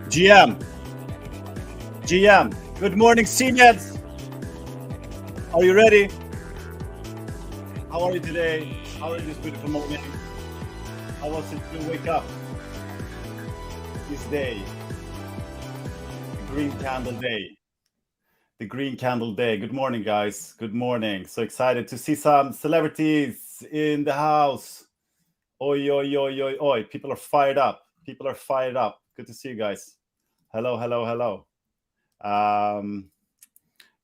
GM, good morning, seniors. Are you ready? How are you today? How are you this beautiful morning? How was it to wake up this day? The green candle day. The green candle day. Good morning, guys. Good morning. So excited to see some celebrities in the house. Oi, oi, oi, oi, oi. People are fired up. People are fired up. Good to see you guys. Hello, hello, hello.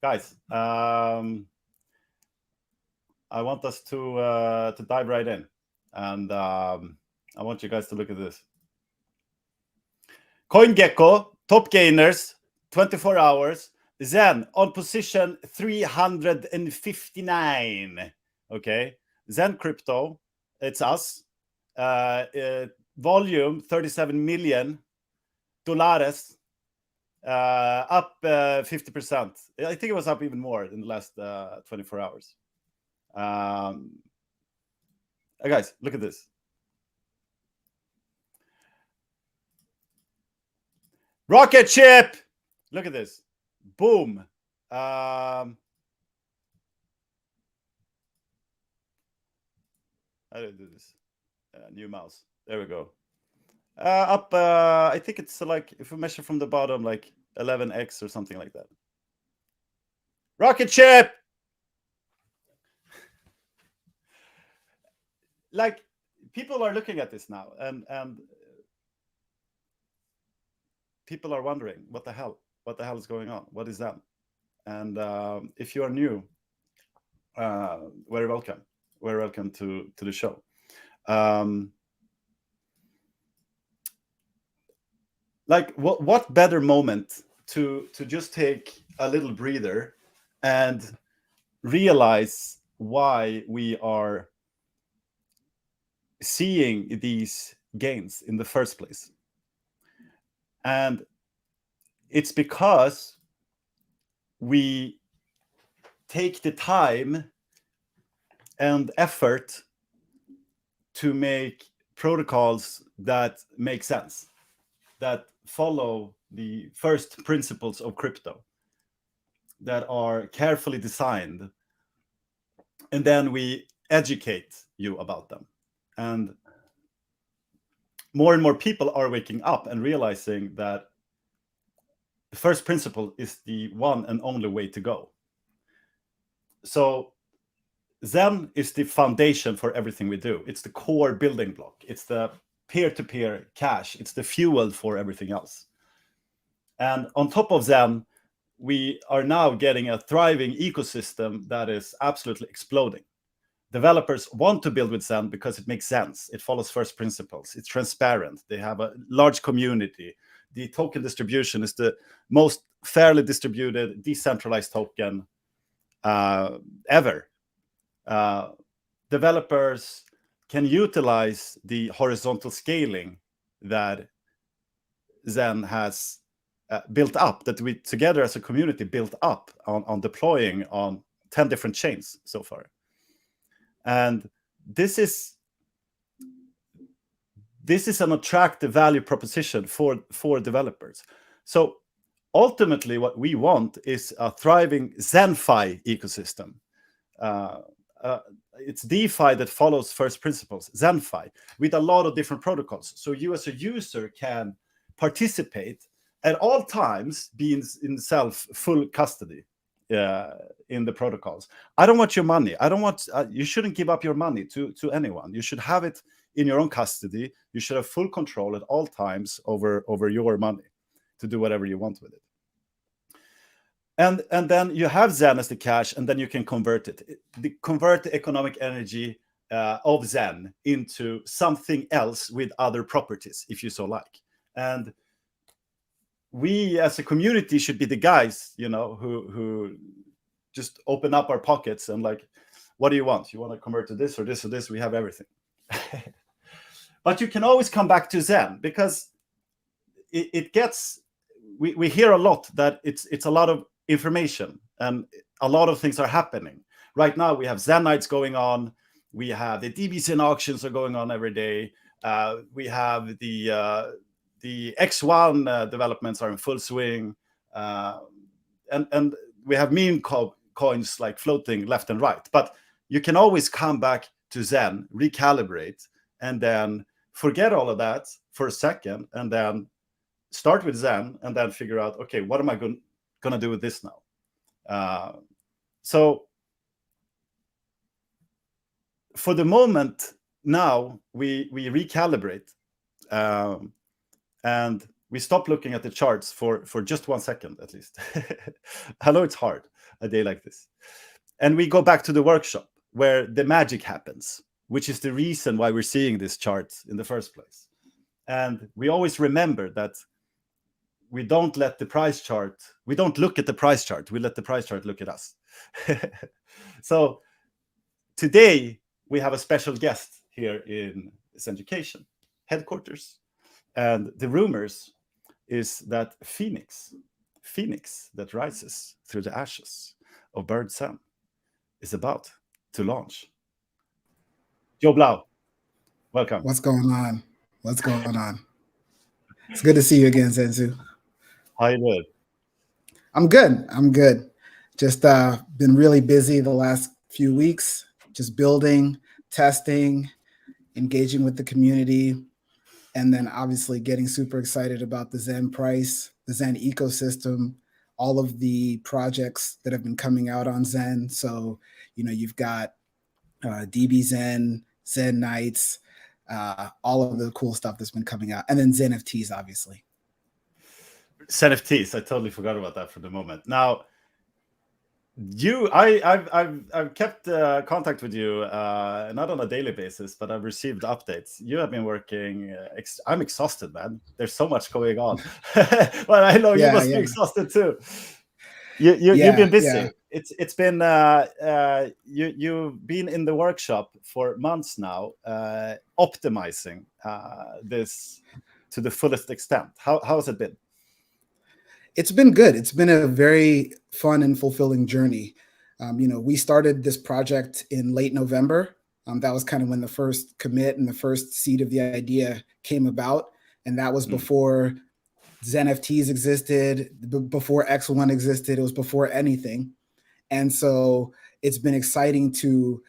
Guys, I want us to dive right in, and I want you guys to look at this. CoinGecko, top gainers, 24 hours. Zen on position 359. Okay, Zen Crypto, it's us. Volume 37 million dollars. Up 50%. I think it was up even more in the last 24 hours. Guys, look at this. Rocket ship. Look at this. Boom. How do I do this? New mouse. There we go. Up. I think it's like, if we measure from the bottom, like 11x or something like that. Rocket ship. Like, people are looking at this now, and people are wondering, what the hell is going on? What is that? And if you are new, very welcome to the show. Like, what better moment to just take a little breather and realize why we are seeing these gains in the first place. And it's because we take the time and effort to make protocols that make sense, that follow the first principles of crypto, that are carefully designed, and then we educate you about them. And more people are waking up and realizing that the first principle is the one and only way to go. So Zen is the foundation for everything we do. It's the core building block. It's the peer-to-peer cash. It's the fuel for everything else. And on top of Zen, we are now getting a thriving ecosystem that is absolutely exploding. Developers want to build with Zen because it makes sense. It follows first principles. It's transparent. They have a large community. The token distribution is the most fairly distributed, decentralized token ever. Developers can utilize the horizontal scaling that Zen has built up, that we together as a community built up on deploying on 10 different chains so far. And this is an attractive value proposition for developers. So ultimately, what we want is a thriving ZenFi ecosystem. It's DeFi that follows first principles, ZenFi, with a lot of different protocols. So you as a user can participate at all times, be in self full custody in the protocols. I don't want your money. I don't want. You shouldn't give up your money to anyone. You should have it in your own custody. You should have full control at all times over your money to do whatever you want with it. And then you have Zen as the cash, and then you can convert it. Convert the economic energy of Zen into something else with other properties, if you so like. And we as a community should be the guys, who just open up our pockets and like, what do you want? You want to convert to this or this or this? We have everything. But you can always come back to Zen, because it gets, we hear a lot that it's a lot of information and a lot of things are happening. Right now we have Zen nights going on. We have the DBZen auctions are going on every day. We have the X1 developments are in full swing, and we have meme coins like floating left and right. But you can always come back to Zen, recalibrate, and then forget all of that for a second, and then start with Zen, and then figure out, okay, what am I going to do with this now? So for the moment now, we recalibrate, and we stop looking at the charts for just 1 second at least. I know it's hard a day like this. And we go back to the workshop where the magic happens, which is the reason why we're seeing this chart in the first place. And we always remember that we don't let the price chart, we don't look at the price chart, we let the price chart look at us. So today we have a special guest here in Zen Education headquarters. And the rumors is that FENIX that rises through the ashes of Bird Zen, is about to launch. Joe Blau, welcome. What's going on? What's going on? It's good to see you again, Zenzu. How you doing? I'm good. I'm good. Just been really busy the last few weeks, just building, testing, engaging with the community, and then obviously getting super excited about the Zen price, the Zen ecosystem, all of the projects that have been coming out on Zen. So, you've got DB Zen, Zen Nights, all of the cool stuff that's been coming out, and then Zen NFTs, obviously. Zen NFTs, I totally forgot about that for the moment. Now, I've kept contact with you, not on a daily basis, but I've received updates. You have been working. I'm exhausted, man. There's so much going on. Well, I know you must be exhausted too. You've been busy. Yeah. It's been you've been in the workshop for months now, optimizing this to the fullest extent. How has it been? It's been good. It's been a very fun and fulfilling journey. We started this project in late November. That was kind of when the first commit and the first seed of the idea came about. And that was before Zen NFTs existed, before X1 existed. It was before anything. And so it's been exciting to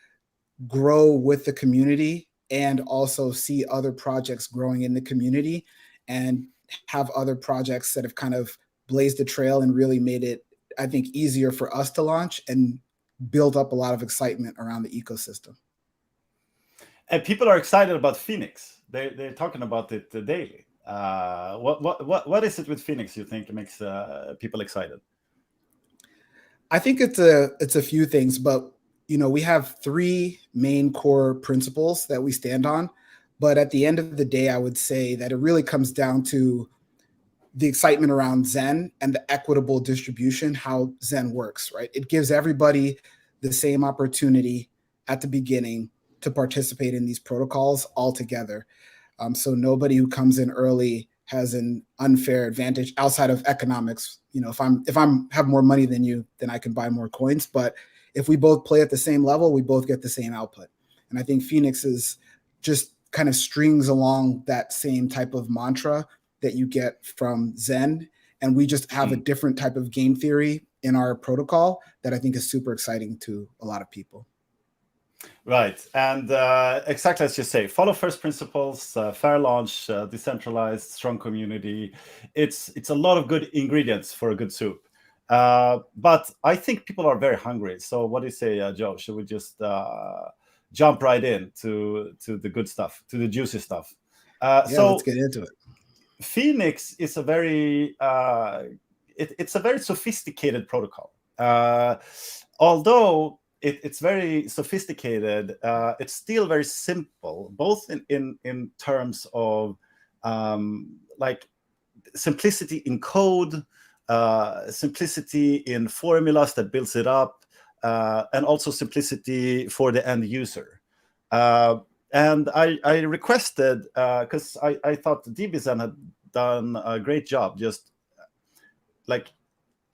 grow with the community and also see other projects growing in the community and have other projects that have kind of blazed the trail and really made it, I think, easier for us to launch and build up a lot of excitement around the ecosystem. And people are excited about FENIX. They're talking about it daily. What is it with FENIX you think makes people excited? I think it's a few things, but we have 3 main core principles that we stand on. But at the end of the day, I would say that it really comes down to the excitement around Zen and the equitable distribution, how Zen works, right? It gives everybody the same opportunity at the beginning to participate in these protocols all together. So nobody who comes in early has an unfair advantage outside of economics. If I'm have more money than you, then I can buy more coins. But if we both play at the same level, we both get the same output. And I think FENIX is just kind of strings along that same type of mantra that you get from Zen. And we just have a different type of game theory in our protocol that I think is super exciting to a lot of people. Right. And exactly as you say, follow first principles, fair launch, decentralized, strong community. It's a lot of good ingredients for a good soup. But I think people are very hungry. So what do you say, Joe? Should we just jump right in to the good stuff, to the juicy stuff? So let's get into it. FENIX is a very it's a very sophisticated protocol. Although it's very sophisticated, it's still very simple, both in terms of like simplicity in code, simplicity in formulas that builds it up, and also simplicity for the end user. And I requested, because I thought DB Zen had done a great job just like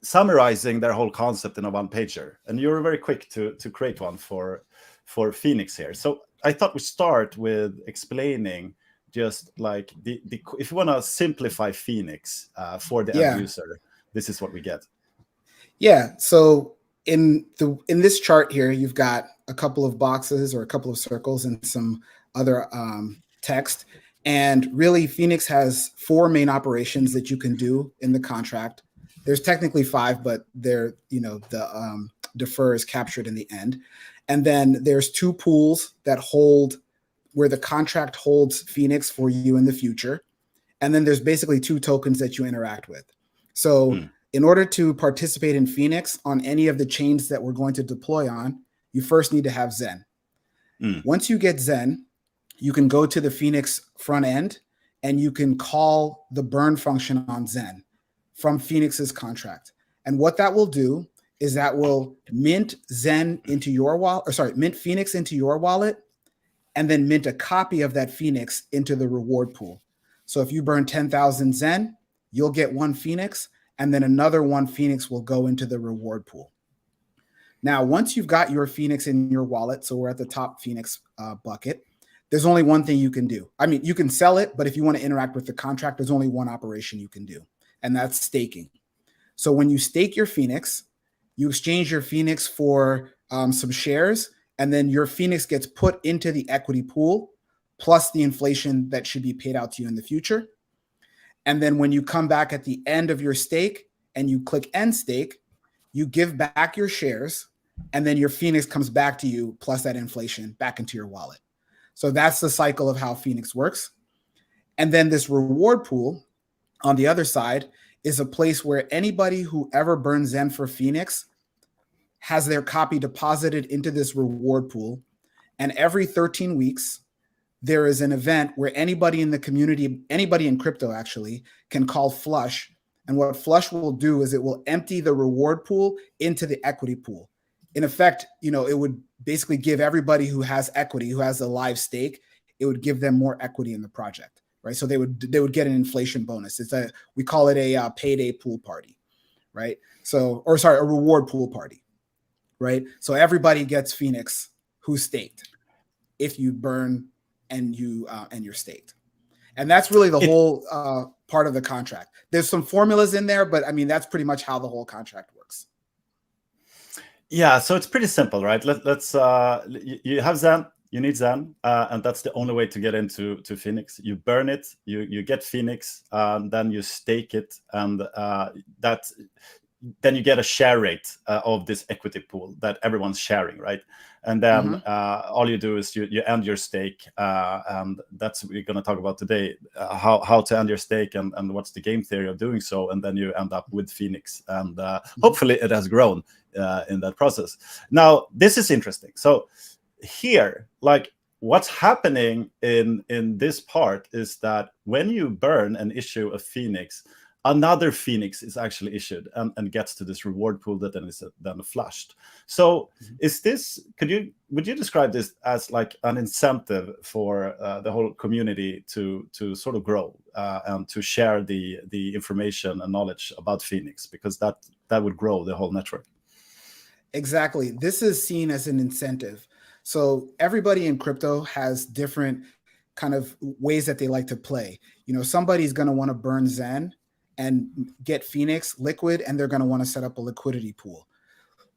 summarizing their whole concept in a one-pager. And you were very quick to create one for FENIX here. So I thought we start with explaining just like the if you want to simplify FENIX for the end user, this is what we get. Yeah. So in this chart here, you've got a couple of boxes or a couple of circles and some other text. And really, FENIX has 4 main operations that you can do in the contract. There's technically 5, but they're, the defer is captured in the end. And then there's 2 pools that hold where the contract holds FENIX for you in the future. And then there's basically 2 tokens that you interact with. So in order to participate in FENIX on any of the chains that we're going to deploy on, you first need to have Zen. Once you get Zen, you can go to the FENIX front end and you can call the burn function on Zen from FENIX's contract. And what that will do is that will mint Zen into your wallet, or sorry, mint FENIX into your wallet, and then mint a copy of that FENIX into the reward pool. So if you burn 10,000 Zen, you'll get 1 FENIX, and then another 1 FENIX will go into the reward pool. Now, once you've got your FENIX in your wallet, so we're at the top FENIX bucket, there's only one thing you can do. I mean, you can sell it, but if you want to interact with the contract, there's only one operation you can do, and that's staking. So when you stake your FENIX, you exchange your FENIX for some shares, and then your FENIX gets put into the equity pool, plus the inflation that should be paid out to you in the future. And then when you come back at the end of your stake and you click end stake, you give back your shares, and then your FENIX comes back to you plus that inflation back into your wallet. So that's the cycle of how FENIX works. And then this reward pool on the other side is a place where anybody who ever burns Zen for FENIX has their copy deposited into this reward pool. And every 13 weeks, there is an event where anybody in the community, anybody in crypto actually, can call flush. And what flush will do is it will empty the reward pool into the equity pool. In effect, it would basically give everybody who has equity, who has a live stake, it would give them more equity in the project, right? So they would get an inflation bonus. We call it a payday pool party, right? So, a reward pool party, right? So everybody gets FENIX who's staked if you burn and you're staked. And that's really the whole part of the contract. There's some formulas in there, but I mean, that's pretty much how the whole contract works. Yeah, so it's pretty simple, right? Let's you have Zen, you need Zen, and that's the only way to get into FENIX. You burn it, you get FENIX, then you stake it, and then you get a share rate of this equity pool that everyone's sharing, right? And then all you do is you end your stake, and that's what we're going to talk about today, how to end your stake and what's the game theory of doing so, and then you end up with FENIX, and hopefully it has grown in that process. Now, this is interesting. So here, like what's happening in this part is that when you burn and issue a FENIX, another FENIX is actually issued and gets to this reward pool that then is then flushed. So is this, would you describe this as like an incentive for the whole community to sort of grow and to share the information and knowledge about FENIX, because that would grow the whole network? Exactly. This is seen as an incentive. So everybody in crypto has different kind of ways that they like to play. Somebody's going to want to burn Zen and get FENIX liquid, and they're going to want to set up a liquidity pool.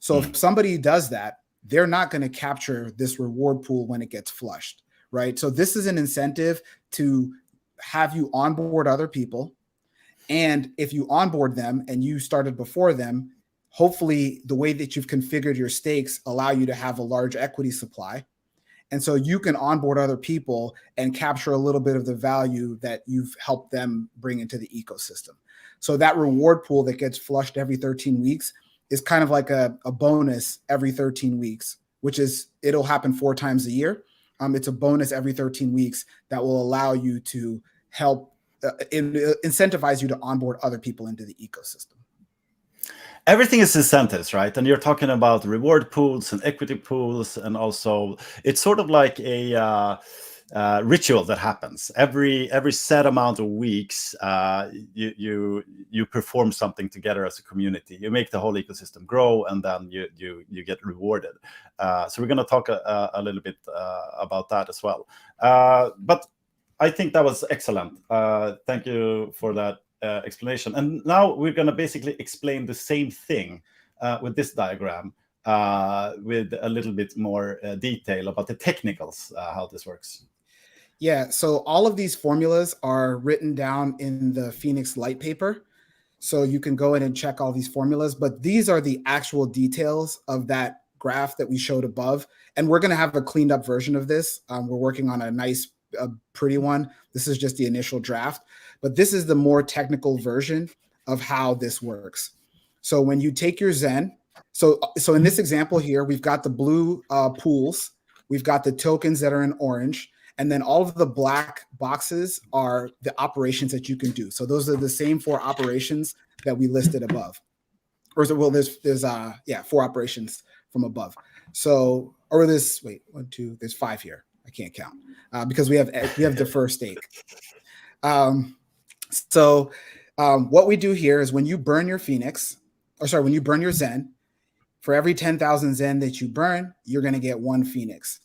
So if somebody does that, they're not going to capture this reward pool when it gets flushed, right? So this is an incentive to have you onboard other people. And if you onboard them and you started before them, hopefully the way that you've configured your stakes allow you to have a large equity supply. And so you can onboard other people and capture a little bit of the value that you've helped them bring into the ecosystem. So that reward pool that gets flushed every 13 weeks is kind of like a bonus every 13 weeks, which is, it'll happen 4 times a year. It's a bonus every 13 weeks that will allow you to help incentivize you to onboard other people into the ecosystem. Everything is incentives, right? And you're talking about reward pools and equity pools, and also it's sort of like a ritual that happens every set amount of weeks. You perform something together as a community. You make the whole ecosystem grow, and then you get rewarded. So we're going to talk a little bit about that as well. But I think that was excellent. Thank you for that explanation. And now we're going to basically explain the same thing with this diagram with a little bit more detail about the technicals, how this works. Yeah, so all of these formulas are written down in the FENIX light paper. So you can go in and check all these formulas, but these are the actual details of that graph that we showed above. And we're going to have a cleaned up version of this. We're working on a nice, pretty one. This is just the initial draft, but this is the more technical version of how this works. So when you take your Zen, so in this example here, we've got the blue pools, we've got the tokens that are in orange, and then all of the black boxes are the operations that you can do. So those are the same 4 operations that we listed above. Or well, there's 4 operations from above. So, or this, wait, 1, 2, there's 5 here. I can't count because we have defer stake. What we do here is when you burn your FENIX, when you burn your Zen, for every 10,000 Zen that you burn, you're going to get 1 FENIX.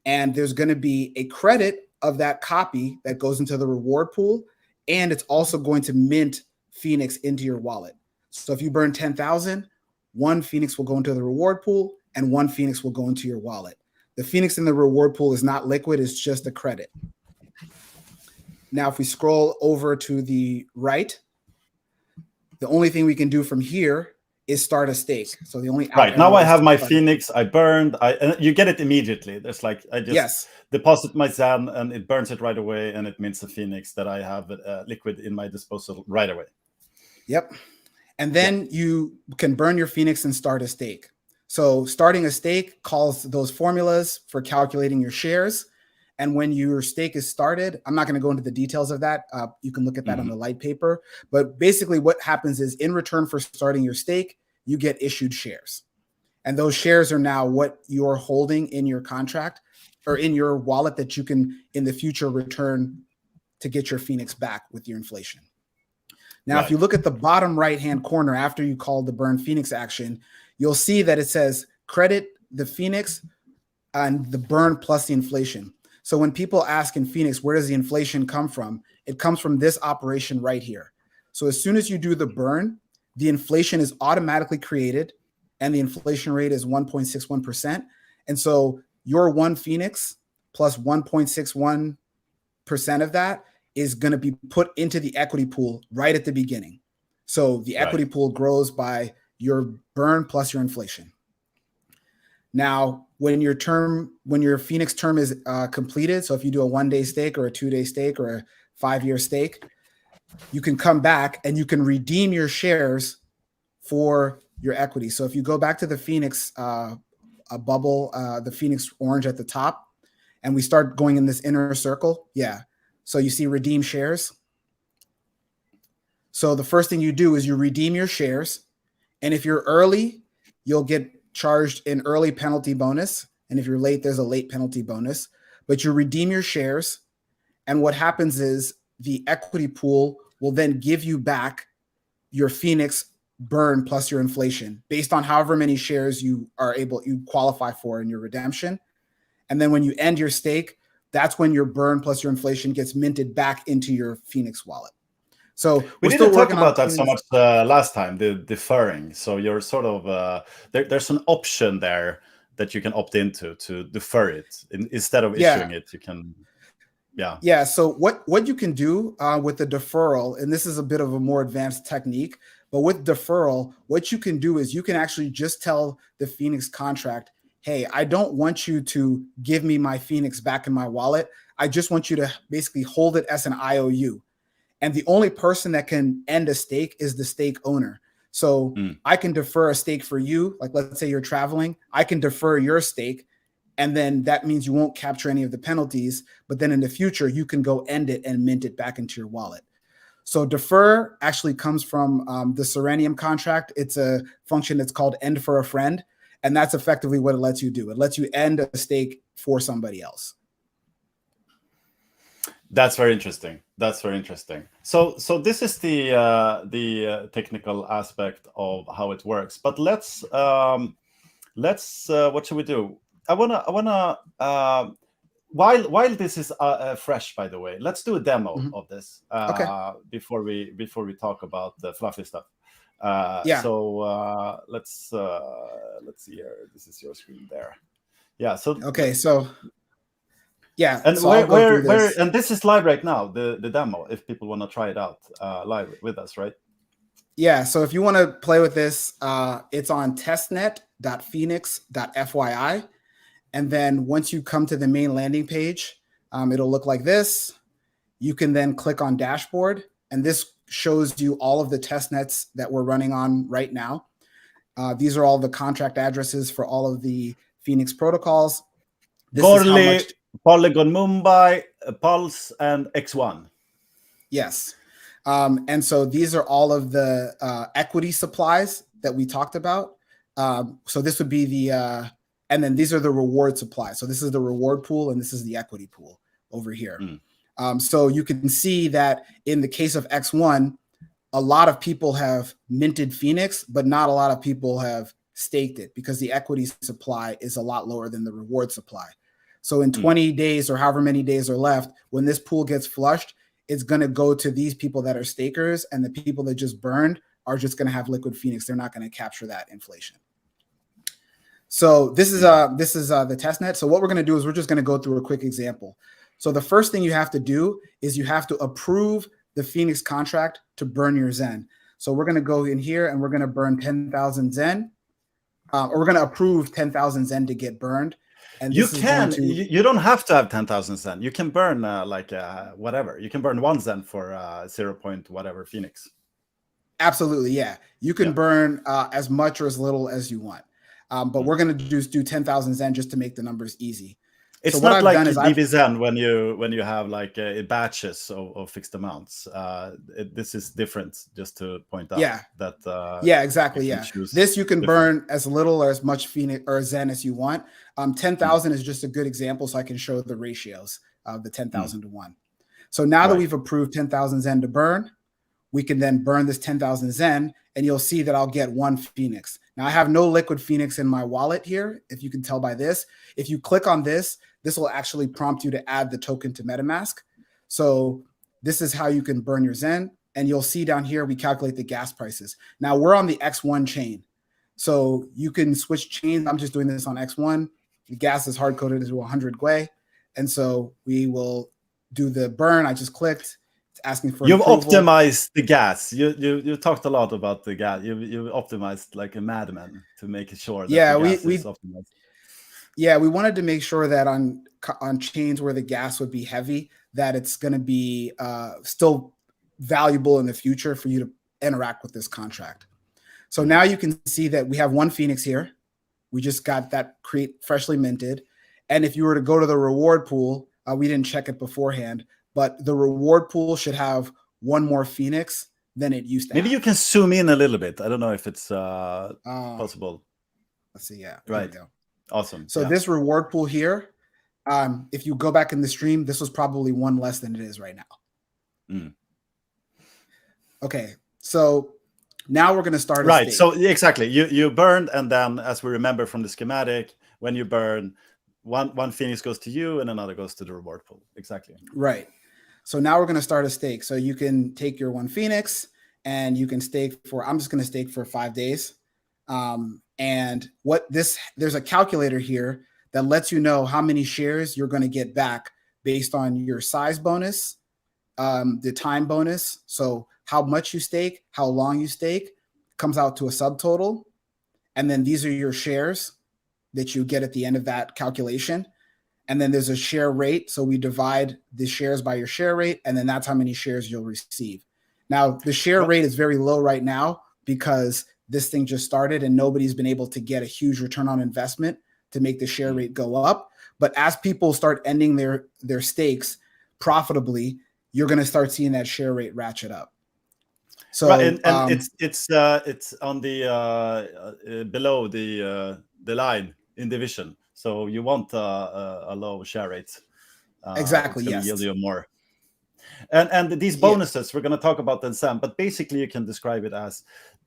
And there's going to be a credit of that copy that goes into the reward pool. And it's also going to mint FENIX into your wallet. So if you burn 10,000, 1 FENIX will go into the reward pool and 1 FENIX will go into your wallet. The FENIX in the reward pool is not liquid, it's just a credit. Now, if we scroll over to the right, the only thing we can do from here is start a stake. So the only right now I have my FENIX. I burned. And you get it immediately. There's like I just deposit my Zen and it burns it right away, and it mints a FENIX that I have liquid in my disposal right away. Yep. And then you can burn your FENIX and start a stake. So starting a stake calls those formulas for calculating your shares. And when your stake is started, I'm not going to go into the details of that. You can look at that on the light paper. But basically what happens is in return for starting your stake, you get issued shares. And those shares are now what you're holding in your contract or in your wallet that you can in the future return to get your FENIX back with your inflation. Now, if you look at the bottom right-hand corner after you call the burn FENIX action, you'll see that it says credit the FENIX and the burn plus the inflation. So when people ask in FENIX, where does the inflation come from? It comes from this operation right here. So as soon as you do the burn, the inflation is automatically created and the inflation rate is 1.61%. And so your 1 FENIX plus 1.61% of that is going to be put into the equity pool right at the beginning. So the equity pool grows by your burn plus your inflation. Now, when your FENIX term is completed, so if you do a 1-day stake or a 2-day stake or a 5-year stake, you can come back and you can redeem your shares for your equity. So if you go back to the FENIX bubble, the FENIX orange at the top, and we start going in this inner circle, so you see redeem shares. So the first thing you do is you redeem your shares. And if you're early, you'll get charged an early penalty bonus. And if you're late, there's a late penalty bonus. But you redeem your shares. And what happens is the equity pool will then give you back your FENIX burn plus your inflation based on however many shares you qualify for in your redemption. And then when you end your stake, that's when your burn plus your inflation gets minted back into your FENIX wallet. So we didn't talk about that so much last time, the deferring. So you're sort of there's an option there that you can opt into to defer it instead of issuing it. You can, So what you can do with the deferral, and this is a bit of a more advanced technique, but with deferral, what you can do is you can actually just tell the FENIX contract, hey, I don't want you to give me my FENIX back in my wallet. I just want you to basically hold it as an IOU. And the only person that can end a stake is the stake owner. So I can defer a stake for you. Like, let's say you're traveling. I can defer your stake. And then that means you won't capture any of the penalties. But then in the future, you can go end it and mint it back into your wallet. So defer actually comes from the Serenium contract. It's a function that's called end for a friend. And that's effectively what it lets you do. It lets you end a stake for somebody else. That's very interesting. So this is the technical aspect of how it works. But let's what should we do? I wanna while this is fresh, by the way, let's do a demo of this before we talk about the fluffy stuff. So let's see here. This is your screen there. Yeah. So okay. So yeah. And so where and this is live right now, the demo, if people want to try it out live with us, right? Yeah. So if you want to play with this, it's on testnet.fenix.fyi. And then once you come to the main landing page, it'll look like this. You can then click on dashboard, and this shows you all of the test nets that we're running on right now. These are all the contract addresses for all of the FENIX protocols. This is how much Polygon Mumbai, Pulse, and X1. Yes. And so these are all of the equity supplies that we talked about. So this would be the, and then these are the reward supplies. So this is the reward pool, and this is the equity pool over here. So you can see that in the case of X1, a lot of people have minted FENIX, but not a lot of people have staked it because the equity supply is a lot lower than the reward supply. So in 20 days or however many days are left, when this pool gets flushed, it's going to go to these people that are stakers, and the people that just burned are just going to have liquid FENIX. They're not going to capture that inflation. So this is the test net. So what we're going to do is we're just going to go through a quick example. So the first thing you have to do is you have to approve the FENIX contract to burn your Zen. So we're going to go in here and we're going to burn 10,000 Zen, or we're going to approve 10,000 Zen to get burned. And you you don't have to have 10,000 Zen. You can burn whatever. You can burn 1 Zen for 0. whatever FENIX. Absolutely, yeah. You can burn as much or as little as you want. But we're going to just do 10,000 Zen just to make the numbers easy. It's not like DVZen when you have like batches of fixed amounts. This is different, just to point out. That exactly. This you can burn as little or as much FENIX or Zen as you want. 10,000 is just a good example, so I can show the ratios of the 10,000 to 1. So now that we've approved 10,000 Zen to burn, we can then burn this 10,000 Zen, and you'll see that I'll get 1 FENIX. Now I have no liquid FENIX in my wallet here, if you can tell by this. If you click on this, this will actually prompt you to add the token to MetaMask. So this is how you can burn your Zen. And you'll see down here, we calculate the gas prices. Now we're on the X1 chain. So you can switch chains. I'm just doing this on X1. The gas is hard coded to 100 Gwei. And so we will do the burn. I just clicked. It's asking for You've approval. optimized the gas. You talked a lot about the gas. You optimized like a madman to make sure that the gas is optimized. Yeah, we wanted to make sure that on chains where the gas would be heavy, that it's going to be still valuable in the future for you to interact with this contract. So now you can see that we have 1 FENIX here. We just got that freshly minted. And if you were to go to the reward pool, we didn't check it beforehand, but the reward pool should have 1 more FENIX than it used to have. Maybe you can zoom in a little bit. I don't know if it's possible. Let's see. Yeah. Right. There we go. Awesome. So this reward pool here, if you go back in the stream, this was probably 1 less than it is right now. Okay. So now we're going to start. Right. So exactly. You burned, and then as we remember from the schematic, when you burn, one FENIX goes to you and another goes to the reward pool. Exactly. Right. So now we're going to start a stake. So you can take your 1 FENIX and you can stake for, I'm just going to stake for 5 days. And there's a calculator here that lets you know how many shares you're going to get back based on your size bonus, the time bonus. So how much you stake, how long you stake, comes out to a subtotal. And then these are your shares that you get at the end of that calculation. And then there's a share rate. So we divide the shares by your share rate, and then that's how many shares you'll receive. Now, the share rate is very low right now because this thing just started and nobody's been able to get a huge return on investment to make the share rate go up. But as people start ending their stakes profitably, you're going to start seeing that share rate ratchet up. So and it's on the below the line in division. So you want a low share rate. Exactly. It's yes. yield you more. And these bonuses, we're going to talk about them some, but basically you can describe it as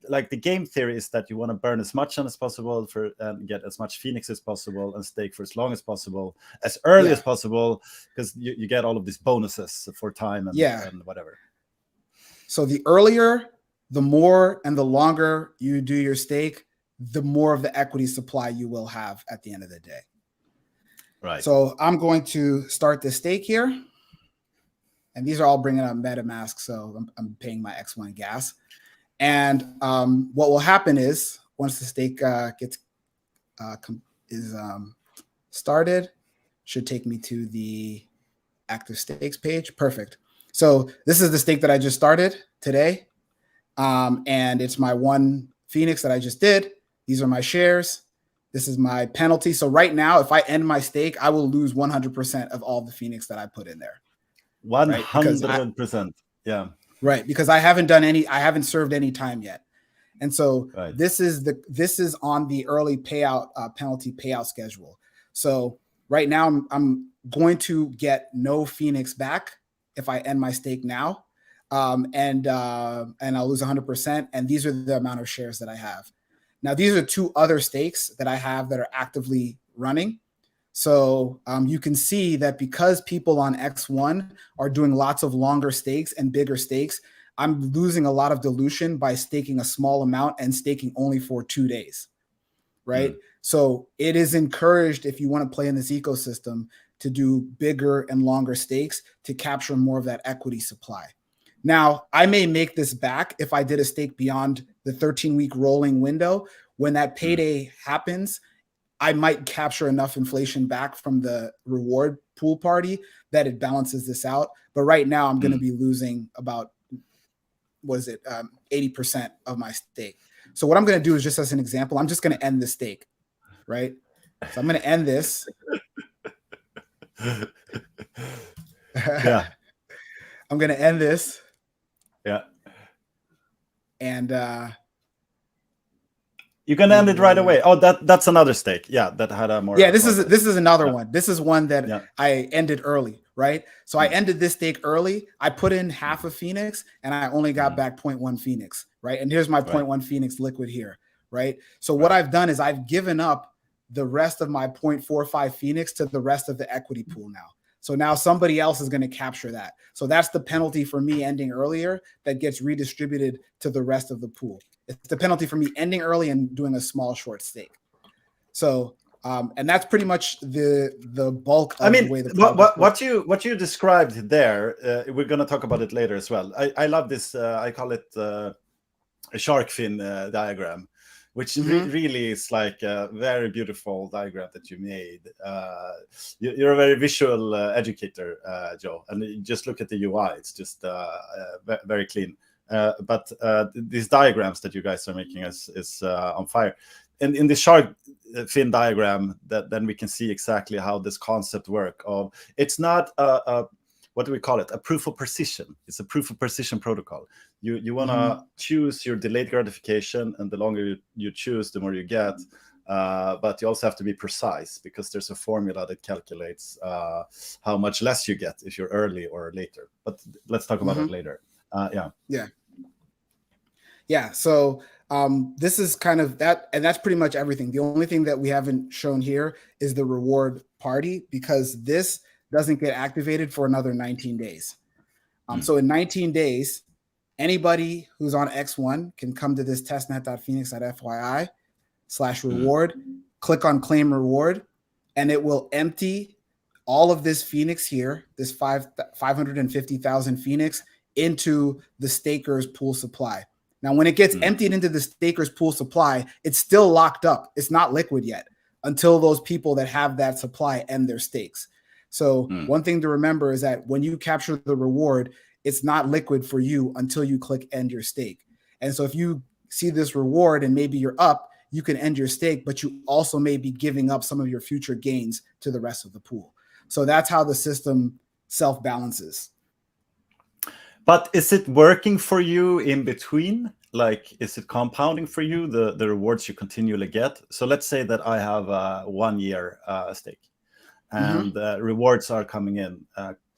like the game theory is that you want to burn as much as possible and get as much Phoenix as possible and stake for as long as possible, as early as possible, because you get all of these bonuses for time and whatever. So the earlier, the more, and the longer you do your stake, the more of the equity supply you will have at the end of the day. Right. So I'm going to start the stake here. And these are all bringing up MetaMask, so I'm paying my X1 gas. And what will happen is once the stake is started, should take me to the active stakes page. Perfect. So this is the stake that I just started today. And it's my one FENIX that I just did. These are my shares. This is my penalty. So right now, if I end my stake, I will lose 100% of all the FENIX that I put in there. 100%. Yeah. Right. Because I haven't served any time yet. And so this is on the early payout penalty payout schedule. So right now I'm going to get no FENIX back if I end my stake now. And I'll lose 100%. And these are the amount of shares that I have. Now, these are two other stakes that I have that are actively running. So you can see that because people on X1 are doing lots of longer stakes and bigger stakes, I'm losing a lot of dilution by staking a small amount and staking only for 2 days, right? So it is encouraged, if you want to play in this ecosystem, to do bigger and longer stakes to capture more of that equity supply. Now, I may make this back if I did a stake beyond the 13-week rolling window. When that payday happens, I might capture enough inflation back from the reward pool party that it balances this out. But right now, I'm going to be losing about, 80% of my stake. So what I'm going to do is, just as an example, I'm just going to end the stake, right? So I'm going to end this. Yeah. I'm going to end this. Yeah. And you can end it right away. Oh, that's another stake. Yeah, that had a more. Yeah, this is another one. This is one that I ended early, right? So I ended this stake early. I put in half of FENIX and I only got back 0.1 FENIX, right? And here's my 0.1 FENIX liquid here, right? So what I've done is I've given up the rest of my 0.45 FENIX to the rest of the equity pool now. So now somebody else is going to capture that. So that's the penalty for me ending earlier that gets redistributed to the rest of the pool. It's the penalty for me ending early and doing a small short stake. So, and that's pretty much the bulk of the way the what you described there. We're going to talk about it later as well. I love this. I call it a shark fin diagram, which really is like a very beautiful diagram that you made. You're a very visual educator, Joe, and you just look at the UI. It's just very clean. But these diagrams that you guys are making is on fire. And in the shark fin diagram, then we can see exactly how this concept works. It's not what do we call it? A proof of precision. It's a proof of precision protocol. You want to choose your delayed gratification, and the longer you choose, the more you get. But you also have to be precise, because there's a formula that calculates how much less you get if you're early or later. But let's talk about it later. Yeah. So this is kind of that, and that's pretty much everything. The only thing that we haven't shown here is the reward party, because this doesn't get activated for another 19 days. So in 19 days, anybody who's on X1 can come to this testnet.phoenix.fyi/reward, click on claim reward, and it will empty all of this FENIX here, this 550,000 FENIX, into the staker's pool supply. Now, when it gets emptied into the staker's pool supply, it's still locked up. It's not liquid yet until those people that have that supply end their stakes. So one thing to remember is that when you capture the reward, it's not liquid for you until you click end your stake. And so if you see this reward and maybe you're up, you can end your stake, but you also may be giving up some of your future gains to the rest of the pool. So that's how the system self-balances. But is it working for you in between? Like, is it compounding for you, the rewards you continually get? So let's say that I have a 1 year stake, and rewards are coming in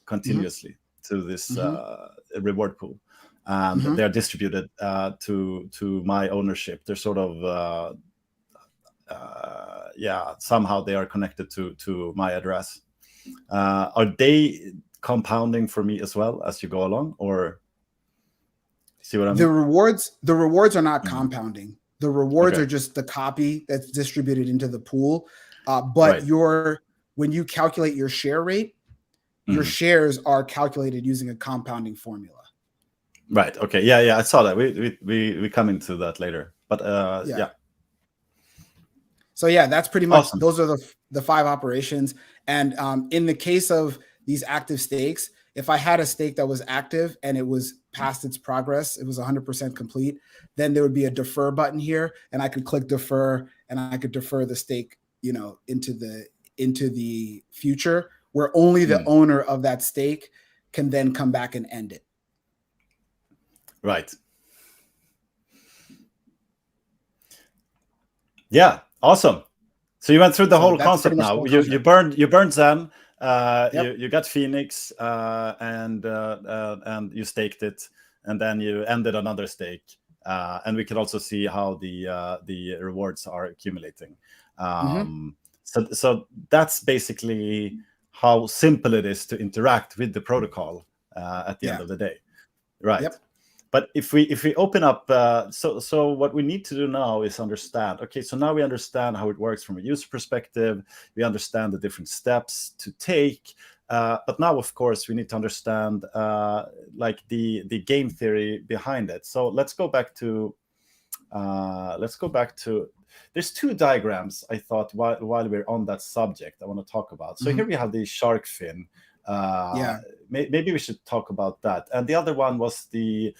continuously. to this Mhm. reward pool, and Mhm. they are distributed to my ownership. They're sort of yeah, somehow they are connected to my address. Are they compounding for me as well as you go along, or see what I The mean? rewards are not Mhm. compounding. The rewards Okay, are just the copy that's distributed into the pool. But right. when you calculate your share rate, your Mhm. shares are calculated using a compounding formula. Right. Okay. Yeah. Yeah. I saw that. We come into that later. But Yeah. yeah. So yeah, that's pretty much, Awesome. those are the 5 operations. And in the case of these active stakes, if I had a stake that was active and it was past its progress, it was 100% complete, then there would be a defer button here, and I could click defer, and I could defer the stake, into the future, where only the Mm. owner of that stake can then come back and end it. Right. Yeah. Awesome. So you went through the So whole that's pretty concept much the now. whole You burned Zen. Yep. You got Phoenix, and you staked it, and then you ended another stake. And we can also see how the rewards are accumulating. Mm-hmm. So that's basically how simple it is to interact with the protocol at the end Yeah. of the day. Right. Yep. But if we open up, so what we need to do now is understand. Okay, so now we understand how it works from a user perspective. We understand the different steps to take. But now, of course, we need to understand like the game theory behind it. So let's go back to there's 2 diagrams I thought while we're on that subject I want to talk about. So Mm-hmm. here we have the shark fin. Yeah. Maybe we should talk about that. And the other one was the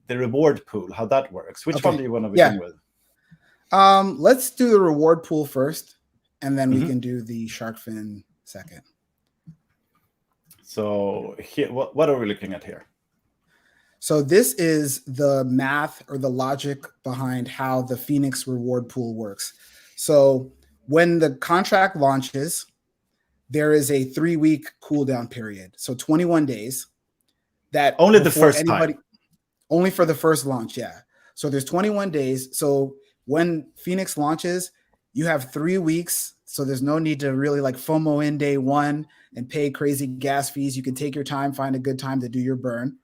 reward pool, how that works. Which one Okay. do you want to Yeah. begin with? Let's do the reward pool first, and then we Mhm. can do the shark fin second. So here, what are we looking at here? So this is the math or the logic behind how the FENIX reward pool works. So when the contract launches, there is a 3-week cooldown period. So 21 days that Only the before first anybody, time. only for the first launch. Yeah. So there's 21 days. So when FENIX launches, you have 3 weeks. So there's no need to really like FOMO in day one and pay crazy gas fees. You can take your time, find a good time to do your burn.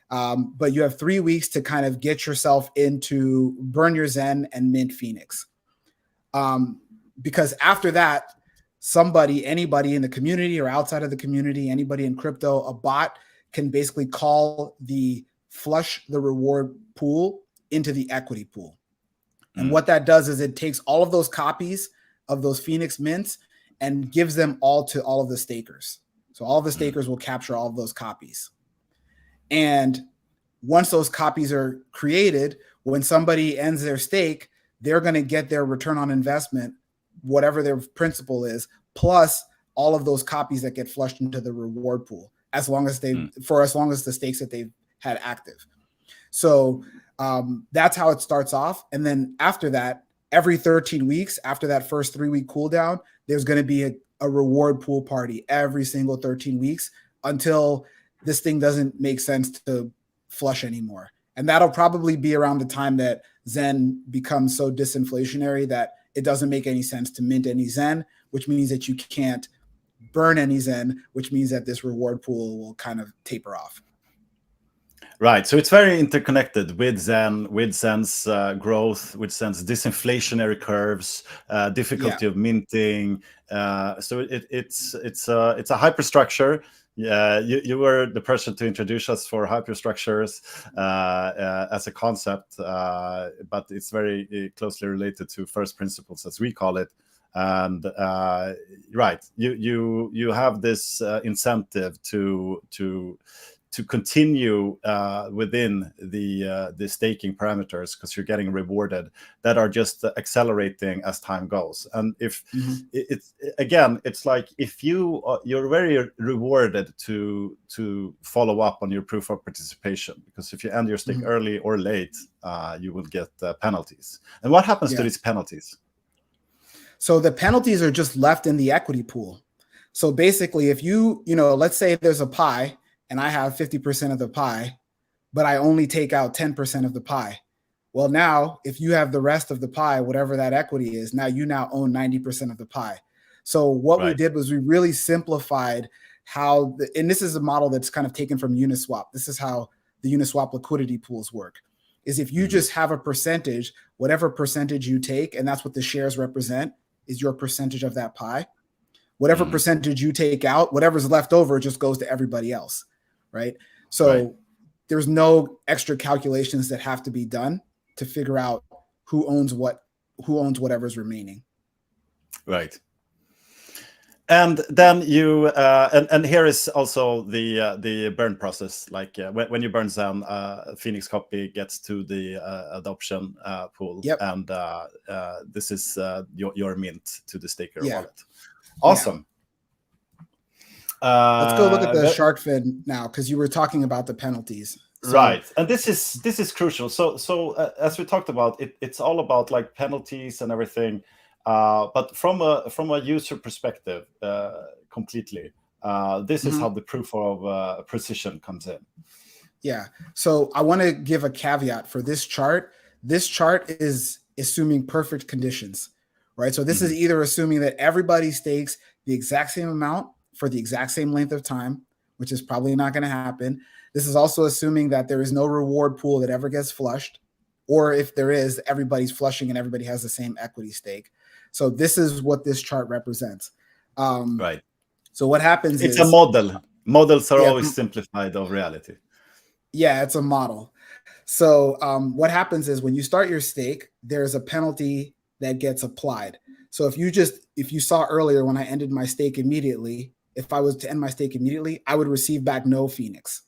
But you have 3 weeks to kind of get yourself into burn your Zen and mint FENIX. Because after that, anybody in the community or outside of the community, anybody in crypto, a bot can basically flush the reward pool into the equity pool. And what that does is it takes all of those copies of those FENIX mints and gives them all to all of the stakers. So all of the stakers will capture all of those copies. And once those copies are created, when somebody ends their stake, they're going to get their return on investment, whatever their principal is, plus all of those copies that get flushed into the reward pool, as long as the stakes that they've had active. So that's how it starts off. And then after that, every 13 weeks, after that first 3-week cooldown, there's going to be a reward pool party every single 13 weeks until this thing doesn't make sense to flush anymore. And that'll probably be around the time that Zen becomes so disinflationary that it doesn't make any sense to mint any Zen, which means that you can't burn any Zen, which means that this reward pool will kind of taper off. Right. So it's very interconnected with Zen, with Zen's growth, with Zen's disinflationary curves, difficulty of minting. So it's a hyperstructure. Yeah, you were the person to introduce us for hyperstructures as a concept, but it's very closely related to first principles, as we call it. And right, you have this incentive to continue within the staking parameters, because you're getting rewarded that are just accelerating as time goes. And if it's like if you're very rewarded to follow up on your proof of participation, because if you end your stake early or late, you will get penalties. And what happens to these penalties? So the penalties are just left in the equity pool. So basically, if let's say there's a pie and I have 50% of the pie, but I only take out 10% of the pie. Well, now if you have the rest of the pie, whatever that equity is, now you now own 90% of the pie. So what we did was we really simplified how, and this is a model that's kind of taken from Uniswap. This is how the Uniswap liquidity pools work, is if you just have a percentage, whatever percentage you take, and that's what the shares represent, is your percentage of that pie. Whatever percentage you take out, whatever's left over just goes to everybody else, right? So there's no extra calculations that have to be done to figure out who owns whatever's remaining. Right. And then you and here is also the burn process. Like when you burn Zen, FENIX copy gets to the adoption pool, and this is your mint to the staker wallet. Awesome. Let's go look at the shark fin now, because you were talking about the penalties. Right, and this is crucial. So as we talked about, it's all about like penalties and everything. But from a user perspective, completely, this is how the proof of precision comes in. Yeah. So I want to give a caveat for this chart. This chart is assuming perfect conditions, right? So this is either assuming that everybody stakes the exact same amount for the exact same length of time, which is probably not going to happen. This is also assuming that there is no reward pool that ever gets flushed, or if there is, everybody's flushing and everybody has the same equity stake. So this is what this chart represents. Right. So what happens is... It's a model. Models are always simplified of reality. Yeah, it's a model. So what happens is when you start your stake, there's a penalty that gets applied. So if you saw earlier when I ended my stake immediately, if I was to end my stake immediately, I would receive back no FENIX,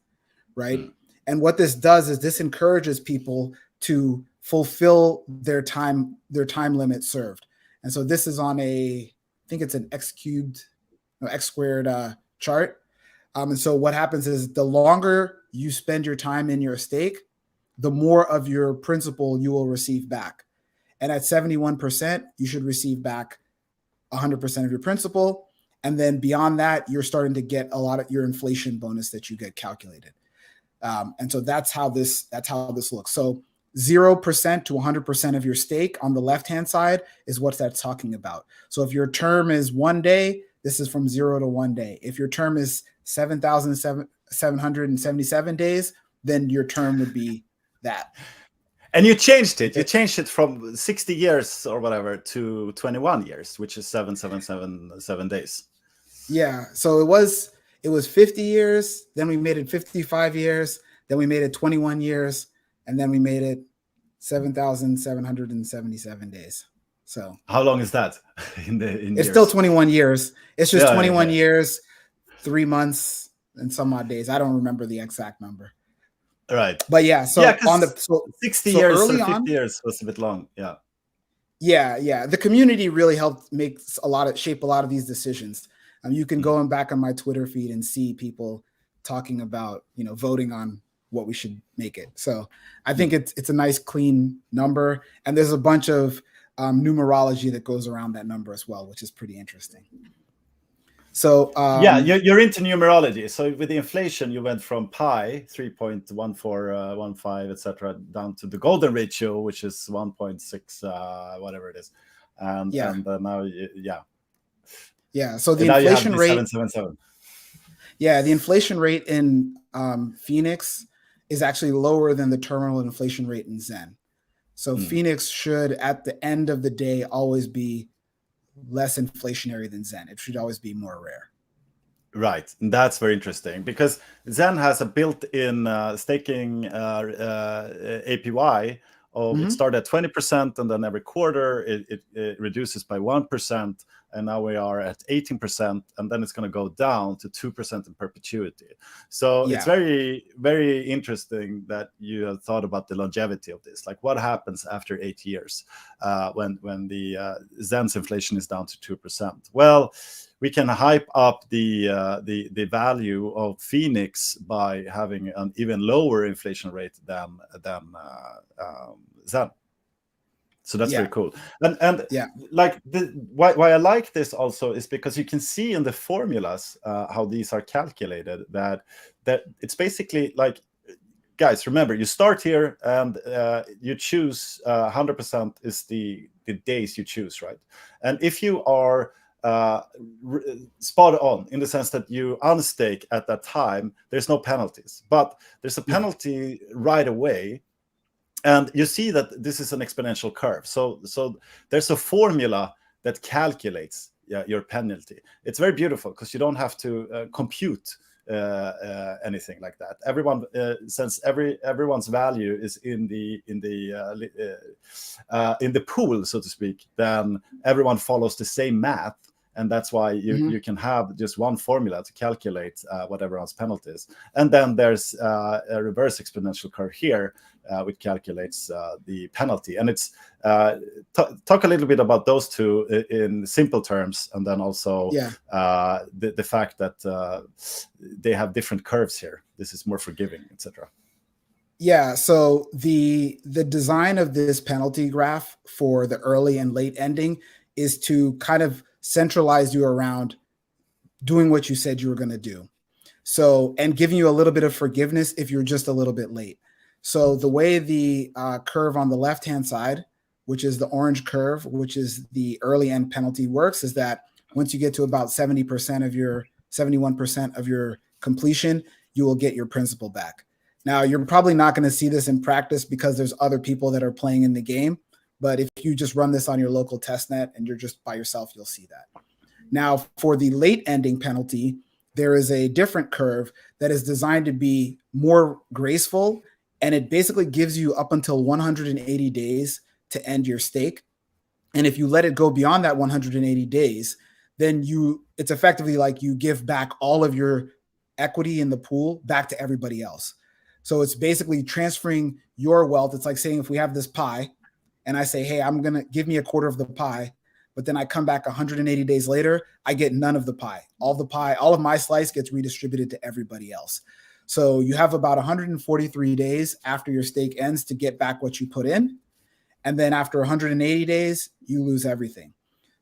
right? And what this does is this encourages people to fulfill their time limit served. And so this is on I think it's an X squared chart. And so what happens is the longer you spend your time in your stake, the more of your principal you will receive back. And at 71%, you should receive back 100% of your principal. And then beyond that, you're starting to get a lot of your inflation bonus that you get calculated. And so that's how this looks. So 0% to 100% of your stake on the left-hand side is what that's talking about. So if your term is 1 day, this is from 0 to 1 day. If your term is 7,777 days, then your term would be that. And you changed it. You changed it from 60 years or whatever to 21 years, which is 7,777 days. Yeah. So it was 50 years. Then we made it 55 years. Then we made it 21 years. And then we made it 7,777 days. So how long is that? in it's years? Still 21 years. It's just 21 years, 3 months, and some odd days. I don't remember the exact number. Right. But yeah, so on the 60 years or 50 years was a bit long. Yeah. The community really helped shape a lot of these decisions. You can go back on my Twitter feed and see people talking about, voting on what we should make it. So I think it's a nice clean number, and there's a bunch of numerology that goes around that number as well, which is pretty interesting. So you're into numerology. So with the inflation, you went from pi 3.1415, etc., down to the golden ratio, which is 1.6, whatever it is, and now So the inflation rate 777. Yeah, the inflation rate in FENIX is actually lower than the terminal inflation rate in Zen. So FENIX should, at the end of the day, always be less inflationary than Zen. It should always be more rare. Right. And that's very interesting because Zen has a built-in staking APY of it started at 20%, and then every quarter it reduces by 1%, and now we are at 18%, and then it's going to go down to 2% in perpetuity. So it's very, very interesting that you have thought about the longevity of this. Like, what happens after 8 years when the Zen's inflation is down to 2%? Well, we can hype up the value of FENIX by having an even lower inflation rate than Zen. So that's Yeah. very cool. And Yeah. like why I like this also is because you can see in the formulas how these are calculated, that it's basically like, guys, remember, you start here and you choose 100% is the days you choose, right? And if you are spot on in the sense that you unstake at that time, there's no penalties, but there's a penalty right away. And you see that this is an exponential curve. So there's a formula that calculates your penalty. It's very beautiful because you don't have to compute anything like that. Everyone, since everyone's value is in the pool, so to speak, then everyone follows the same math. And that's why you can have just one formula to calculate what everyone's penalty is. And then there's a reverse exponential curve here, which calculates the penalty. And it's talk a little bit about those two in simple terms, and then also the fact that they have different curves here. This is more forgiving, etc. Yeah, so the design of this penalty graph for the early and late ending is to kind of centralize you around doing what you said you were going to do. So, and giving you a little bit of forgiveness if you're just a little bit late. So the way the curve on the left-hand side, which is the orange curve, which is the early end penalty, works, is that once you get to about 70% of your 71% of your completion, you will get your principal back. Now, you're probably not going to see this in practice because there's other people that are playing in the game. But if you just run this on your local test net and you're just by yourself, you'll see that. Now, for the late ending penalty, there is a different curve that is designed to be more graceful, and it basically gives you up until 180 days to end your stake. And if you let it go beyond that 180 days, then it's effectively like you give back all of your equity in the pool back to everybody else. So it's basically transferring your wealth. It's like saying, if we have this pie and I say, hey, I'm going to give me a quarter of the pie, but then I come back 180 days later, I get none of the pie. All of my slice gets redistributed to everybody else. So you have about 143 days after your stake ends to get back what you put in. And then after 180 days, you lose everything.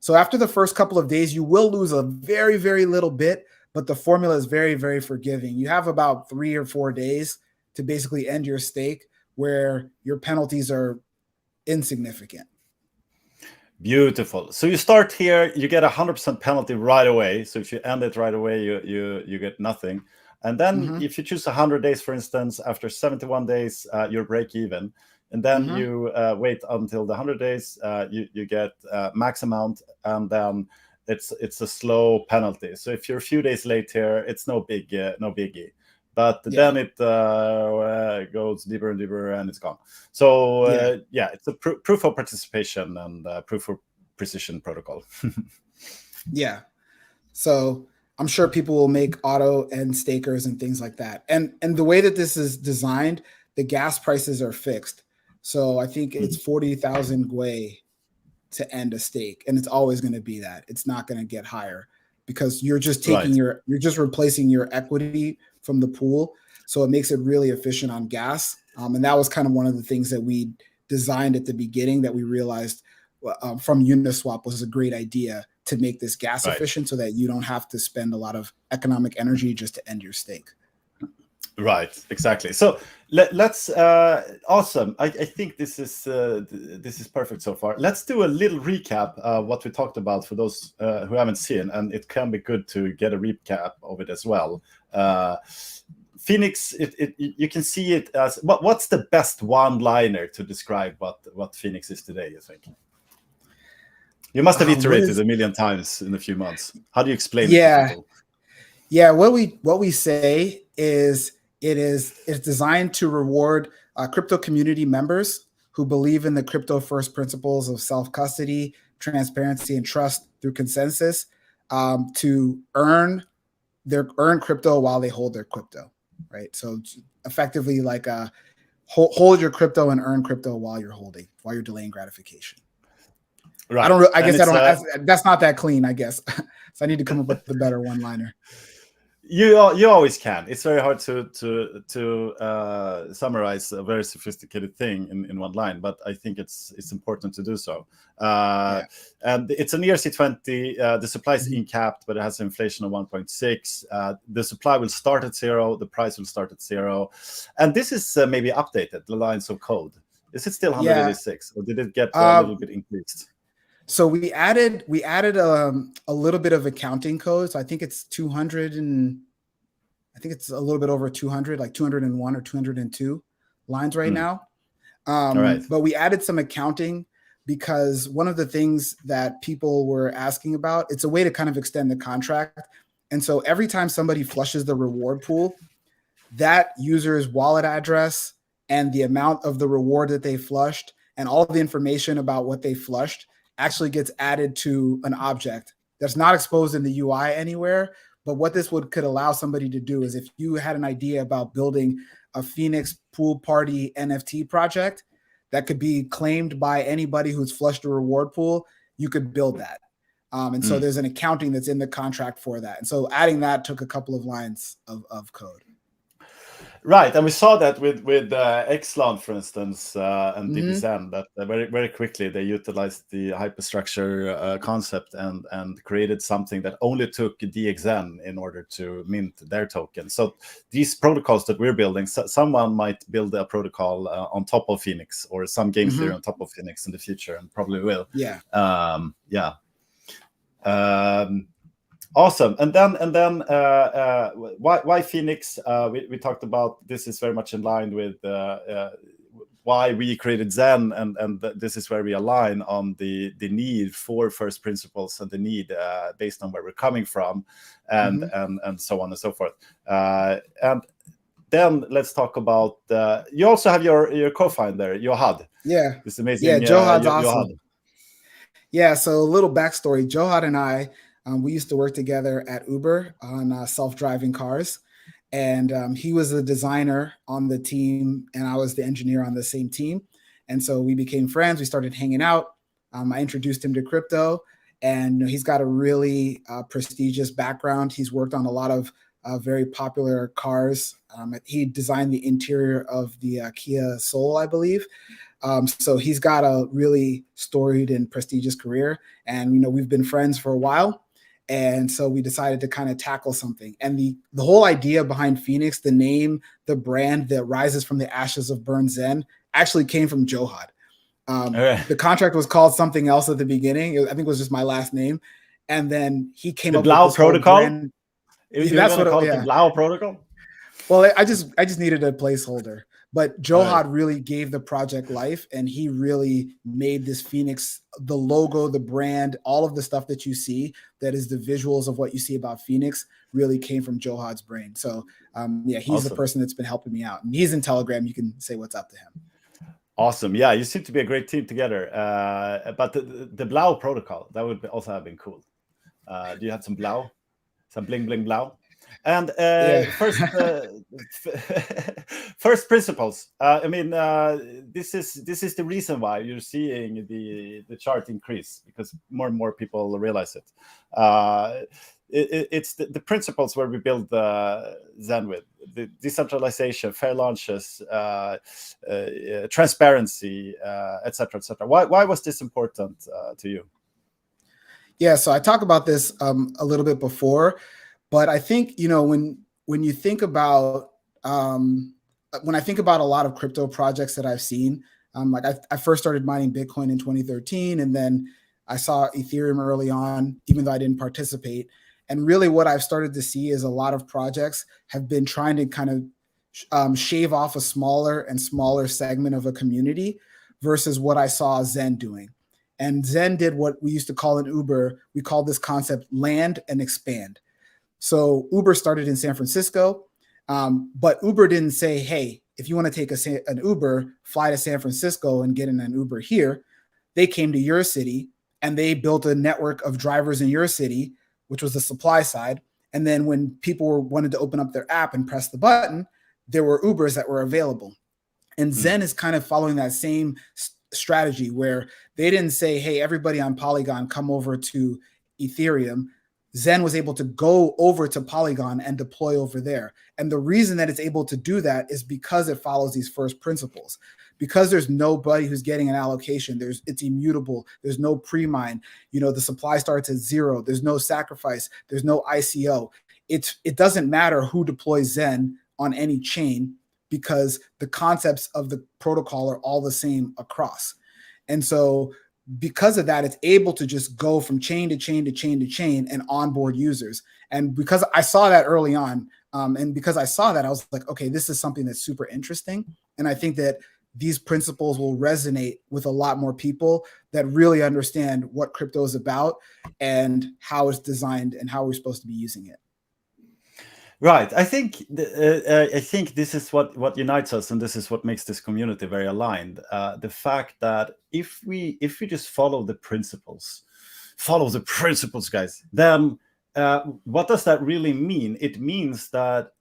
So after the first couple of days, you will lose a very, very little bit, but the formula is very, very forgiving. You have about 3 or 4 days to basically end your stake where your penalties are insignificant. Beautiful. So you start here, you get 100% penalty right away. So if you end it right away, you get nothing. And then if you choose 100 days, for instance, after 71 days, you're break even. And then you wait until the 100 days, you get max amount, and then it's a slow penalty. So if you're a few days late here, it's no biggie. But then it goes deeper and deeper, and it's gone. So it's a proof of participation and proof of precision protocol. Yeah. So I'm sure people will make auto end stakers and things like that. And the way that this is designed, the gas prices are fixed. So I think it's 40,000 gwei to end a stake, and it's always going to be that. It's not going to get higher because you're just taking you're just replacing your equity from the pool. So it makes it really efficient on gas. And that was kind of one of the things that we designed at the beginning that we realized from Uniswap was a great idea to make this gas efficient so that you don't have to spend a lot of economic energy just to end your stake. Right, exactly. So let's awesome. I think this is perfect so far. Let's do a little recap of what we talked about for those who haven't seen, and it can be good to get a recap of it as well. FENIX, you can see it as what's the best one-liner to describe what FENIX is today, you think? You must have iterated a million times in a few months. How do you explain it to people? Yeah, what we say is it's designed to reward crypto community members who believe in the crypto first principles of self-custody, transparency, and trust through consensus to earn crypto while they hold their crypto, right? So effectively like hold your crypto and earn crypto while you're delaying gratification. Right. That's not that clean, I guess. So I need to come up with the better one-liner. You always can. It's very hard to summarize a very sophisticated thing in one line, but I think it's important to do so. And it's an ERC20. The supply is uncapped, but it has an inflation of 1.6. The supply will start at 0. The price will start at 0. And this is maybe updated, the lines of code. Is it still 186, or did it get a little bit increased? So we added a little bit of accounting code. So I think it's 200 and I think it's a little bit over 200, like 201 or 202 lines right now. All right. But we added some accounting because one of the things that people were asking about, it's a way to kind of extend the contract. And so every time somebody flushes the reward pool, that user's wallet address and the amount of the reward that they flushed and all the information about what they flushed actually gets added to an object that's not exposed in the UI anywhere. But what this could allow somebody to do is if you had an idea about building a FENIX pool party NFT project that could be claimed by anybody who's flushed a reward pool, you could build that. And so there's an accounting that's in the contract for that. And so adding that took a couple of lines of code. Right, and we saw that with Xland, for instance, and DBZen, that very, very quickly they utilized the hyperstructure concept and created something that only took DXN in order to mint their token. So these protocols that we're building, someone might build a protocol on top of FENIX, or some game theory on top of FENIX in the future, and probably will. Yeah. Awesome. And then why FENIX? We talked about this is very much in line with why we created Zen, and this is where we align on the need for first principles and the need based on where we're coming from, and so on and so forth. And then let's talk about you also have your co-founder, Johad. Yeah. This amazing. Yeah, Johad's awesome. Johad. Yeah. So a little backstory: Johad and I. We used to work together at Uber on self-driving cars, and he was the designer on the team, and I was the engineer on the same team. And so we became friends. We started hanging out. I introduced him to crypto, and he's got a really prestigious background. He's worked on a lot of very popular cars. He designed the interior of the Kia Soul, I believe. So he's got a really storied and prestigious career, and we've been friends for a while. And so we decided to kind of tackle something. And the whole idea behind FENIX, the name, the brand that rises from the ashes of burned Zen, actually came from Johad. The contract was called something else at the beginning. I think it was just my last name. And then he came up with Blau this protocol. That's what the Blau protocol. Well, I just needed a placeholder. But Johad really gave the project life, and he really made this FENIX, the logo, the brand, all of the stuff that you see that is the visuals of what you see about FENIX really came from Johad's brain. So he's awesome. The person that's been helping me out. And he's in Telegram. You can say what's up to him. Awesome. Yeah, you seem to be a great team together. But the Blau protocol, that would also have been cool. Do you have some Blau? Some bling bling Blau? And first principles. I mean, this is the reason why you're seeing the chart increase, because more and more people realize it. It's the principles where we build Zen with the decentralization, fair launches, transparency, etc., etc. Why was this important to you? Yeah, so I talked about this a little bit before. But I think, when you think about, when I think about a lot of crypto projects that I've seen, like I first started mining Bitcoin in 2013, and then I saw Ethereum early on, even though I didn't participate. And really what I've started to see is a lot of projects have been trying to kind of shave off a smaller and smaller segment of a community versus what I saw Zen doing. And Zen did what we used to call in Uber, we call this concept land and expand. So Uber started in San Francisco, but Uber didn't say, hey, if you want to take an Uber, fly to San Francisco and get in an Uber here. They came to your city and they built a network of drivers in your city, which was the supply side. And then when people wanted to open up their app and press the button, there were Ubers that were available. And Zen is kind of following that same strategy where they didn't say, hey, everybody on Polygon, come over to Ethereum. Zen was able to go over to Polygon and deploy over there. And the reason that it's able to do that is because it follows these first principles. Because there's nobody who's getting an allocation, it's immutable, there's no pre-mine, the supply starts at 0, there's no sacrifice, there's no ICO. It doesn't matter who deploys Zen on any chain, because the concepts of the protocol are all the same across. And so because of that, it's able to just go from chain to chain to chain to chain and onboard users. And because I saw that early on, and because I saw that, I was like, okay, this is something that's super interesting. And I think that these principles will resonate with a lot more people that really understand what crypto is about and how it's designed and how we're supposed to be using it. Right. I think this is what unites us, and this is what makes this community very aligned. The fact that if we just follow the principles, guys, then what does that really mean? It means that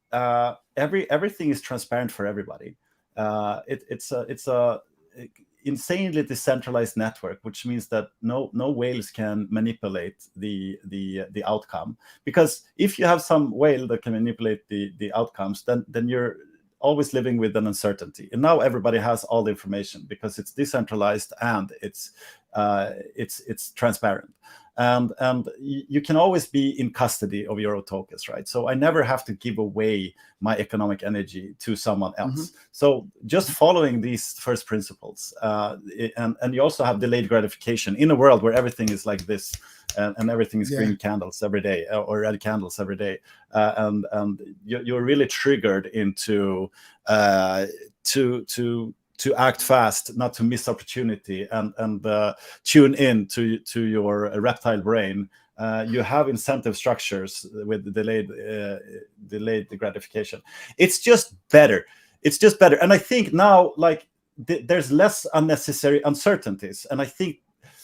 everything is transparent for everybody. It's a insanely decentralized network, which means that no whales can manipulate the outcome. Because if you have some whale that can manipulate the outcomes, then you're always living with an uncertainty. And now everybody has all the information because it's decentralized and it's transparent. And you can always be in custody of your own tokens, right? So I never have to give away my economic energy to someone else. So just following these first principles, and you also have delayed gratification in a world where everything is like this, and everything is green candles every day or red candles every day, and you're really triggered into to act fast, not to miss opportunity, and tune in to your reptile brain. You have incentive structures with delayed gratification. It's just better. And I think now, like, there's less unnecessary uncertainties. And I think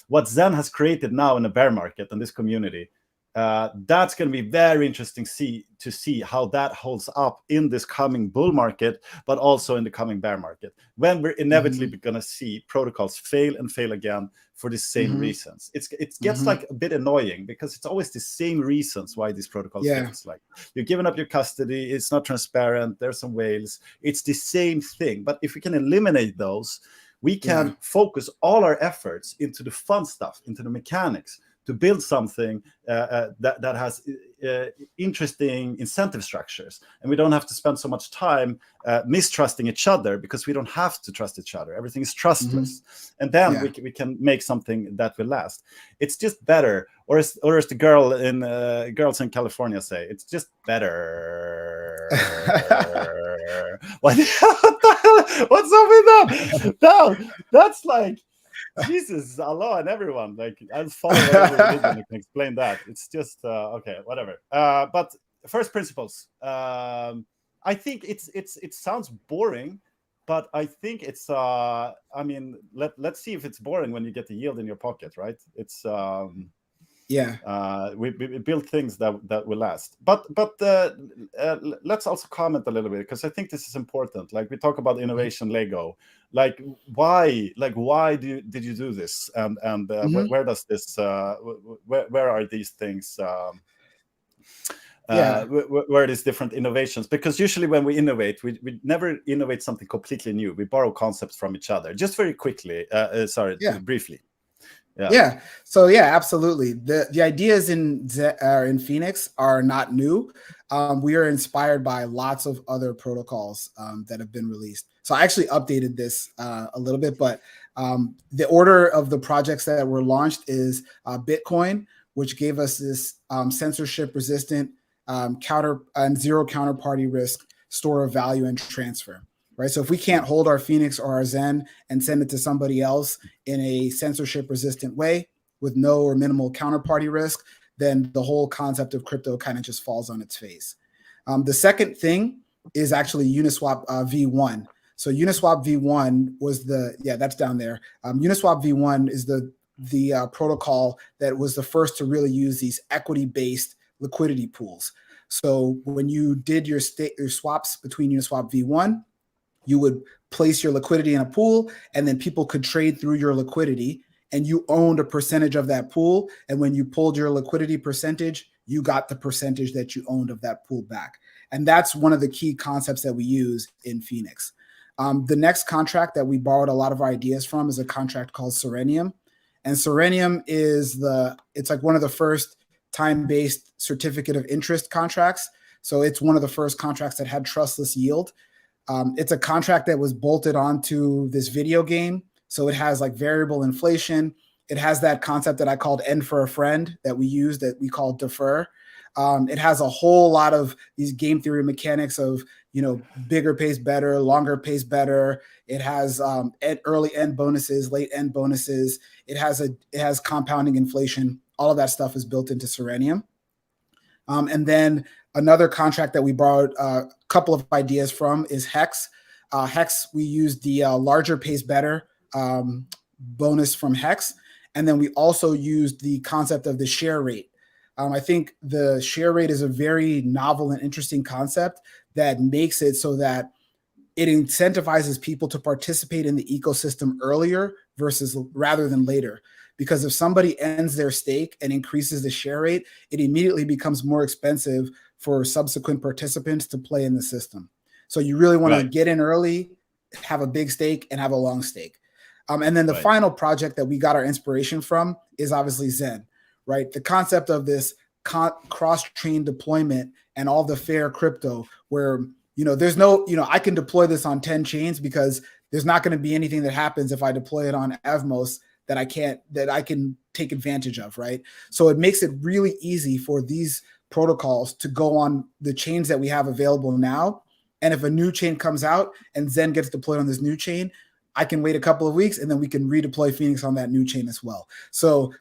what Zen has created now in a bear market and this community, that's going to be very interesting to see how that holds up in this coming bull market, but also in the coming bear market, when we're inevitably going to see protocols fail and fail again for the same reasons. It gets like a bit annoying because it's always the same reasons why these protocols fail. It's like you're giving up your custody, it's not transparent, there's some whales, it's the same thing. But if we can eliminate those, we can focus all our efforts into the fun stuff, into the mechanics, to build something that has interesting incentive structures. And we don't have to spend so much time mistrusting each other, because we don't have to trust each other. Everything is trustless. And then we can make something that will last. It's just better. Or as the girls in California say, it's just better. What's up with that? No, that's like, Jesus, Allah and everyone. Like, I'll follow every religion and can explain that. It's just okay, whatever. But first principles. I think it sounds boring, but I think it's. I mean, let's see if it's boring when you get the yield in your pocket, right? It's. We build things that will last. But let's also comment a little bit, because I think this is important. Like, we talk about innovation Lego. Like, why did you do this? And where does this? Where are these things? Where are these different innovations? Because usually when we innovate, we never innovate something completely new. We borrow concepts from each other. Just very quickly. Briefly. So absolutely. The ideas in FENIX are not new. We are inspired by lots of other protocols that have been released. So I actually updated this a little bit, but the order of the projects that were launched is Bitcoin, which gave us this censorship resistant zero counterparty risk store of value and transfer. Right. So if we can't hold our FENIX or our Zen and send it to somebody else in a censorship resistant way with no or minimal counterparty risk, then the whole concept of crypto kind of just falls on its face. The second thing is actually Uniswap V1. So Uniswap V1 was that's down there. Uniswap V1 is the protocol that was the first to really use these equity-based liquidity pools. So when you did your swaps between Uniswap V1, you would place your liquidity in a pool, and then people could trade through your liquidity, and you owned a percentage of that pool. And when you pulled your liquidity percentage, you got the percentage that you owned of that pool back. And that's one of the key concepts that we use in FENIX. The next contract that we borrowed a lot of our ideas from is a contract called Serenium. And Serenium it's like one of the first time-based certificate of interest contracts. So it's one of the first contracts that had trustless yield. It's a contract that was bolted onto this video game. So it has like variable inflation. It has that concept that I called end for a friend that we use that we call defer. It has a whole lot of these game theory mechanics of, bigger pays better, longer pays better. It has early end bonuses, late end bonuses. It has compounding inflation. All of that stuff is built into Serenium. And then another contract that we borrowed a couple of ideas from is Hex. Hex, we used the larger pays better bonus from Hex. And then we also used the concept of the share rate. I think the share rate is a very novel and interesting concept that makes it so that it incentivizes people to participate in the ecosystem earlier rather than later. Because if somebody ends their stake and increases the share rate, it immediately becomes more expensive for subsequent participants to play in the system. So you really want to get in early, have a big stake, and have a long stake. And then the final project that we got our inspiration from is obviously Zen, right? The concept of this cross-chain deployment and all the fair crypto where, there's no, I can deploy this on 10 chains because there's not going to be anything that happens if I deploy it on Evmos that I can take advantage of, right? So it makes it really easy for these protocols to go on the chains that we have available now. And if a new chain comes out and Zen gets deployed on this new chain, I can wait a couple of weeks and then we can redeploy FENIX on that new chain as well. So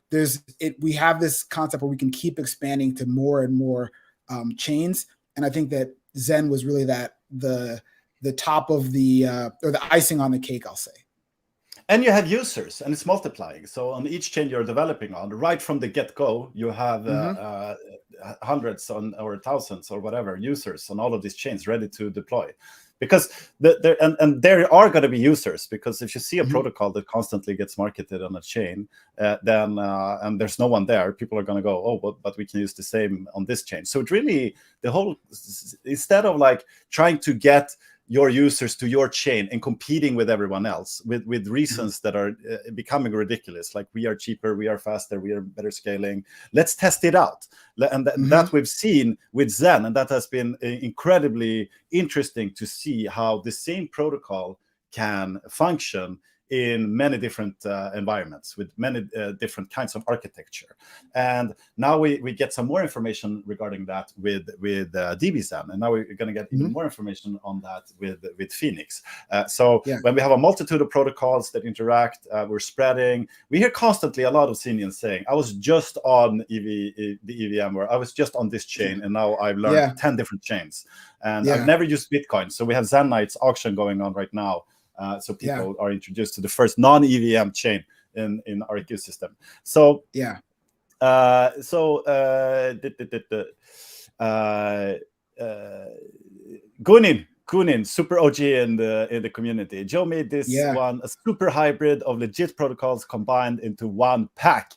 we have this concept where we can keep expanding to more and more chains. And I think that Zen was really the top of or the icing on the cake, I'll say. And you have users, and it's multiplying. So on each chain you're developing on, right from the get-go, you have hundreds or thousands or whatever users on all of these chains ready to deploy. Because there are going to be users, because if you see a protocol that constantly gets marketed on a chain, then and there's no one there, people are going to go, oh, but we can use the same on this chain. So it really, instead of like trying to get your users to your chain and competing with everyone else with reasons that are becoming ridiculous, like we are cheaper, we are faster, we are better scaling, let's test it out. And that we've seen with Zen, and that has been incredibly interesting to see how the same protocol can function in many different environments with many different kinds of architecture. And now we get some more information regarding that with DBZen, and now we're going to get even more information on that with FENIX. When we have a multitude of protocols that interact, we're spreading. We hear constantly a lot of Senians saying, I was just on the EVM, or I was just on this chain, and now I've learned 10 different chains. And I've never used Bitcoin. So we have Zen Knight's auction going on right now. So people are introduced to the first non-EVM chain in our ecosystem. So Kunin, super OG in the community. Joe made this one a super hybrid of legit protocols combined into one pack.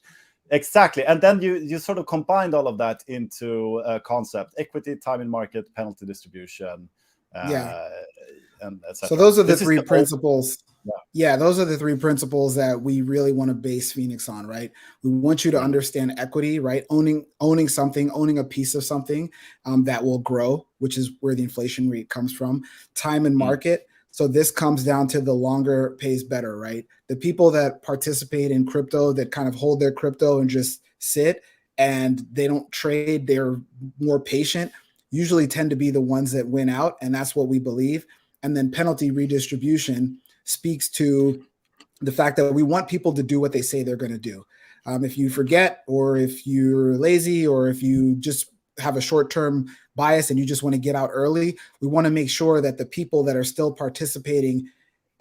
Exactly, and then you sort of combined all of that into a concept: equity, time in market, penalty distribution. So those are the three principles. Those are the three principles that we really want to base FENIX on, right? We want you to understand equity, right? Owning something, owning a piece of something that will grow, which is where the inflation rate comes from. Time and market. So this comes down to the longer pays better, right? The people that participate in crypto, that kind of hold their crypto and just sit and they don't trade, they're more patient, usually tend to be the ones that win out. And that's what we believe. And then penalty redistribution speaks to the fact that we want people to do what they say they're going to do. If you forget, or if you're lazy, or if you just have a short-term bias and you just want to get out early, we want to make sure that the people that are still participating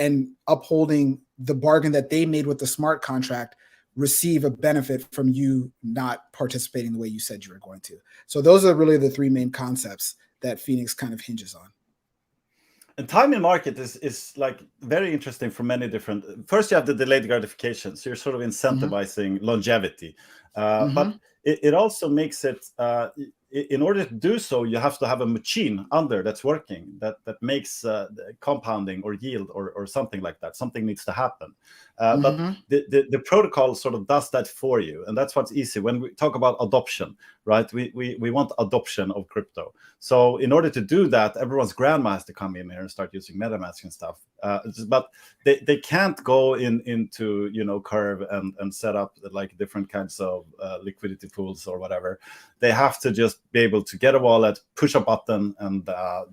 and upholding the bargain that they made with the smart contract receive a benefit from you not participating the way you said you were going to. So those are really the three main concepts that FENIX kind of hinges on. And time in market is like very interesting for many different. First, you have the delayed gratification, so you're sort of Mm-hmm. incentivizing longevity, but Mm-hmm. it also makes it. In order to do so, you have to have a machine under that's working that makes compounding or yield or something like that. Something needs to happen, but Mm-hmm. the protocol sort of does that for you, and that's what's easy when we talk about adoption, right? We want adoption of crypto. So in order to do that, everyone's grandma has to come in here and start using MetaMask and stuff. But they can't go into Curve and set up like different kinds of liquidity pools or whatever. They have to just be able to get a wallet, push a button, and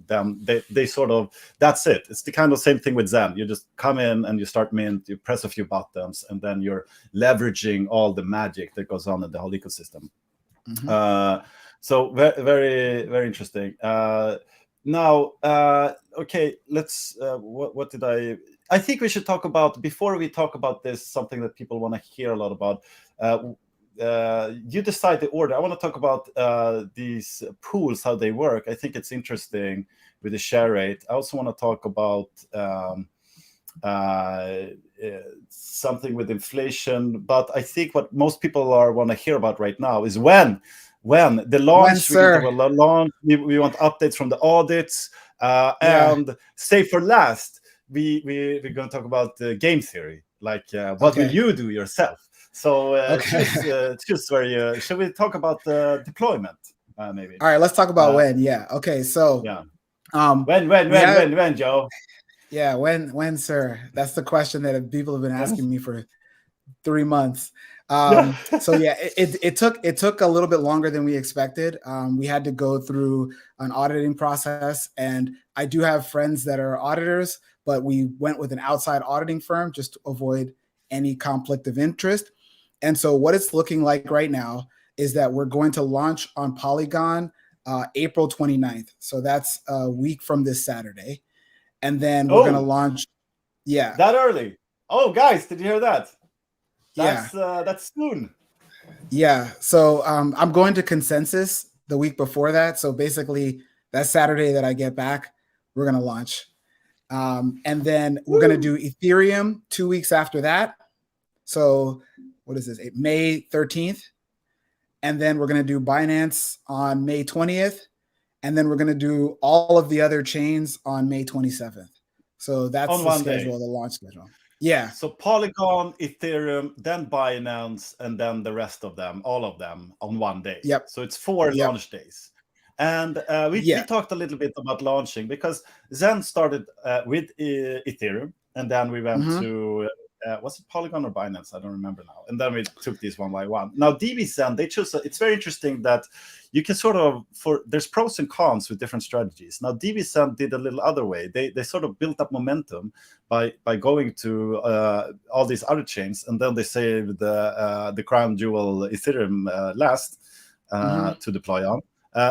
then they sort of, that's it. It's the kind of same thing with Zen. You just come in and you start mint, you press a few buttons, and then you're leveraging all the magic that goes on in the whole ecosystem. Mm-hmm. So very, very, very interesting. Now, okay, let's. What did I think we should talk about before we talk about this. Something that people want to hear a lot about. You decide the order. I want to talk about these pools, how they work. I think it's interesting with the share rate. I also want to talk about something with inflation. But I think what most people want to hear about right now is when the launch. We're going to talk about launch. We want updates from the audits, and say for last, we're going to talk about the game theory, like what will you do yourself. So choose where you. Shall we talk about the deployment? Maybe. All right, let's talk about when. Yeah. Okay. So yeah. When, Joe? Yeah. When, sir? That's the question that people have been asking me for 3 months. So yeah, it took a little bit longer than we expected. We had to go through an auditing process, and I do have friends that are auditors, but we went with an outside auditing firm just to avoid any conflict of interest. And so what it's looking like right now is that we're going to launch on Polygon April 29th. So that's a week from this Saturday. And then we're going to launch. Yeah. That early. Oh, guys, did you hear that? Yeah. That's soon. Yeah. So I'm going to consensus the week before that. So basically that Saturday that I get back, we're going to launch. And then we're going to do Ethereum 2 weeks after that. So what is this? May 13th. And then we're going to do Binance on May 20th. And then we're going to do all of the other chains on May 27th. So that's on the schedule, the launch schedule. Yeah. So Polygon, Ethereum, then Binance, and then the rest of them, all of them on one day. Yep. So it's 4 launch days. And we talked a little bit about launching because Zen started with Ethereum, and then we went to was it Polygon or Binance? I don't remember now. And then we took these one by one. Now DBZen, they chose. It's very interesting that you can sort of there's pros and cons with different strategies. Now DBZen did a little other way. They sort of built up momentum by going to all these other chains, and then they saved the crown jewel Ethereum last to deploy on.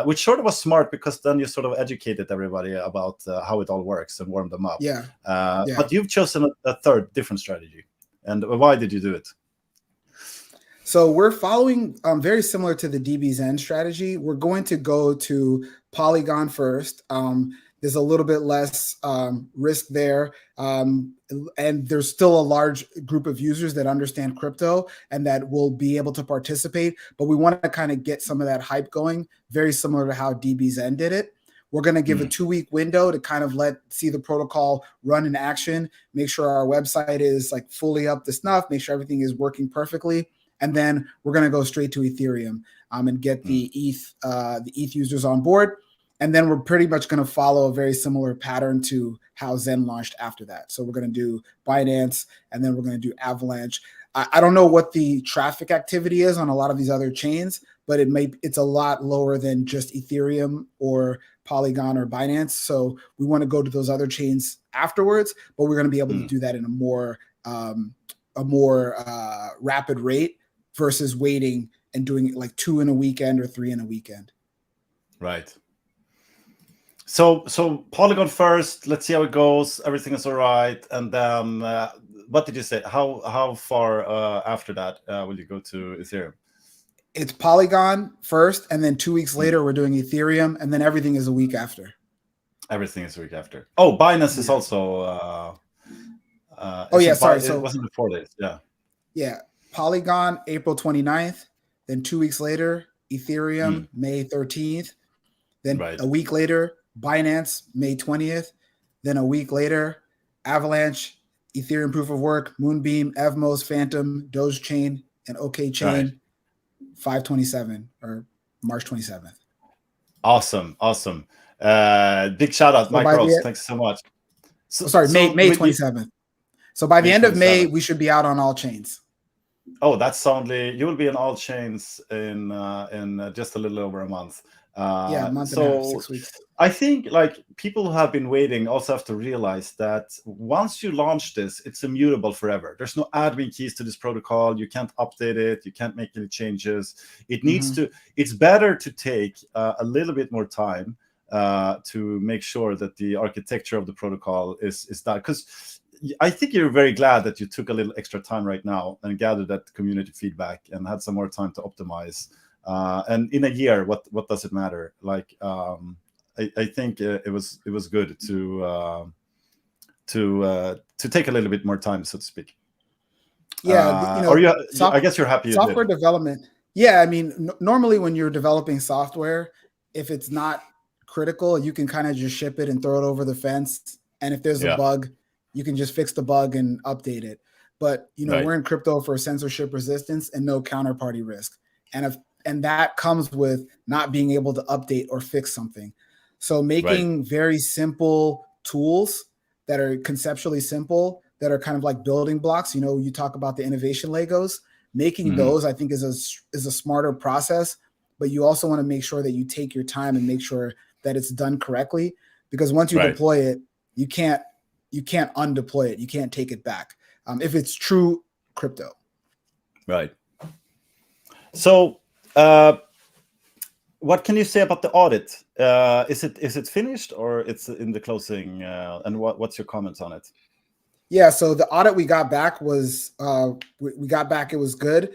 Which sort of was smart because then you sort of educated everybody about how it all works and warmed them up. But you've chosen a third different strategy. And why did you do it? So we're following very similar to the DBZen strategy. We're going to go to Polygon first. There's a little bit less risk there. And there's still a large group of users that understand crypto and that will be able to participate. But we want to kind of get some of that hype going, very similar to how DBZen did it. We're going to give a 2-week window to kind of see the protocol run in action, make sure our website is like fully up to snuff, make sure everything is working perfectly. And then we're going to go straight to Ethereum and get the ETH users on board. And then we're pretty much going to follow a very similar pattern to how Zen launched after that. So we're going to do Binance, and then we're going to do Avalanche. I don't know what the traffic activity is on a lot of these other chains, but it's a lot lower than just Ethereum or Polygon or Binance. So we want to go to those other chains afterwards, but we're going to be able to do that in a more rapid rate versus waiting and doing it like 2 in a weekend or 3 in a weekend. Right. So Polygon first. Let's see how it goes. Everything is all right, and then what did you say? How far after that will you go to Ethereum? It's Polygon first, and then 2 weeks later we're doing Ethereum, and then everything is a week after. Everything is a week after. Oh, Binance is Yeah. also. Oh yeah, sorry. It So wasn't the 4 days. Yeah. yeah, Polygon April 29th. Then 2 weeks later, Mm, Ethereum May 13th. Then right. a week later, Binance May 20th. Then a week later, Avalanche, Ethereum Proof of Work, Moonbeam, Evmos, Phantom, Dogechain, and OK Right. Chain 5/27 or March 27th. Awesome. Awesome. Big shout out, So Mike by Rose. the Thanks so much. May With you, 27th. So by the May end of May, 27th. we should be out on all chains. Oh, that's only you will be in all chains in just a little over a month. Yeah, a month and a half, So 6 weeks. I think like people who have been waiting also have to realize that once you launch this, it's immutable forever. There's no admin keys to this protocol. You can't update it. You can't make any changes. It needs to. It's better to take a little bit more time to make sure that the architecture of the protocol is done, because I think you're very glad that you took a little extra time right now and gathered that community feedback and had some more time to optimize. And in a year, what does it matter? Like, I think it was good to take a little bit more time, so to speak. Yeah, I guess you're happy you software did. development. Yeah, I mean, normally when you're developing software, if it's not critical, you can kind of just ship it and throw it over the fence. And if there's a bug, you can just fix the bug and update it. But we're in crypto for censorship resistance and no counterparty risk, and that comes with not being able to update or fix something. So making very simple tools that are conceptually simple, that are kind of like building blocks. You talk about the innovation Legos. Making those, I think, is a smarter process. But you also want to make sure that you take your time and make sure that it's done correctly. Because once you deploy it, you can't undeploy it. You can't take it back if it's true crypto. Right. So, what can you say about the audit? Is it finished or it's in the closing? And what's your comments on it? Yeah, so the audit we got back was it was good.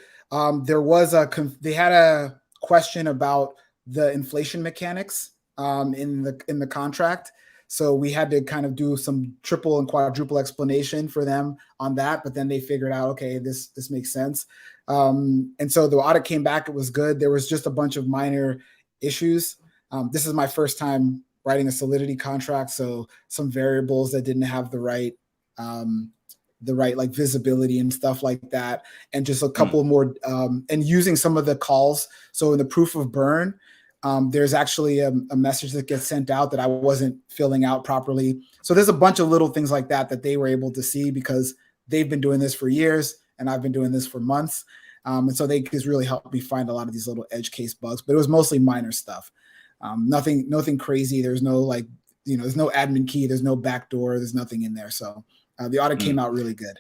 There was they had a question about the inflation mechanics in the contract. So we had to kind of do some triple and quadruple explanation for them on that, but then they figured out, okay, this makes sense. And so the audit came back, it was good. There was just a bunch of minor issues. This is my first time writing a Solidity contract, so some variables that didn't have the right like visibility and stuff like that, and just a couple more and using some of the calls. So in the proof of burn, there's actually a message that gets sent out that I wasn't filling out properly. So there's a bunch of little things like that they were able to see because they've been doing this for years and I've been doing this for months. And so they just really helped me find a lot of these little edge case bugs, but it was mostly minor stuff. Nothing crazy. There's no there's no admin key. There's no backdoor. There's nothing in there. So the audit came out really good.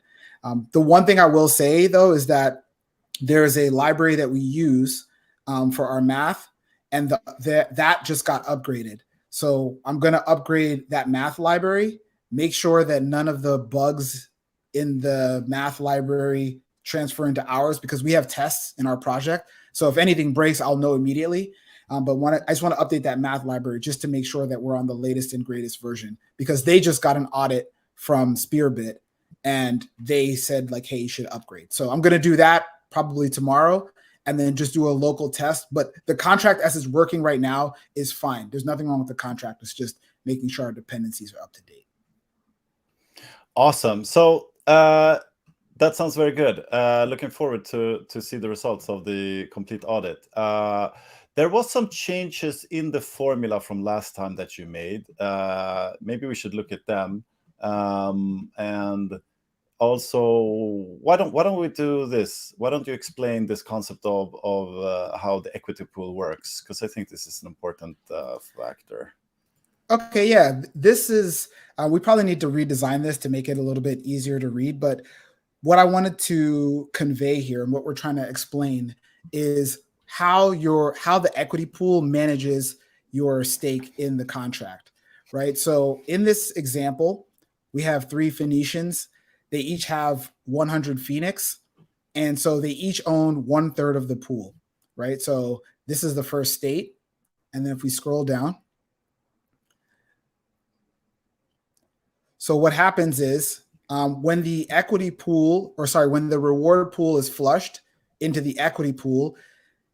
The one thing I will say, though, is that there is a library that we use for our math, and that just got upgraded. So I'm going to upgrade that math library, make sure that none of the bugs in the math library transfer into ours, because we have tests in our project. So if anything breaks, I'll know immediately. But I just want to update that math library just to make sure that we're on the latest and greatest version, because they just got an audit from Spearbit and they said like, hey, you should upgrade. So I'm going to do that probably tomorrow and then just do a local test. But the contract as it's working right now is fine. There's nothing wrong with the contract. It's just making sure our dependencies are up to date. Awesome. So that sounds very good. Looking forward to see the results of the complete audit. There was some changes in the formula from last time that you made. Maybe we should look at them. And also, why don't we do this? Why don't you explain this concept of how the equity pool works? Because I think this is an important factor. Okay, yeah, this is, we probably need to redesign this to make it a little bit easier to read. But what I wanted to convey here and what we're trying to explain is how the equity pool manages your stake in the contract, right? So in this example, we have 3 Phoenicians. They each have 100 FENIX. And so they each own 1/3 of the pool, right? So this is the first state. And then if we scroll down, So what happens is when the equity pool, when the reward pool is flushed into the equity pool,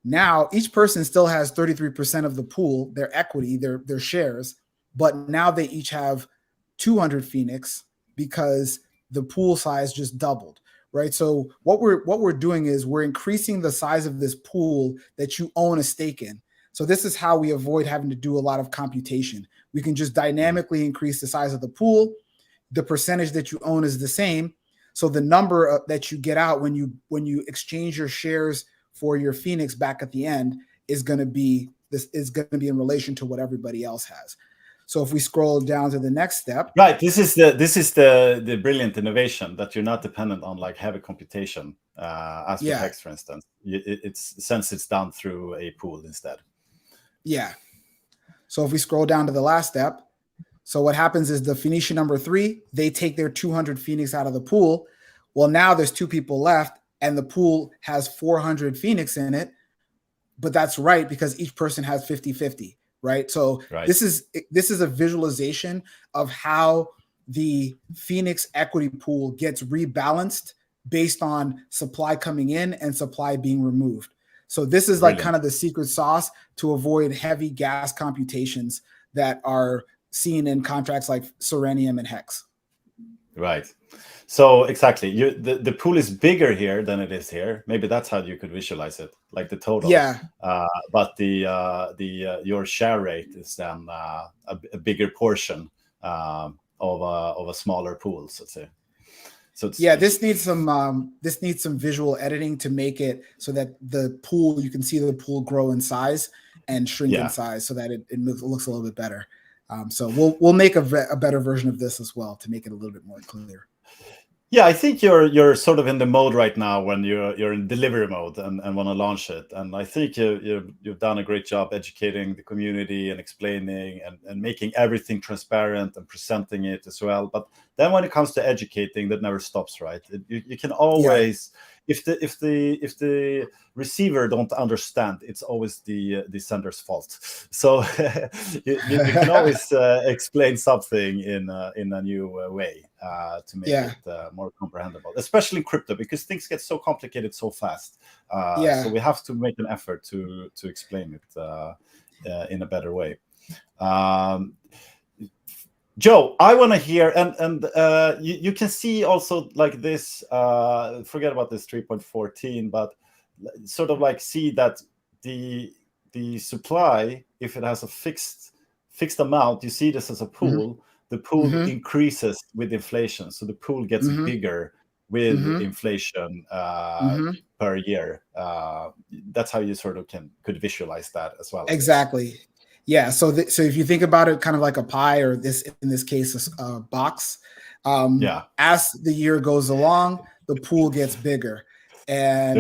now each person still has 33% of the pool, their equity, their shares, but now they each have 200 FENIX because the pool size just doubled, right? So what we're doing is we're increasing the size of this pool that you own a stake in. So this is how we avoid having to do a lot of computation. We can just dynamically increase the size of the pool. The percentage that you own is the same. So the number that you get out when you exchange your shares for your FENIX back at the end is going to be in relation to what everybody else has. So if we scroll down to the next step, right, this is the brilliant innovation that you're not dependent on like heavy computation as for text, for instance. It's done through a pool instead. Yeah. So if we scroll down to the last step, so what happens is the Phoenician number 3, they take their 200 FENIX out of the pool. Well, now there's 2 people left, and the pool has 400 FENIX in it. But that's right, because each person has 50-50, right? So this is a visualization of how the FENIX equity pool gets rebalanced based on supply coming in and supply being removed. So this is like kind of the secret sauce to avoid heavy gas computations that are seen in contracts like Serenium and Hex. Right. So exactly, the pool is bigger here than it is here. Maybe that's how you could visualize it, like the total. Yeah. But your share rate is then a bigger portion of a smaller pool, so to say. So this needs some visual editing to make it so that the pool, you can see the pool grow in size and shrink in size, so that it looks a little bit better. So we'll make a better version of this as well to make it a little bit more clear. Yeah, I think you're sort of in the mode right now when you're in delivery mode and want to launch it. And I think you've done a great job educating the community and explaining and making everything transparent and presenting it as well. But then when it comes to educating, that never stops, right? You can always, if the receiver don't understand, it's always the sender's fault. So you can always explain something in a new way to make it more comprehensible, especially in crypto, because things get so complicated so fast. So we have to make an effort to explain it in a better way. Joe, I want to hear, and you can see also like this, forget about this 3.14, but sort of like see that the supply, if it has a fixed amount, you see this as a pool, the pool increases with inflation. So the pool gets bigger with inflation per year. That's how you sort of could visualize that as well. Exactly. Yeah. So if you think about it kind of like a pie, or in this case, a box, as the year goes along, the pool gets bigger. And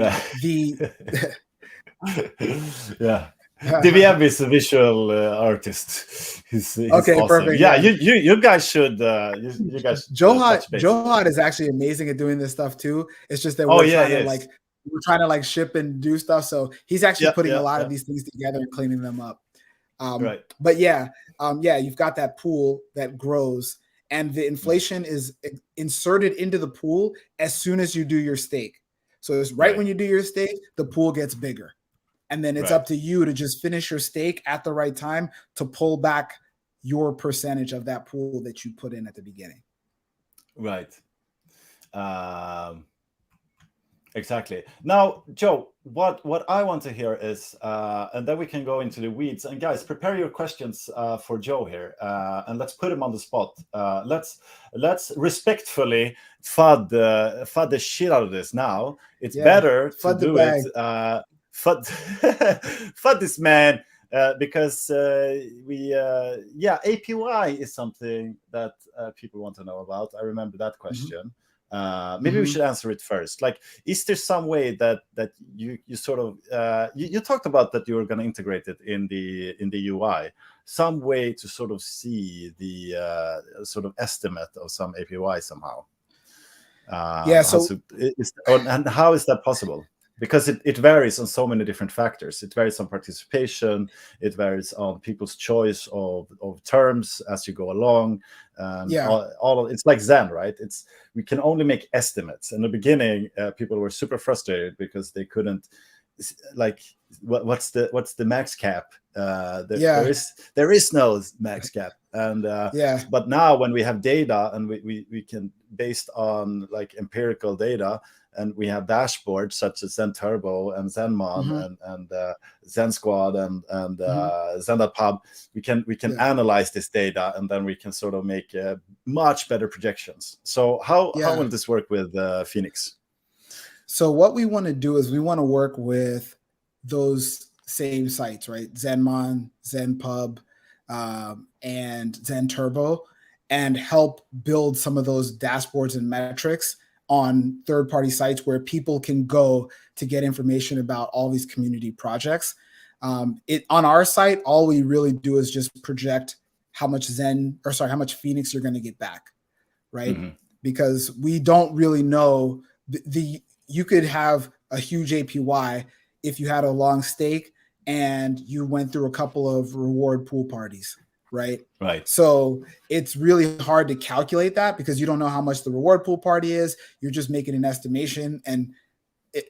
DVM is a visual artist. He's okay, awesome. perfect. Yeah, you guys should. You guys. Johad is actually amazing at doing this stuff too. It's just that we're trying to ship and do stuff. So he's actually putting a lot of these things together and cleaning them up. But you've got that pool that grows, and the inflation is inserted into the pool as soon as you do your stake. So it's when you do your stake, the pool gets bigger. And then it's up to you to just finish your stake at the right time to pull back your percentage of that pool that you put in at the beginning. Right. Exactly. Now, Joe, what I want to hear is, and then we can go into the weeds. And guys, prepare your questions for Joe here, and let's put him on the spot. Let's respectfully FUD the shit out of this now. It's better to do it. FUD this man, because APY is something that people want to know about. I remember that question. Maybe we should answer it first. Like, is there some way that you sort of you talked about that you were going to integrate it in the UI, some way to sort of see the sort of estimate of some APY somehow? And how is that possible? because it varies on so many different factors. It varies on participation, it varies on people's choice of terms as you go along. And it's like Zen, right? We can only make estimates. In the beginning, people were super frustrated because they couldn't, like, what's the max cap? There is no max cap. And but now when we have data, and we can, based on like empirical data, and we have dashboards such as Zen Turbo and Zenmon and Zen Squad and Zen.pub, we can analyze this data, and then we can sort of make much better projections. So how will this work with FENIX? So what we want to do is we want to work with those same sites, right? Zenmon, ZenPub, and Zen Turbo, and help build some of those dashboards and metrics on third-party sites where people can go to get information about all these community projects. On our site, all we really do is just project how much FENIX you're going to get back, right? Because we don't really know you could have a huge APY if you had a long stake and you went through a couple of reward pool parties, right? Right. So it's really hard to calculate that because you don't know how much the reward pool party is. You're just making an estimation. And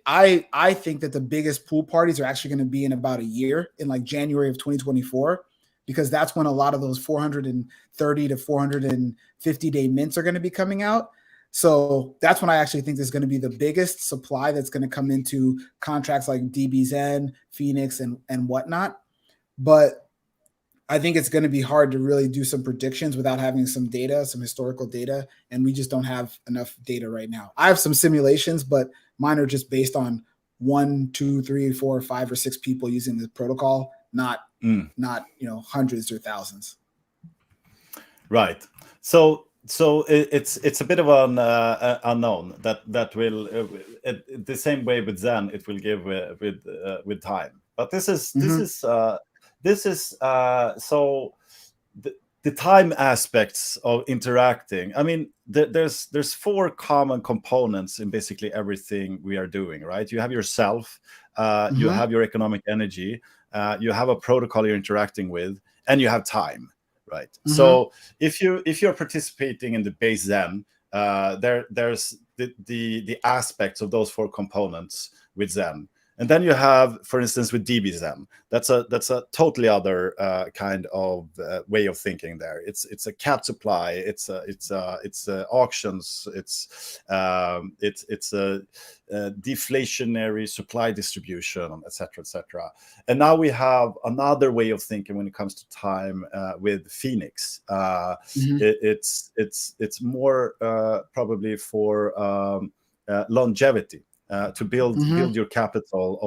I think that the biggest pool parties are actually going to be in about a year, in like January of 2024, because that's when a lot of those 430 to 450 day mints are going to be coming out. So that's when I actually think there's going to be the biggest supply that's going to come into contracts like DBZen, FENIX, and whatnot. But I think it's going to be hard to really do some predictions without having some data, some historical data, and we just don't have enough data right now. I have some simulations, but mine are just based on 1, 2, 3, 4, 5, or 6 people using the protocol, not hundreds or thousands. Right. So it's a bit of an unknown that will the same way with Zen, it will give with time. But this is so the time aspects of interacting. I mean, there's 4 common components in basically everything we are doing, right? You have yourself, you have your economic energy, you have a protocol you're interacting with, and you have time. Right. So if you're participating in the base Zen, there's the aspects of those 4 components with Zen. And then you have, for instance, with DBZen, that's a totally other kind of way of thinking there. It's a cap supply, it's auctions, it's a deflationary supply distribution, etc., etc. And now we have another way of thinking when it comes to time with FENIX. It's more probably for longevity. To build your capital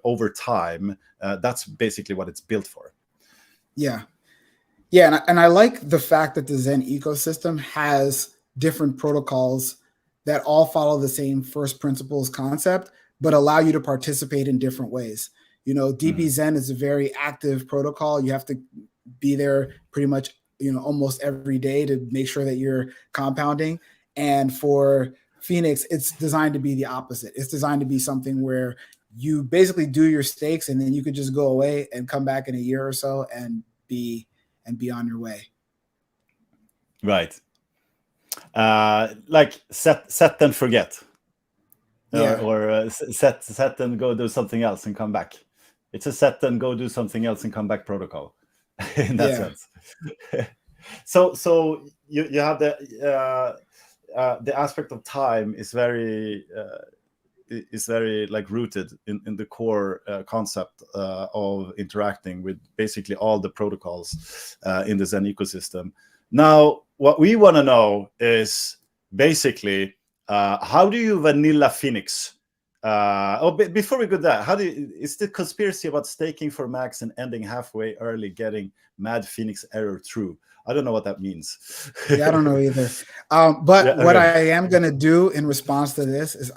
over time. That's basically what it's built for. Yeah, and I like the fact that the Zen ecosystem has different protocols that all follow the same first principles concept, but allow you to participate in different ways. DBZen is a very active protocol. You have to be there pretty much, almost every day to make sure that you're compounding. And for FENIX, it's designed to be the opposite. It's designed to be something where you basically do your stakes and then you could just go away and come back in a year or so and be on your way. Right. Like set and forget. Or set and go do something else and come back. It's a set and go do something else and come back protocol in that sense. So you have the aspect of time is very like rooted in the core concept of interacting with basically all the protocols in the Zen ecosystem. Now, what we want to know is basically how do you vanilla FENIX? Before we go there, is the conspiracy about staking for max and ending halfway early getting mad FENIX error true? I don't know what that means. Yeah, I don't know either. But what I am going to do in response to this is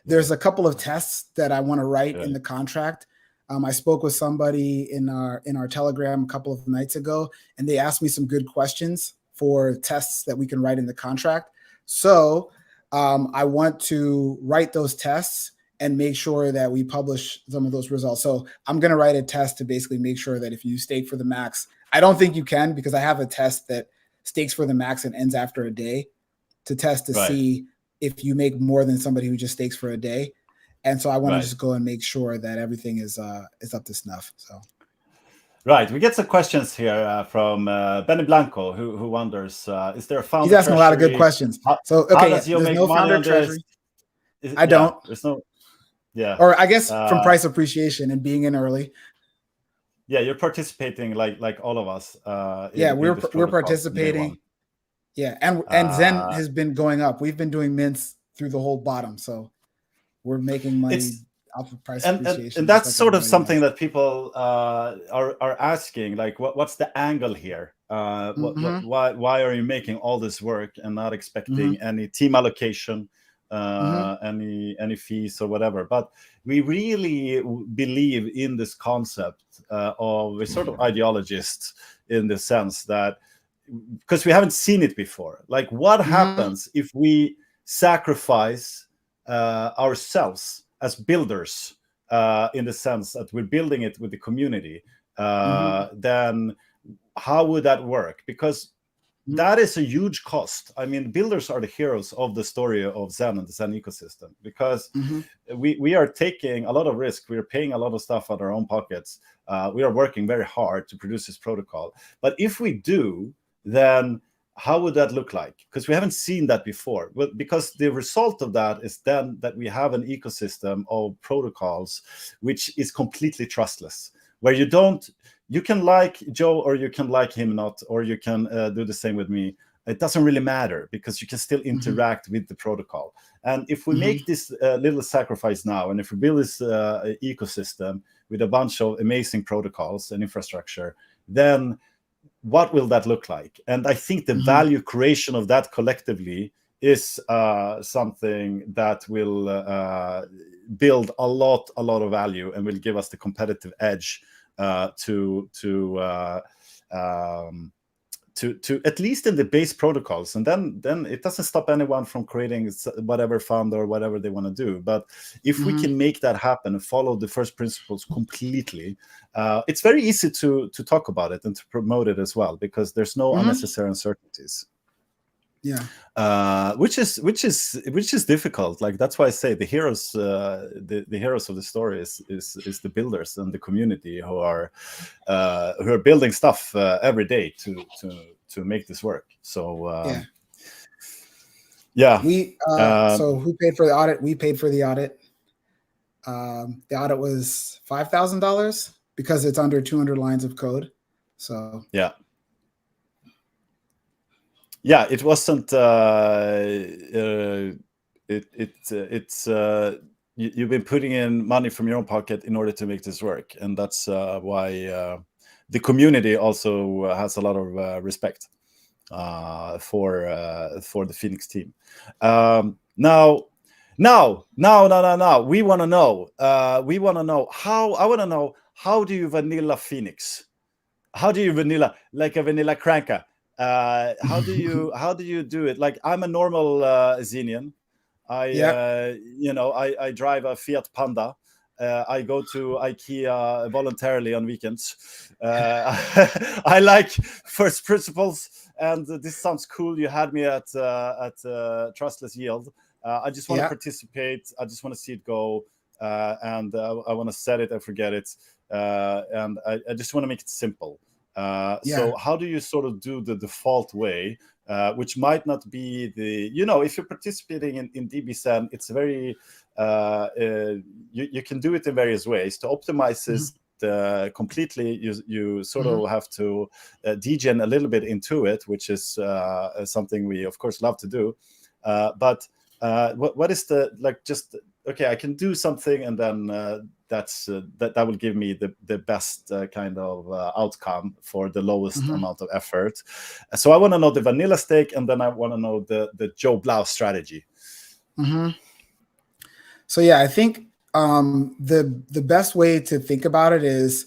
there's a couple of tests that I want to write in the contract. I spoke with somebody in our Telegram a couple of nights ago, and they asked me some good questions for tests that we can write in the contract. So I want to write those tests and make sure that we publish some of those results. So I'm going to write a test to basically make sure that if you stake for the max, I don't think you can, because I have a test that stakes for the max and ends after a day to test to see if you make more than somebody who just stakes for a day. And so I want to just go and make sure that everything is up to snuff. So. Right, we get some questions here from Benny Blanco, who wonders, is there a founder? He's asking a lot of good questions. So, okay, does Joe there's make no money founder on treasury. This? I don't. There's no, or I guess from price appreciation and being in early. Yeah, you're participating like all of us. We're participating. Yeah, and Zen has been going up. We've been doing mints through the whole bottom, so we're making money off of price appreciation. And that's sort of something that people are asking, like, what's the angle here? Why are you making all this work and not expecting any team allocation, any fees or whatever? But we really believe in this concept of a sort of ideologist, in the sense that, because we haven't seen it before, like what happens if we sacrifice ourselves as builders, in the sense that we're building it with the community, then how would that work? Because that is a huge cost. I mean, builders are the heroes of the story of Zen and the Zen ecosystem, because we are taking a lot of risk. We are paying a lot of stuff out of our own pockets. We are working very hard to produce this protocol. But if we do, then how would that look like? Because we haven't seen that before. But because the result of that is then that we have an ecosystem of protocols which is completely trustless, where you can like Joe or you can like him not, or you can do the same with me. It doesn't really matter, because you can still interact with the protocol. And if we make this little sacrifice now, and if we build this ecosystem with a bunch of amazing protocols and infrastructure, then what will that look like? And I think the value creation of that collectively is something that will build a lot of value and will give us the competitive edge to at least in the base protocols. And then it doesn't stop anyone from creating whatever fund or whatever they want to do. But if we can make that happen and follow the first principles completely, it's very easy to talk about it and to promote it as well, because there's no unnecessary uncertainties. Which is difficult. Like, that's why I say the heroes, the heroes of the story is the builders and the community who are building stuff every day to make this work. So so who paid for the audit? We paid for the audit. The audit was $5,000 because it's under 200 lines of code. So it wasn't. You've been putting in money from your own pocket in order to make this work, and that's why the community also has a lot of respect for the FENIX team. Now, we want to know. How. I want to know, how do you vanilla FENIX? How do you vanilla, like a vanilla cranker? How do you do it? Like, I'm a normal Xenian. I drive a Fiat Panda. I go to IKEA voluntarily on weekends. I like first principles, and this sounds cool. You had me at Trustless Yield. I just want to participate. I just want to see it go, and I want to set it and forget it, and I just want to make it simple. So how do you sort of do the default way, which might not be if you're participating in DBSen, it's very, you can do it in various ways. To optimize this completely, you sort of have to degen a little bit into it, which is something we, of course, love to do. But what is okay, I can do something, and then that will give me the best kind of outcome for the lowest amount of effort. So I want to know the vanilla stake, and then I want to know the Joe Blau strategy. So I think the best way to think about it is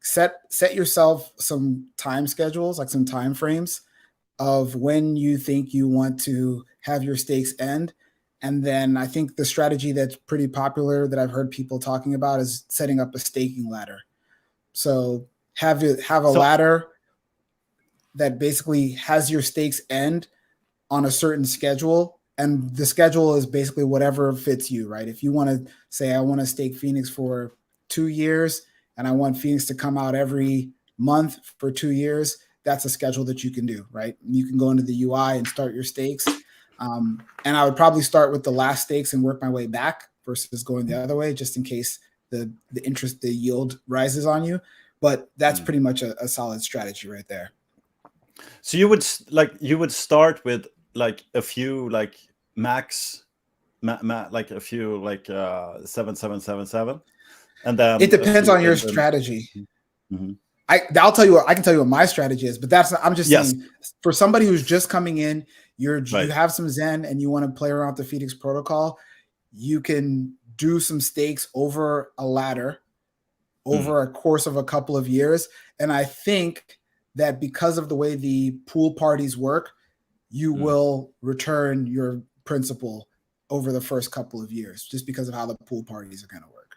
set yourself some time schedules, like some time frames of when you think you want to have your stakes end, And then I think the strategy that's pretty popular that I've heard people talking about is setting up a staking ladder. So have a ladder that basically has your stakes end on a certain schedule. And the schedule is basically whatever fits you, right? If you want to say, I want to stake FENIX for 2 years and I want FENIX to come out every month for 2 years, that's a schedule that you can do, right? You can go into the UI and start your stakes. And I would probably start with the last stakes and work my way back versus going the other way, just in case the yield rises on you. But that's pretty much a solid strategy right there. So you would start with like a few like max, like a few like 7777, and then it depends on your strategy. Mm-hmm. I'll tell you what, I can tell you what my strategy is, but I'm just saying for somebody who's just coming in, you have some Zen and you want to play around with the FENIX protocol, you can do some stakes over a ladder over a course of a couple of years. And I think that because of the way the pool parties work, you will return your principal over the first couple of years, just because of how the pool parties are going to work.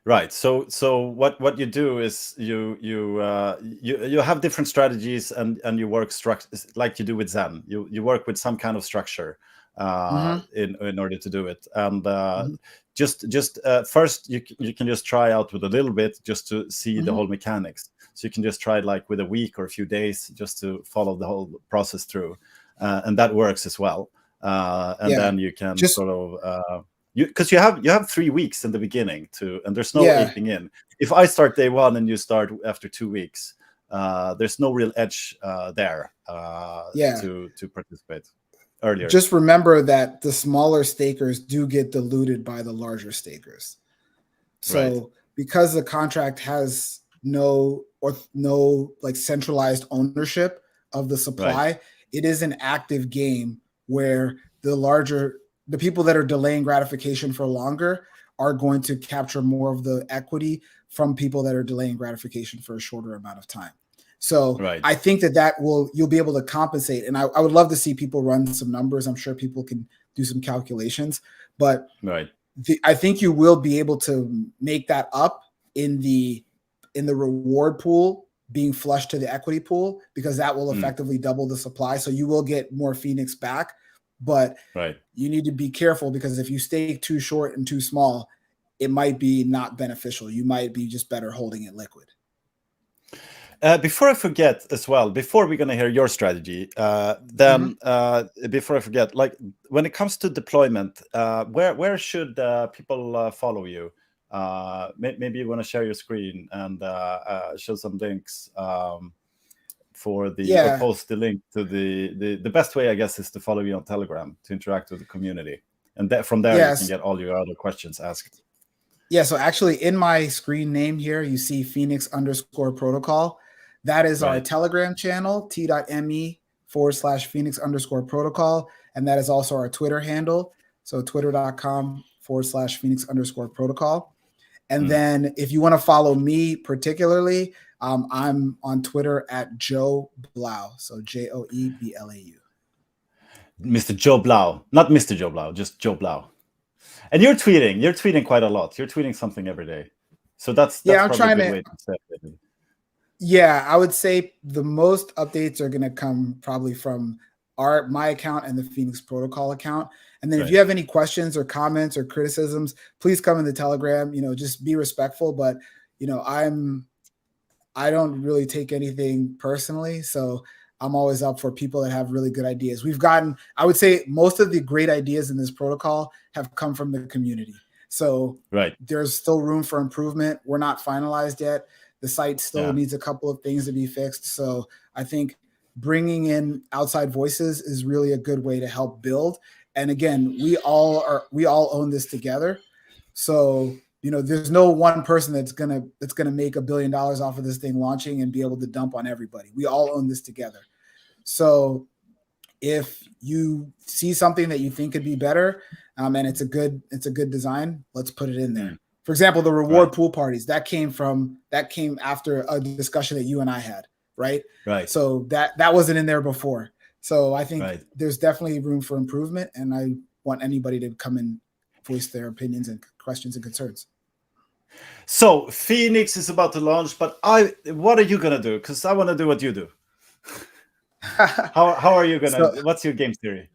Right. So what you do is you have different strategies and you work like you do with Zen. You work with some kind of structure in order to do it. And just first you can just try out with a little bit just to see the whole mechanics. So you can just try it like with a week or a few days just to follow the whole process through, and that works as well. And then you can sort of because you have 3 weeks in the beginning and there's no aping in. If I start day one and you start after 2 weeks, there's no real edge there to participate earlier. Just remember that the smaller stakers do get diluted by the larger stakers. So because the contract has no like centralized ownership of the supply, it is an active game where the people that are delaying gratification for longer are going to capture more of the equity from people that are delaying gratification for a shorter amount of time. So I think you'll be able to compensate. And I would love to see people run some numbers. I'm sure people can do some calculations, but I think you will be able to make that up in the reward pool being flushed to the equity pool, because that will effectively double the supply. So you will get more FENIX back, but you need to be careful, because if you stake too short and too small, it might be not beneficial. You might be just better holding it liquid. Before I forget as well, before we're going to hear your strategy, before I forget, like when it comes to deployment, where should people follow you? Maybe you want to share your screen and show some links for the or post the link to the best way, I guess, is to follow you on Telegram to interact with the community, and from there you can get all your other questions asked. Yeah, so actually in my screen name here, you see FENIX_protocol. That is our Telegram channel, t.me/FENIX_protocol. And that is also our Twitter handle. So twitter.com/FENIX_protocol. And then if you want to follow me particularly, I'm on Twitter at Joe Blau. So JoeBlau. Mr. Joe Blau, not Mr. Joe Blau, just Joe Blau. And you're tweeting quite a lot. You're tweeting something every day. So that's I'm trying a good way to say it. Yeah, I would say the most updates are going to come probably from my account and the FENIX Protocol account. And then if you have any questions or comments or criticisms, please come in the Telegram. Just be respectful. But I don't really take anything personally, so I'm always up for people that have really good ideas. I would say most of the great ideas in this protocol have come from the community. So there's still room for improvement. We're not finalized yet. The site still needs a couple of things to be fixed. So I think bringing in outside voices is really a good way to help build. And again, we all own this together. So, there's no one person that's gonna make $1 billion off of this thing launching and be able to dump on everybody. We all own this together. So if you see something that you think could be better, and it's a good design, let's put it in there. For example, the reward pool parties that came after a discussion that you and I had, right? Right. So that wasn't in there before. So I think Right. there's definitely room for improvement, and I want anybody to come and voice their opinions and questions and concerns. So FENIX is about to launch, but what are you gonna do? Because I want to do what you do. How are you gonna? What's your game theory?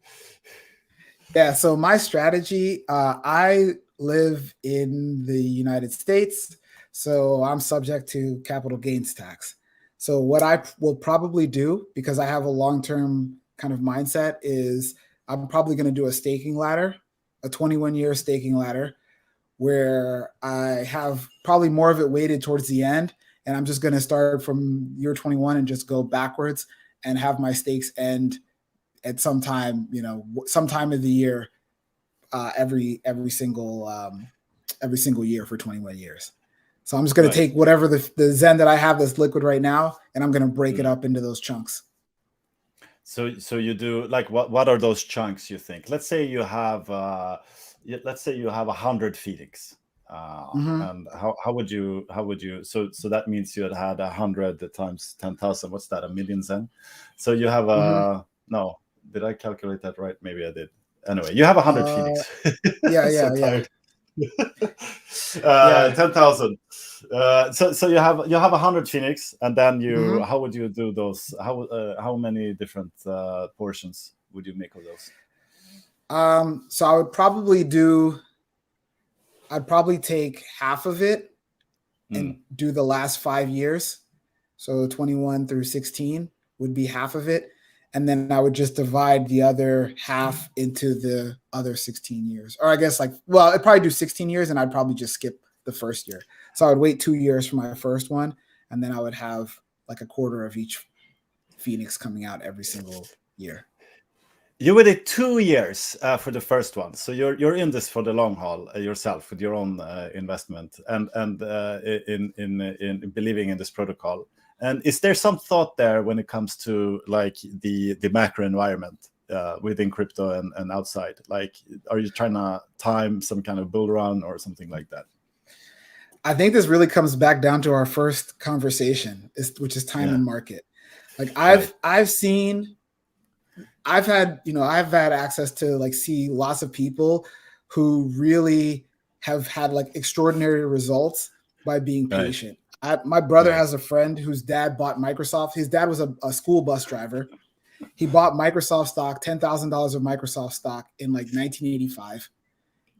Yeah, so my strategy, I live in the United States, so I'm subject to capital gains tax. So what I will probably do, because I have a long-term kind of mindset, is I'm probably going to do a staking ladder, a 21-year staking ladder, where I have probably more of it weighted towards the end, and I'm just going to start from year 21 and just go backwards and have my stakes end at some time, some time of the year, every single year for 21 years. So I'm just going to take whatever the Zen that I have that's liquid right now, and I'm going to break it up into those chunks. So you do like what are those chunks you think? Let's say you have 100 FENIX. And how would you so that means you had 100 times 10,000. What's that? 1,000,000 Zen. So you have no. Did I calculate that right? Maybe I did. Anyway, you have 100 FENIX. Yeah. 10,000. So you have 100 FENIX, and then you how would you do those? How many different portions would you make of those? So I'd probably take half of it and do the last 5 years. So 21 through 16 would be half of it. And then I would just divide the other half into the other 16 years. Or I guess I'd probably do 16 years, and I'd probably just skip the first year. So I would wait 2 years for my first one, and then I would have like a quarter of each FENIX coming out every single year. You waited 2 years for the first one, so you're in this for the long haul yourself with your own investment and in believing in this protocol. And is there some thought there when it comes to like the macro environment within crypto and outside? Like, are you trying to time some kind of bull run or something like that? I think this really comes back down to our first conversation, which is time and market. Like I've had access to like see lots of people who really have had like extraordinary results by being patient. My brother has a friend whose dad bought Microsoft. His dad was a school bus driver. He bought Microsoft stock, $10,000 of Microsoft stock in like 1985.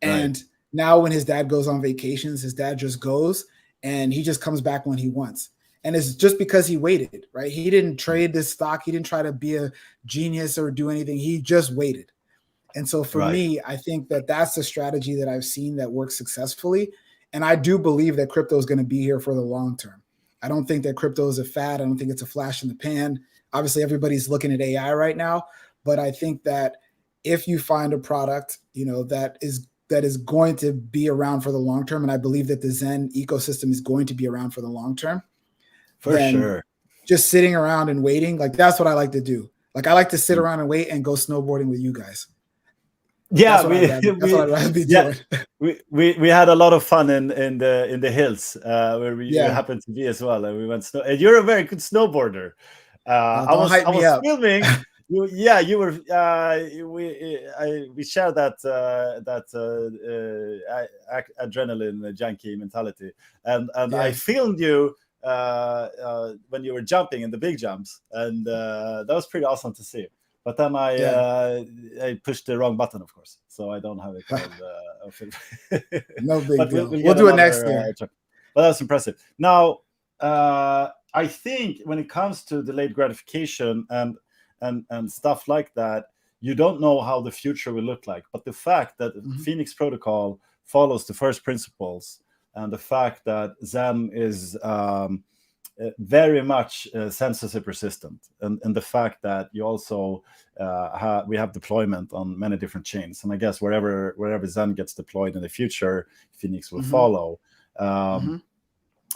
And now when his dad goes on vacations, his dad just goes and he just comes back when he wants. And it's just because he waited, right? He didn't trade this stock. He didn't try to be a genius or do anything. He just waited. And so for me, I think that that's the strategy that I've seen that works successfully. And I do believe that crypto is going to be here for the long term. I don't think that crypto is a fad. I don't think it's a flash in the pan. Obviously, everybody's looking at AI right now. But I think that if you find a product, that is going to be around for the long term, and I believe that the Zen ecosystem is going to be around for the long term, for sure. Just sitting around and waiting, like that's what I like to do. Like I like to sit around and wait and go snowboarding with you guys. Yeah, that's what I'd rather be doing. We had a lot of fun in the hills where we happened to be as well, and we went snow. And you're a very good snowboarder. I was filming. You were. We share that adrenaline junkie mentality, and I filmed you when you were jumping in the big jumps, and that was pretty awesome to see. But then I pushed the wrong button, of course, so I don't have it called. No big deal. We'll do it next year. But that's impressive. Now, I think when it comes to delayed gratification and stuff like that, you don't know how the future will look like. But the fact that FENIX Protocol follows the first principles, and the fact that Zen is very much censorship resistant, and the fact that you also we have deployment on many different chains, and I guess wherever Zen gets deployed in the future, FENIX will follow.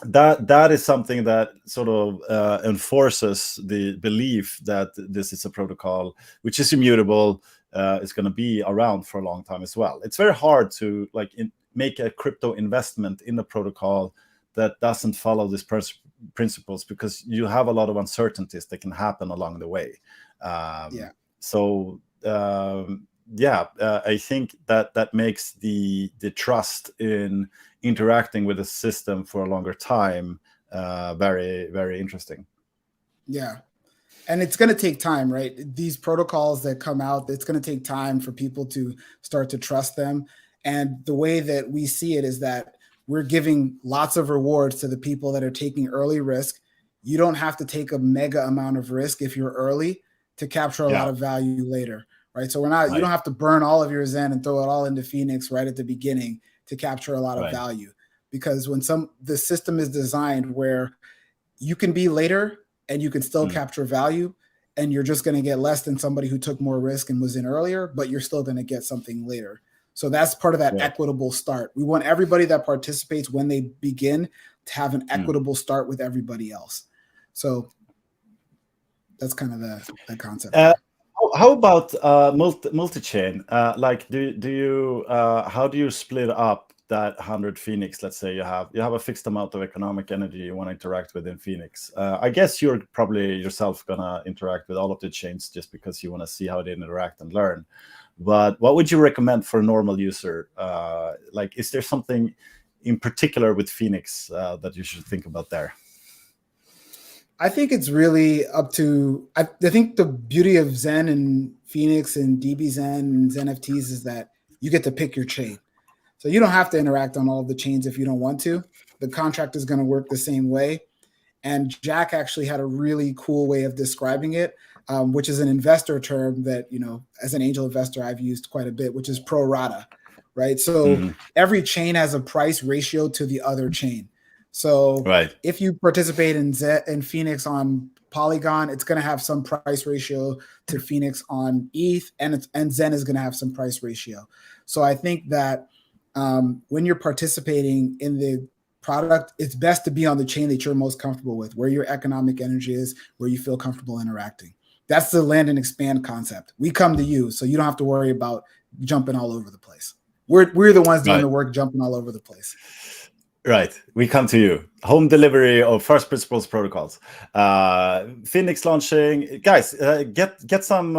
That is something that sort of enforces the belief that this is a protocol which is immutable, is going to be around for a long time as well. It's very hard to make a crypto investment in a protocol that doesn't follow these principles, because you have a lot of uncertainties that can happen along the way. So yeah, I think that makes the trust in interacting with the system for a longer time very, very interesting. Yeah. And it's going to take time, right? These protocols that come out, it's going to take time for people to start to trust them. And the way that we see it is that we're giving lots of rewards to the people that are taking early risk. You don't have to take a mega amount of risk if you're early to capture a lot of value later, right? So you don't have to burn all of your Zen and throw it all into FENIX right at the beginning to capture a lot of value. Because when the system is designed where you can be later and you can still capture value, and you're just going to get less than somebody who took more risk and was in earlier, but you're still going to get something later. So that's part of that equitable start. We want everybody that participates when they begin to have an equitable start with everybody else. So that's kind of the concept. How about multi-chain? Like, do you how do you split up that 100 FENIX? Let's say you have a fixed amount of economic energy you want to interact with in FENIX. I guess you're probably yourself gonna interact with all of the chains just because you want to see how they interact and learn. But what would you recommend for a normal user? Like, is there something in particular with FENIX that you should think about there? I think it's really up to, I think the beauty of Zen and FENIX and DBZen and ZenFTs is that you get to pick your chain. So you don't have to interact on all of the chains if you don't want to. The contract is going to work the same way. And Jack actually had a really cool way of describing it, which is an investor term that, as an angel investor, I've used quite a bit, which is pro rata, right? So every chain has a price ratio to the other chain. So if you participate in FENIX on Polygon, it's going to have some price ratio to FENIX on ETH, and Zen is going to have some price ratio. So I think that when you're participating in the product, it's best to be on the chain that you're most comfortable with, where your economic energy is, where you feel comfortable interacting. That's the land and expand concept. We come to you, so you don't have to worry about jumping all over the place. We're the ones doing the work, jumping all over the place. Right, we come to you. Home delivery of first principles protocols. FENIX launching, guys. Get some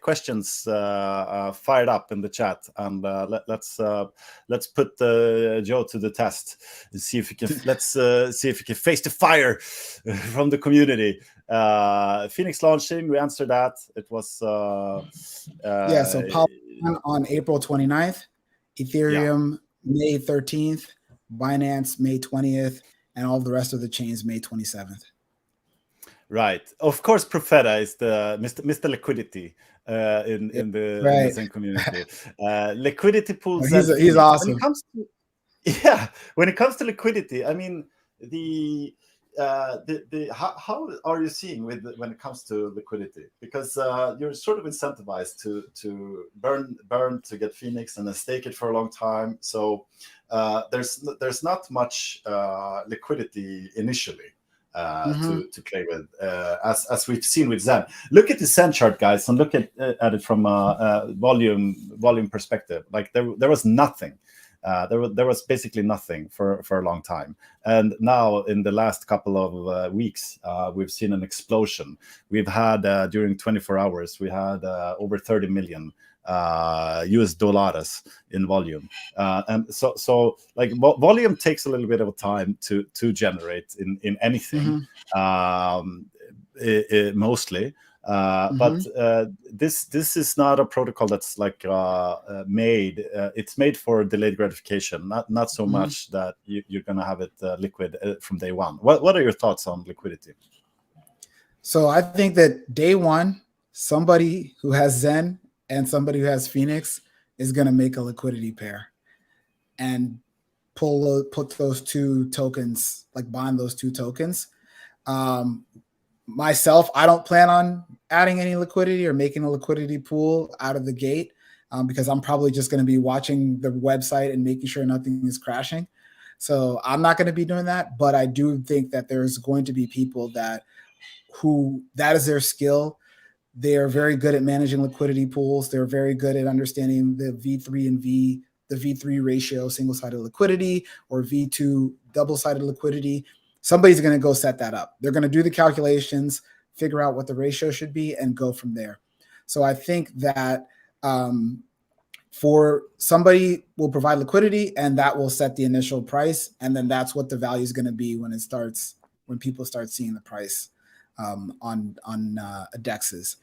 questions fired up in the chat, and let's put Joe to the test. See if he can. Let's see if he can face the fire from the community. FENIX launching. We answered that. It was So Polygon on April 29th, Ethereum May 13th, Binance May 20th, and all the rest of the chains May 27th. Right. Of course, Profeta is the Mr. Liquidity in the Zen community. Liquidity pools. He's awesome. When it comes to liquidity, I mean, how are you seeing when it comes to liquidity? Because you're sort of incentivized to burn to get FENIX and then stake it for a long time. So there's not much liquidity initially to play with, as we've seen with Zen. Look at the Zen chart, guys, and look at it from a volume perspective. Like there was nothing. There was basically nothing for a long time, and now in the last couple of weeks, we've seen an explosion. We've had during 24 hours, we had over 30 million US dollars in volume, and so like volume takes a little bit of time to generate in anything, mostly. But this is not a protocol that's like made. It's made for delayed gratification, not so much that you're going to have it liquid from day one. What are your thoughts on liquidity? So I think that day one, somebody who has Zen and somebody who has FENIX is going to make a liquidity pair and put those two tokens, like bond those two tokens. Myself, I don't plan on adding any liquidity or making a liquidity pool out of the gate because I'm probably just going to be watching the website and making sure nothing is crashing. So I'm not going to be doing that. But I do think that there's going to be people that is their skill. They are very good at managing liquidity pools. They're very good at understanding the V3 and the V3 ratio, single-sided liquidity, or V2 double-sided liquidity. Somebody's going to go set that up. They're going to do the calculations. figure out what the ratio should be, and go from there. So I think that for somebody will provide liquidity, and that will set the initial price, and then that's what the value is going to be when people start seeing the price on DEXs.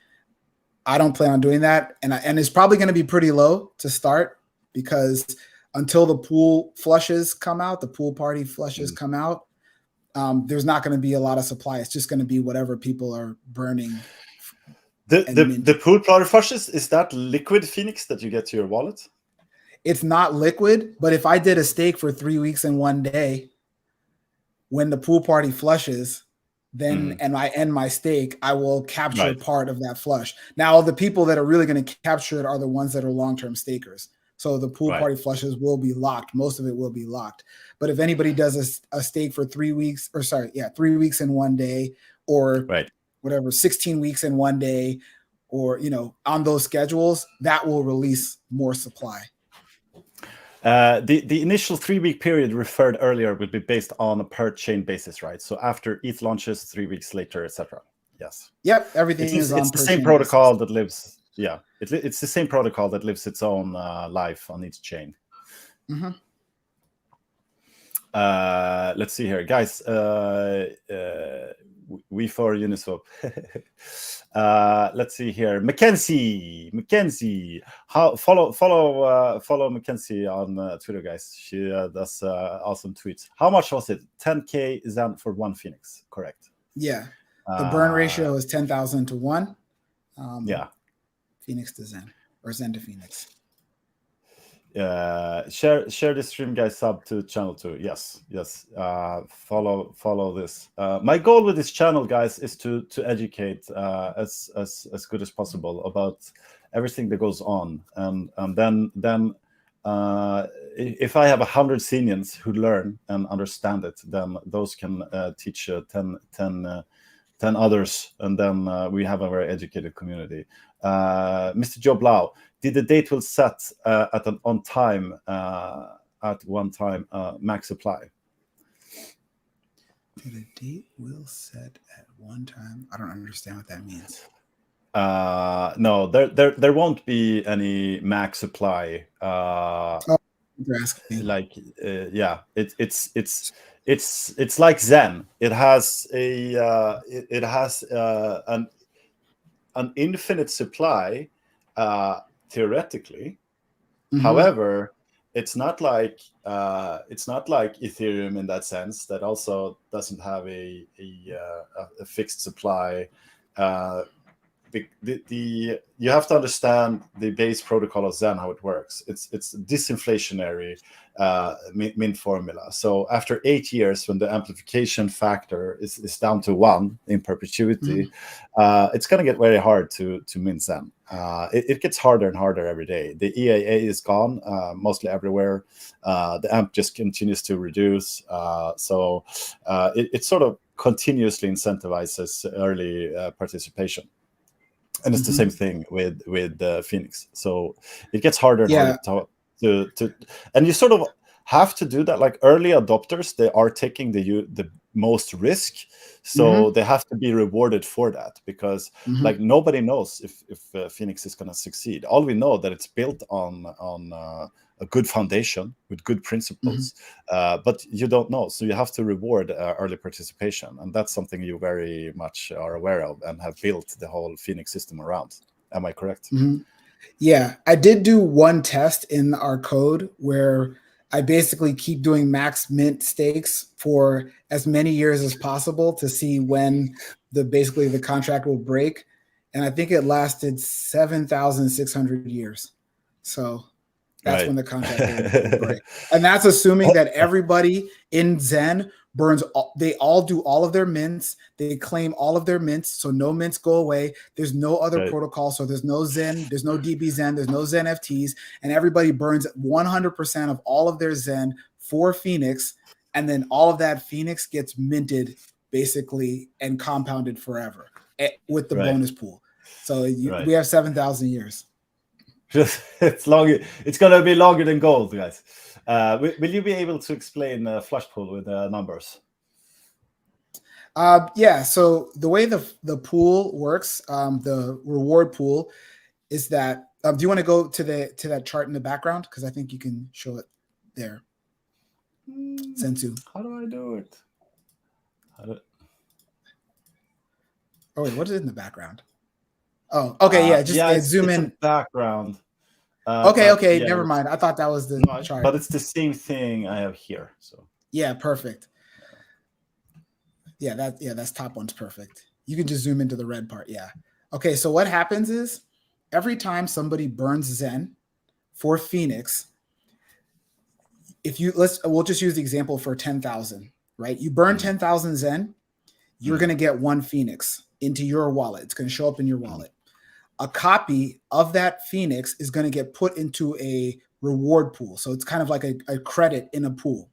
I don't plan on doing that, and it's probably going to be pretty low to start, because until the pool flushes come out, the pool party flushes come out, there's not going to be a lot of supply. It's just going to be whatever people are burning. The pool party flushes, is that liquid FENIX that you get to your wallet? It's not liquid, but if I did a stake for 3 weeks and 1 day, when the pool party flushes, then and I end my stake, I will capture part of that flush. Now, the people that are really going to capture it are the ones that are long-term stakers. So the pool party flushes will be locked. Most of it will be locked. But if anybody does a stake for 3 weeks, 3 weeks and 1 day, or whatever, 16 weeks and 1 day, or, on those schedules, that will release more supply. The initial 3-week period referred earlier will be based on a per chain basis, right? So after ETH launches, 3 weeks later, etc. Yes. Yep. Everything is on it's the same protocol that lives. Yeah, it's the same protocol that lives its own life on each chain. Let's see here, guys. We for Uniswap. Let's see here. Mackenzie. Follow Mackenzie on Twitter, guys. She does awesome tweets. How much was it? 10K Zen for 1 FENIX, correct? Yeah. The burn ratio is 10,000 to 1. Yeah. FENIX to Zen, or Zen to FENIX. Share the stream, guys. Sub to channel 2. Yes. Follow this. My goal with this channel, guys, is to educate as good as possible about everything that goes on, and then if I have 100 seniors who learn and understand it, then those can teach 10 others, and then we have a very educated community. Mr. Joe Blau, did the date will set at one time max supply? The date will set at one time. I don't understand what that means. No, there won't be any max supply. You're asking. Like it's like Zen. It has an infinite supply, theoretically. However, it's not like Ethereum in that sense, that also doesn't have a fixed supply. You have to understand the base protocol of Zen, how it works. It's disinflationary mint formula. So after 8 years, when the amplification factor is down to 1 in perpetuity, it's going to get very hard to mint Zen. It gets harder and harder every day. The EAA is gone mostly everywhere. The amp just continues to reduce. So it sort of continuously incentivizes early participation. And it's the same thing with FENIX. So it gets harder and harder to and you sort of have to do that. Like early adopters, they are taking the most risk, so they have to be rewarded for that, because like nobody knows if FENIX is going to succeed. All we know that it's built on a good foundation with good principles, but you don't know, so you have to reward early participation, and that's something you very much are aware of and have built the whole FENIX system around. Am I correct? Yeah, I did do one test in our code where I basically keep doing max mint stakes for as many years as possible to see when the contract will break, and I think it lasted 7,600 years. So that's when the contract will break. And that's assuming that everybody in Zen burns, they all do all of their mints. They claim all of their mints. So no mints go away. There's no other protocol. So there's no Zen, there's no DB Zen, there's no Zen FTs. And everybody burns 100% of all of their Zen for FENIX. And then all of that FENIX gets minted basically and compounded forever with the bonus pool. So we have 7,000 years. It's longer. It's gonna be longer than gold, guys. Will you be able to explain flush pool with numbers? Yeah. So the way the pool works, the reward pool, is that. Do you want to go to that chart in the background? Because I think you can show it there. Sensu. How do I do it? Oh wait, what is it in the background? Oh, okay, yeah. Just zoom in. Background. Okay. Never mind. I thought that was the chart. But it's the same thing I have here. So yeah, perfect. Yeah, that's top one's perfect. You can just zoom into the red part. Yeah. Okay, so what happens is every time somebody burns Zen for FENIX, we'll just use the example for 10,000, right? You burn 10,000 Zen, you're going to get 1 FENIX into your wallet. It's going to show up in your wallet. A copy of that FENIX is going to get put into a reward pool. So it's kind of like a credit in a pool.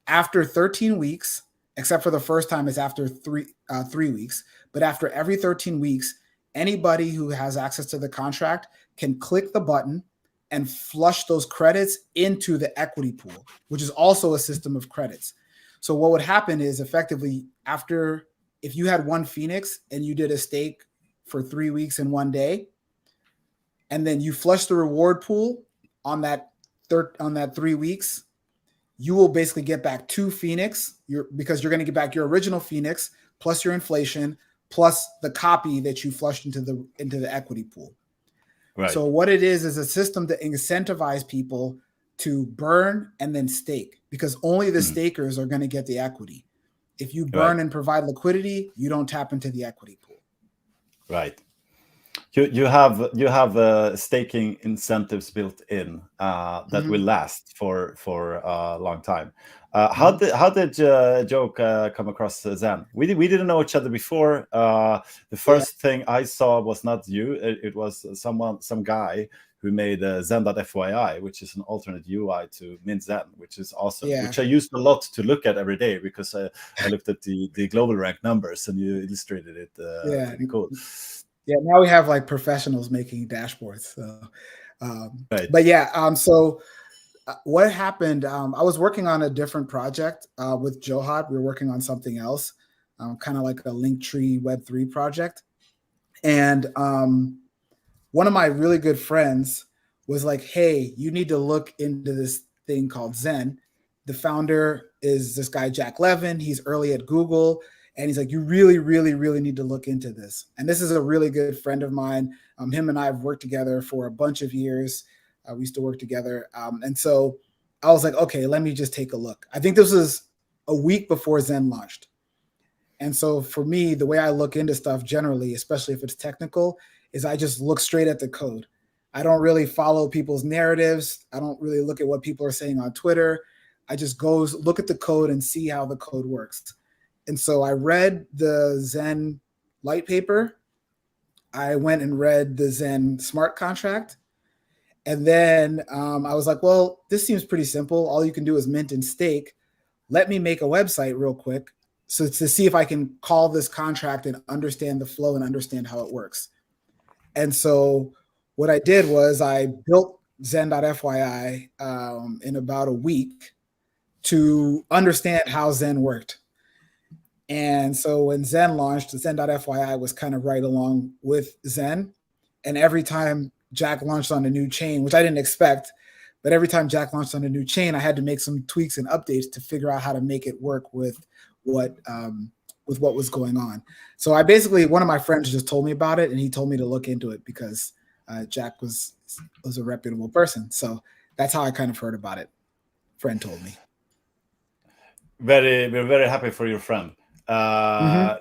After 13 weeks, except for the first time is after 3 weeks, but after every 13 weeks, anybody who has access to the contract can click the button and flush those credits into the equity pool, which is also a system of credits. So what would happen is effectively if you had 1 FENIX and you did a stake for 3 weeks and 1 day, and then you flush the reward pool on that 3 weeks, you will basically get back 2 FENIX because you're going to get back your original FENIX plus your inflation plus the copy that you flushed into the equity pool. Right. So what it is a system to incentivize people to burn and then stake, because only the stakers are going to get the equity. If you burn and provide liquidity, you don't tap into the equity pool. Right. You have staking incentives built in that will last for a long time. How did Joe come across Zen? We didn't know each other before. The first thing I saw was not you. It was some guy who made Zen.fyi, which is an alternate UI to Mint Zen, which is awesome. Yeah. Which I used a lot to look at every day because I looked at the global rank numbers and you illustrated it. Pretty cool. Yeah, now we have like professionals making dashboards. So, but yeah, so what happened? I was working on a different project with Johad. We were working on something else, kind of like a Linktree Web3 project. And one of my really good friends was like, "Hey, you need to look into this thing called Zen." The founder is this guy, Jack Levin. He's early at Google. And he's like, you really, really, really need to look into this. And this is a really good friend of mine. Him and I have worked together for a bunch of years. We used to work together. And so I was like, okay, let me just take a look. I think this was a week before Zen launched. And so for me, the way I look into stuff generally, especially if it's technical, is I just look straight at the code. I don't really follow people's narratives. I don't really look at what people are saying on Twitter. I just go look at the code and see how the code works. And so I read the Zen light paper. I went and read the Zen smart contract. And then I was like, well, this seems pretty simple. All you can do is mint and stake. Let me make a website real quick so to see if I can call this contract and understand the flow and understand how it works. And so what I did was I built Zen.fyi in about a week to understand how Zen worked. And so when Zen launched, Zen.fyi was kind of right along with Zen. And every time Jack launched on a new chain, which I didn't expect, but every time Jack launched on a new chain, I had to make some tweaks and updates to figure out how to make it work with what was going on. So one of my friends just told me about it, and he told me to look into it because Jack was a reputable person. So that's how I kind of heard about it. Friend told me. We're very happy for your friend. I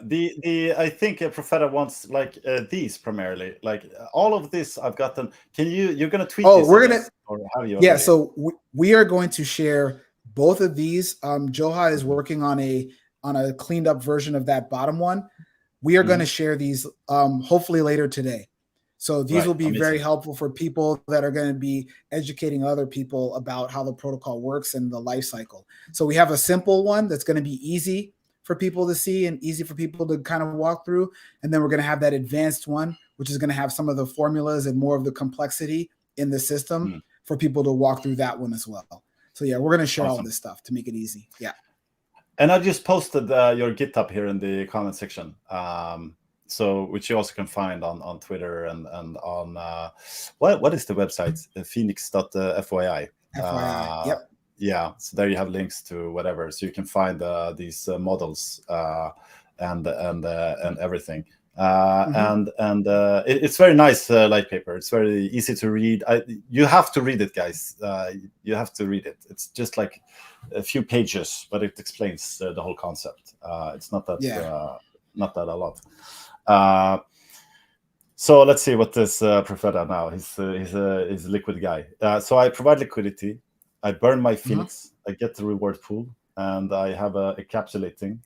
think Profeta wants like these primarily, like all of this I've gotten. You're gonna tweet this? We're gonna, or have you already? So we are going to share both of these. Johad is working on a cleaned up version of that bottom one. We are going to share these hopefully later today. So these will be very helpful for people that are going to be educating other people about how the protocol works and the life cycle. So we have a simple one that's going to be easy for people to see and easy for people to kind of walk through. And then we're going to have that advanced one, which is going to have some of the formulas and more of the complexity in the system for people to walk through that one as well. So yeah, we're going to share all this stuff to make it easy. Yeah. And I just posted your GitHub here in the comment section. So which you also can find on Twitter and on what is the website? FENIX.FYI. FYI. Yep. Yeah, so there you have links to whatever, so you can find these models and everything. It's very nice light paper. It's very easy to read. You have to read it, guys. You have to read it. It's just like a few pages, but it explains the whole concept. It's not that a lot. So let's see what this Profeta now. He's a liquid guy. So I provide liquidity. I burn my FENIX. I get the reward pool, and I have a encapsulating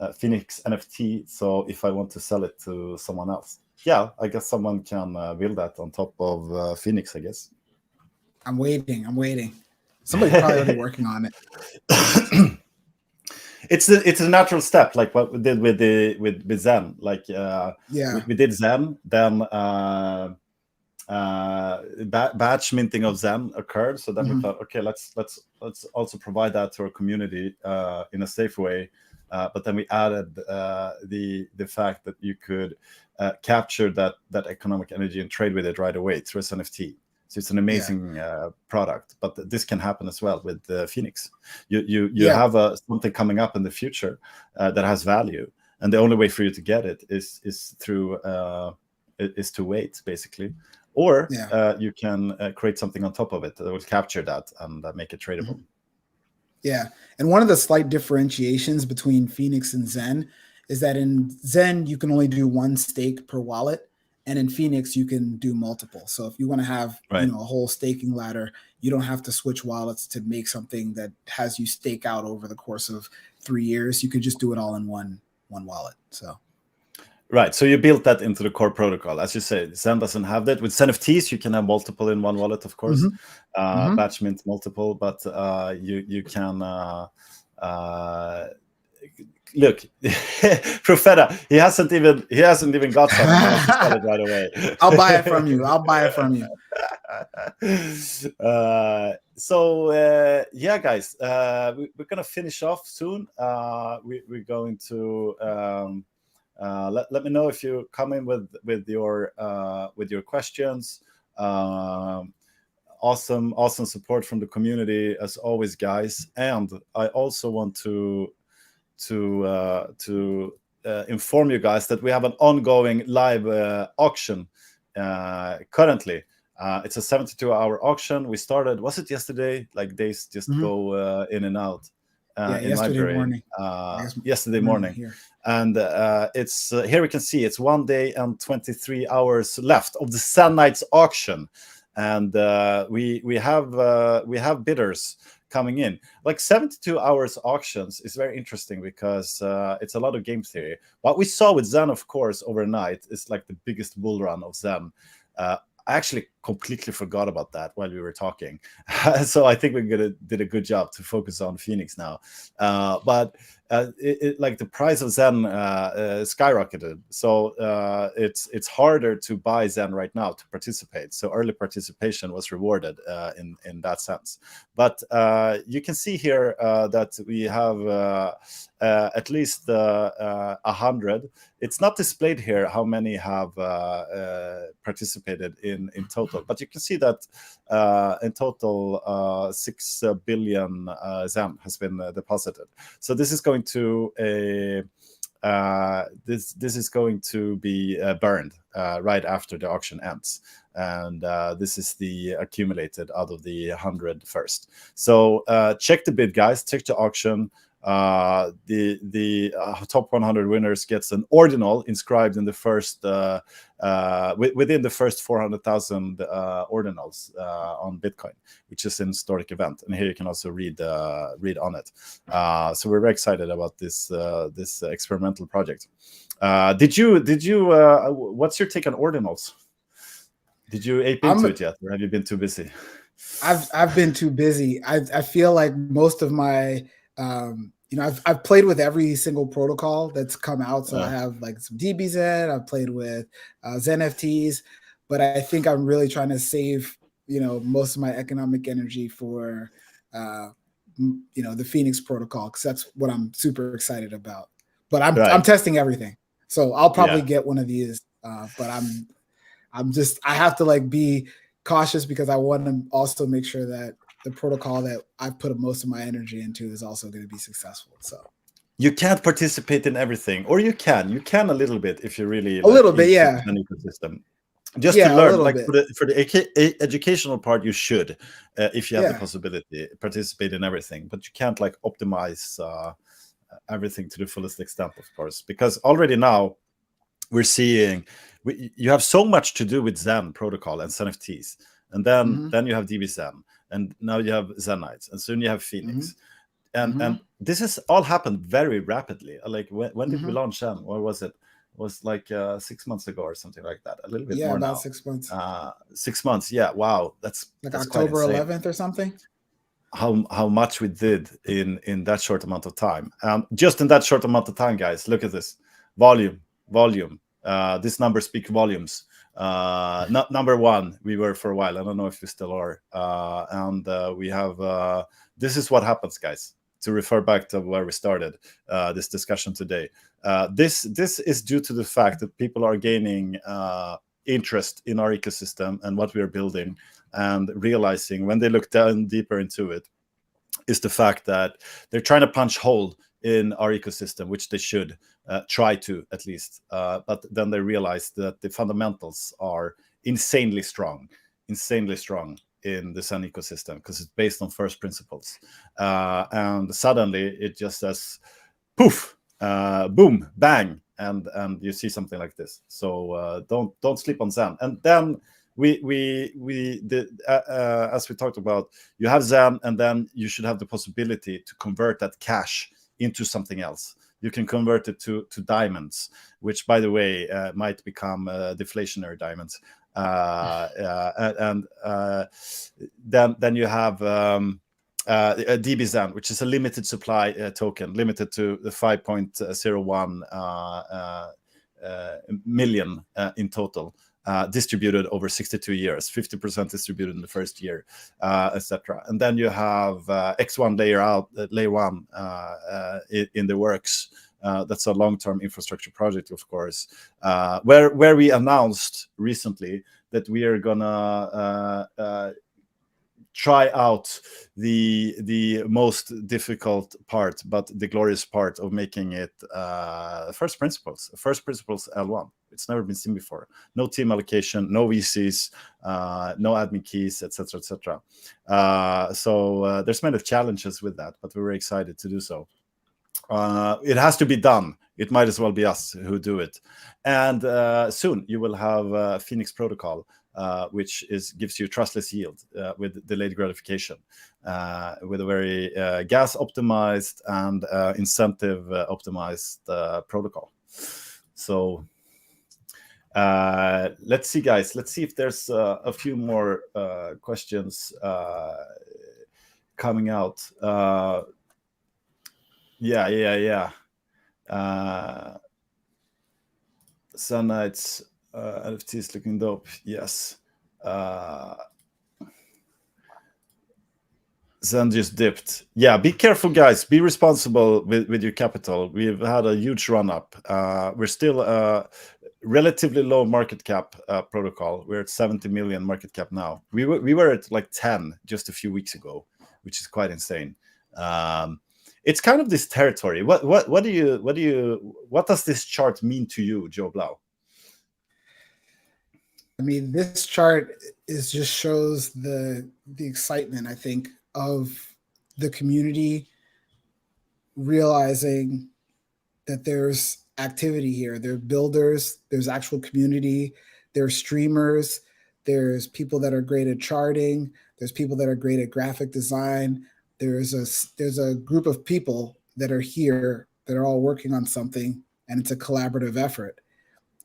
FENIX NFT. So if I want to sell it to someone else, yeah, I guess someone can build that on top of FENIX, I guess. I'm waiting. Somebody's probably already working on it. It's a natural step, like what we did with Zen. Like we did Zen, then batch minting of Zen occurred. So then we thought, okay, let's also provide that to our community in a safe way. But then we added the fact that you could capture that economic energy and trade with it right away through an NFT. So it's an amazing product, but this can happen as well with FENIX. You have something coming up in the future that has value, and the only way for you to get it is through is to wait, basically, or you can create something on top of it that will capture that and make it tradable. Yeah, and one of the slight differentiations between FENIX and Zen is that in Zen you can only do one stake per wallet. And in FENIX, you can do multiple. So if you want to have a whole staking ladder, you don't have to switch wallets to make something that has you stake out over the course of 3 years. You could just do it all in one wallet. So right. So you built that into the core protocol. As you say, Zen doesn't have that. With NFTs, you can have multiple in one wallet, of course. Batch mint multiple, but you can look, Profeta, he hasn't even got something. He wants to sell it right away. I'll buy it from you. Yeah, guys, we're gonna finish off soon. We're going to let me know if you come in with your questions. Awesome support from the community as always, guys. And I also want to inform you guys that we have an ongoing live auction currently. It's a 72-hour auction. We started, was it yesterday? Like days just go in and out in yesterday morning. Yesterday morning. Here. And it's here we can see it's 1 day and 23 hours left of the Sun Nights auction, and we have bidders coming in. Like 72 hours auctions is very interesting because it's a lot of game theory. What we saw with Zen, of course, overnight is like the biggest bull run of Zen. I actually completely forgot about that while we were talking. So I think we did a good job to focus on FENIX now. But like the price of Zen skyrocketed. So it's harder to buy Zen right now to participate. So early participation was rewarded in that sense. But you can see here that we have at least 100. It's not displayed here how many have participated in total, but you can see that in total 6 billion Zen has been deposited. So this is going to this is going to be burned right after the auction ends, and this is the accumulated out of the 100 first. So check the bid, guys. Check the auction. The top 100 winners gets an ordinal inscribed in the first within the first 400,000 ordinals on Bitcoin, which is an historic event. And here you can also read on it. So we're very excited about this experimental project. Did you what's your take on ordinals? Did you ape into it yet, or have you been too busy? I've been too busy. I feel like most of my I've played with every single protocol that's come out. So I have like some DBZ, I've played with Zen NFTs, but I think I'm really trying to save, most of my economic energy for the FENIX Protocol, because that's what I'm super excited about. But I'm Right. testing everything, so I'll probably Yeah. get one of these. But I have to like be cautious because I want to also make sure that the protocol that I've put most of my energy into is also going to be successful. So You can't participate in everything, or you can a little bit if you're really a like little bit, into yeah, an ecosystem. Just to yeah, a learn, little like bit, for the educational part, you should, if you have the yeah. possibility, participate in everything. But you can't like optimize everything to the fullest extent, of course, because already now we're seeing you have so much to do with Zen protocol and Zen NFTs, and Mm-hmm. then you have DBZen, and now you have Zenites, and soon you have FENIX. And this has all happened very rapidly. Like when did we launch Zen? Or was it? Was like 6 months ago or something like that. A little bit Yeah, more about now. 6 months. 6 months. Yeah. Wow. That's quite October insane. 11th or something. How much we did in that short amount of time. Just in that short amount of time, guys. Look at this volume. These numbers speak volumes. Not number one we were for a while. I don't know if we still are. And we have. This is what happens, guys. To refer back to where we started this discussion today, this is due to the fact that people are gaining interest in our ecosystem and what we are building, and realizing when they look down deeper into it is the fact that they're trying to punch hole in our ecosystem, which they should try to at least. But then they realize that the fundamentals are insanely strong in the Sun ecosystem because it's based on first principles. And suddenly it just says, poof, boom, bang, and you see something like this. So don't sleep on Zen. And then as we talked about, you have Zen, and then you should have the possibility to convert that cash into something else. You can convert it to diamonds, which, by the way, might become deflationary diamonds. And then you have a DBZen, which is a limited supply token, limited to the 5.01 million in total. Distributed over 62 years, 50% distributed in the first year, etc. And then you have X1 layer one in the works. That's a long-term infrastructure project, of course, where we announced recently that we are gonna try out the most difficult part, but the glorious part of making it first principles L1. It's never been seen before. No team allocation, no VCs, no admin keys, etc. So there's many challenges with that, but we're very excited to do so. It has to be done. It might as well be us who do it. And soon you will have FENIX Protocol, which gives you trustless yield with delayed gratification, with a very gas optimized and incentive optimized protocol. So let's see, guys. Let's see if there's a few more questions coming out. Yeah. Sunlights NFTs looking dope. Yes. Zen just dipped. Yeah, be careful, guys. Be responsible with your capital. We've had a huge run up. We're still relatively low market cap protocol. We're at 70 million market cap now. We were at like 10 just a few weeks ago, which is quite insane. It's kind of this territory. What does this chart mean to you, Joe Blau? I mean, this chart just shows the excitement, I think, of the community realizing that there's activity here. There are builders, there's actual community, there's streamers, there's people that are great at charting, there's people that are great at graphic design. There's a group of people that are here that are all working on something, and it's a collaborative effort.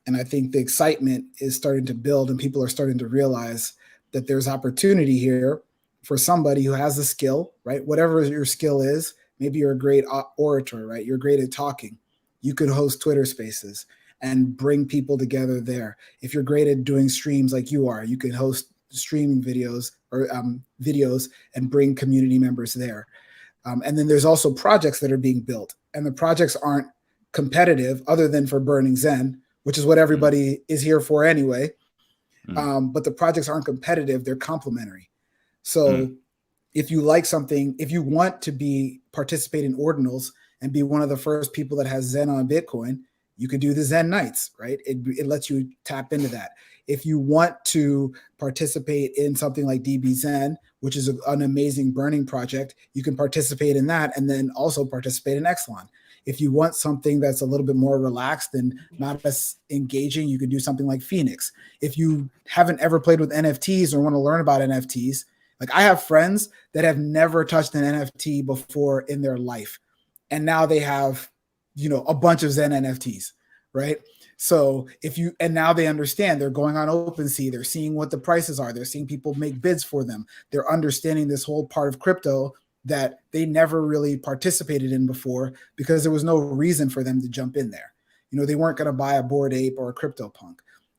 And I think the excitement is starting to build, and people are starting to realize that there's opportunity here for somebody who has a skill, right? Whatever your skill is, maybe you're a great orator, right? You're great at talking. You could host Twitter spaces and bring people together there. If you're great at doing streams like you are, you can host streaming videos or videos and bring community members there. And then there's also projects that are being built, and the projects aren't competitive other than for burning Zen, which is what everybody is here for anyway. But the projects aren't competitive, they're complementary. So if you like something, if you want to participate in ordinals and be one of the first people that has Zen on Bitcoin, you could do the Zen Nights, right? It lets you tap into that. If you want to participate in something like DB Zen, which is an amazing burning project, you can participate in that and then also participate in Exelon. If you want something that's a little bit more relaxed and not as engaging, you can do something like FENIX. If you haven't ever played with NFTs or want to learn about NFTs, like I have friends that have never touched an NFT before in their life. And now they have, a bunch of Zen NFTs, right? So and now they understand, they're going on OpenSea, they're seeing what the prices are, they're seeing people make bids for them. They're understanding this whole part of crypto that they never really participated in before because there was no reason for them to jump in there. They weren't going to buy a Bored Ape or a CryptoPunk.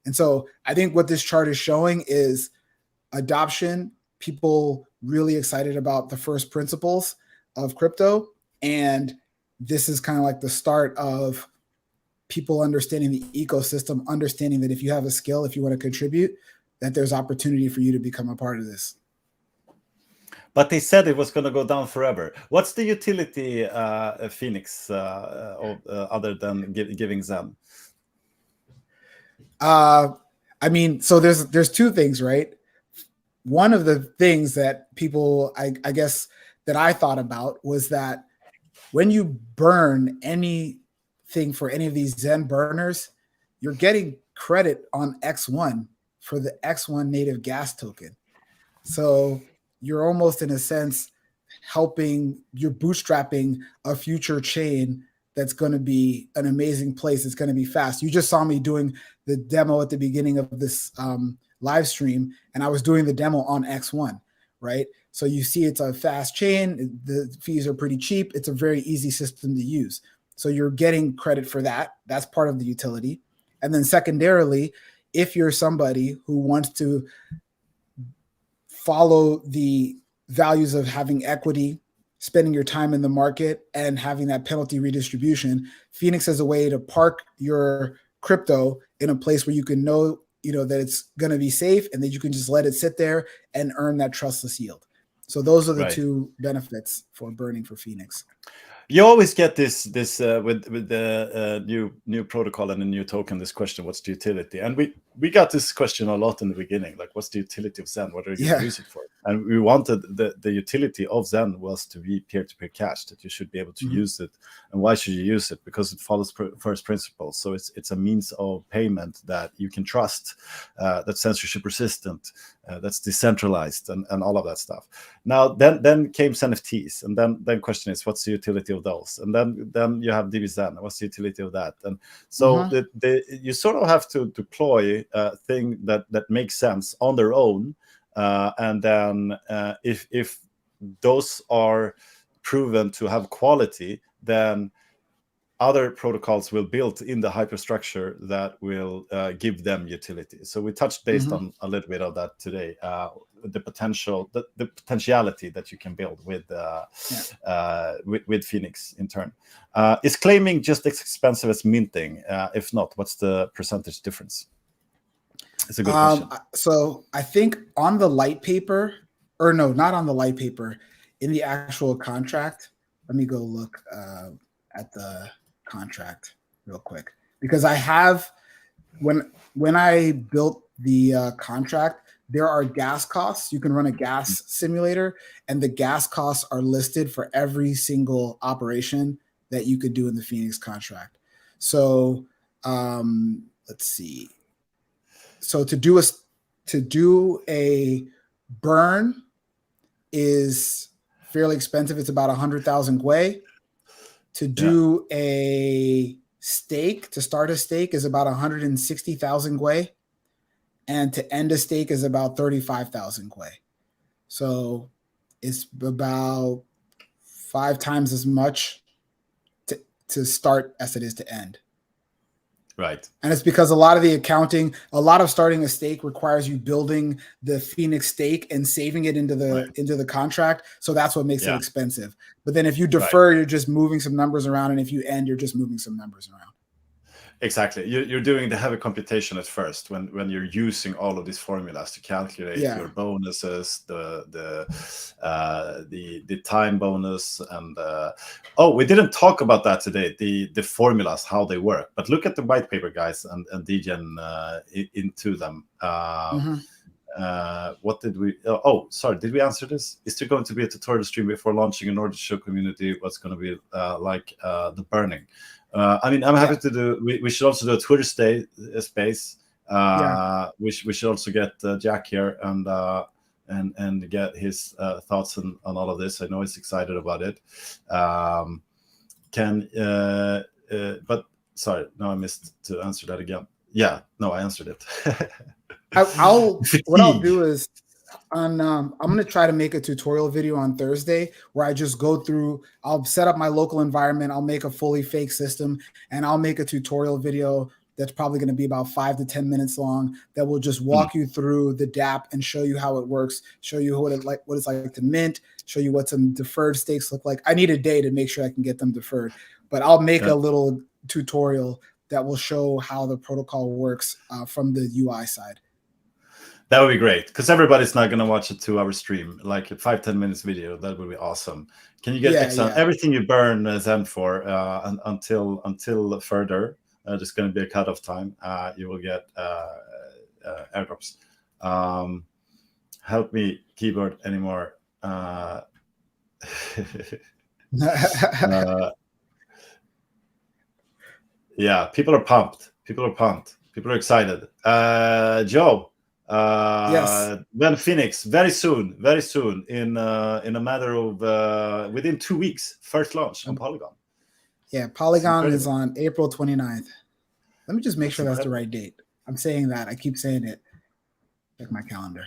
And so I think what this chart is showing is adoption, people really excited about the first principles of crypto. And this is kind of like the start of people understanding the ecosystem, understanding that if you have a skill, if you want to contribute, that there's opportunity for you to become a part of this. But they said it was going to go down forever. What's the utility, FENIX, other than giving Zen? So there's two things, right? One of the things that people, I guess, that I thought about was that when you burn anything for any of these Zen burners, you're getting credit on X1 for the X1 native gas token. So you're almost, in a sense, you're bootstrapping a future chain that's going to be an amazing place. It's going to be fast. You just saw me doing the demo at the beginning of this live stream, and I was doing the demo on X1, right? So you see it's a fast chain. The fees are pretty cheap. It's a very easy system to use. So you're getting credit for that. That's part of the utility. And then secondarily, if you're somebody who wants to follow the values of having equity, spending your time in the market, and having that penalty redistribution, FENIX is a way to park your crypto in a place where you can know, that it's going to be safe and that you can just let it sit there and earn that trustless yield. So those are the two benefits for burning for FENIX. You always get this with the new protocol and a new token, this question, what's the utility? And we got this question a lot in the beginning, like, what's the utility of Zen? What are you going to use it for? And we wanted the utility of Zen was to be peer-to-peer cash, that you should be able to use it. And why should you use it? Because it follows first principles. So it's a means of payment that you can trust, that's censorship resistant, that's decentralized, and all of that stuff. Now then came NFTs, and then question is, what's the utility of those? And then you have DB Zen. What's the utility of that? And so you sort of have to deploy a thing that makes sense on their own, and then if those are proven to have quality, then other protocols will build in the hyperstructure that will give them utility. So we touched based on a little bit of that today, the potentiality that you can build with FENIX in turn. Is claiming just as expensive as minting? If not, what's the percentage difference? It's a good question. So I think on the light paper, or no, not on the light paper, in the actual contract, let me go look at the contract real quick, because I have, when I built the contract, there are gas costs. You can run a gas simulator, and the gas costs are listed for every single operation that you could do in the FENIX contract. So let's see. So to do a burn is fairly expensive. It's about 100,000 Gwei. To do a stake, to start a stake, is about 160,000 Gwei. And to end a stake is about 35,000 Gwei. So it's about 5 times as much to start as it is to end. Right. And it's because a lot of the accounting, a lot of starting a stake requires you building the FENIX stake and saving it into the contract. So that's what makes it expensive. But then if you defer, you're just moving some numbers around, and if you end, you're just moving some numbers around. Exactly. You're doing the heavy computation at first when you're using all of these formulas to calculate your bonuses, the time bonus, and we didn't talk about that today. The formulas, how they work. But look at the white paper, guys, and degen into them. What did we? Sorry, did we answer this? Is there going to be a tutorial stream before launching in order to show community what's going to be like the burning? I mean, I'm happy to do. We should also do a Twitter space. We should also get Jack here and get his thoughts on all of this. I know he's excited about it. But sorry, no, I missed to answer that again. Yeah, no, I answered it. What I'll do is I'm going to try to make a tutorial video on Thursday where I just go through, I'll set up my local environment. I'll make a fully fake system, and I'll make a tutorial video that's probably going to be about 5 to 10 minutes long that will just walk you through the DApp and show you how it works, show you what it's like to mint, show you what some deferred stakes look like. I need a day to make sure I can get them deferred, but I'll make a little tutorial that will show how the protocol works from the UI side. That would be great, because everybody's not going to watch a 2-hour stream, like a 5-10 minutes video. That would be awesome. Can you get everything you burn Zen for until further? There's going to be a cutoff time. You will get airdrops. Help me, keyboard anymore. Yeah, people are pumped. People are excited. Joe. Yes. When FENIX very soon in a matter of within 2 weeks, first launch on Polygon. Yeah, Polygon is on April 29th. Let me just make sure that's the right date. I'm saying that. I keep saying it. Check my calendar.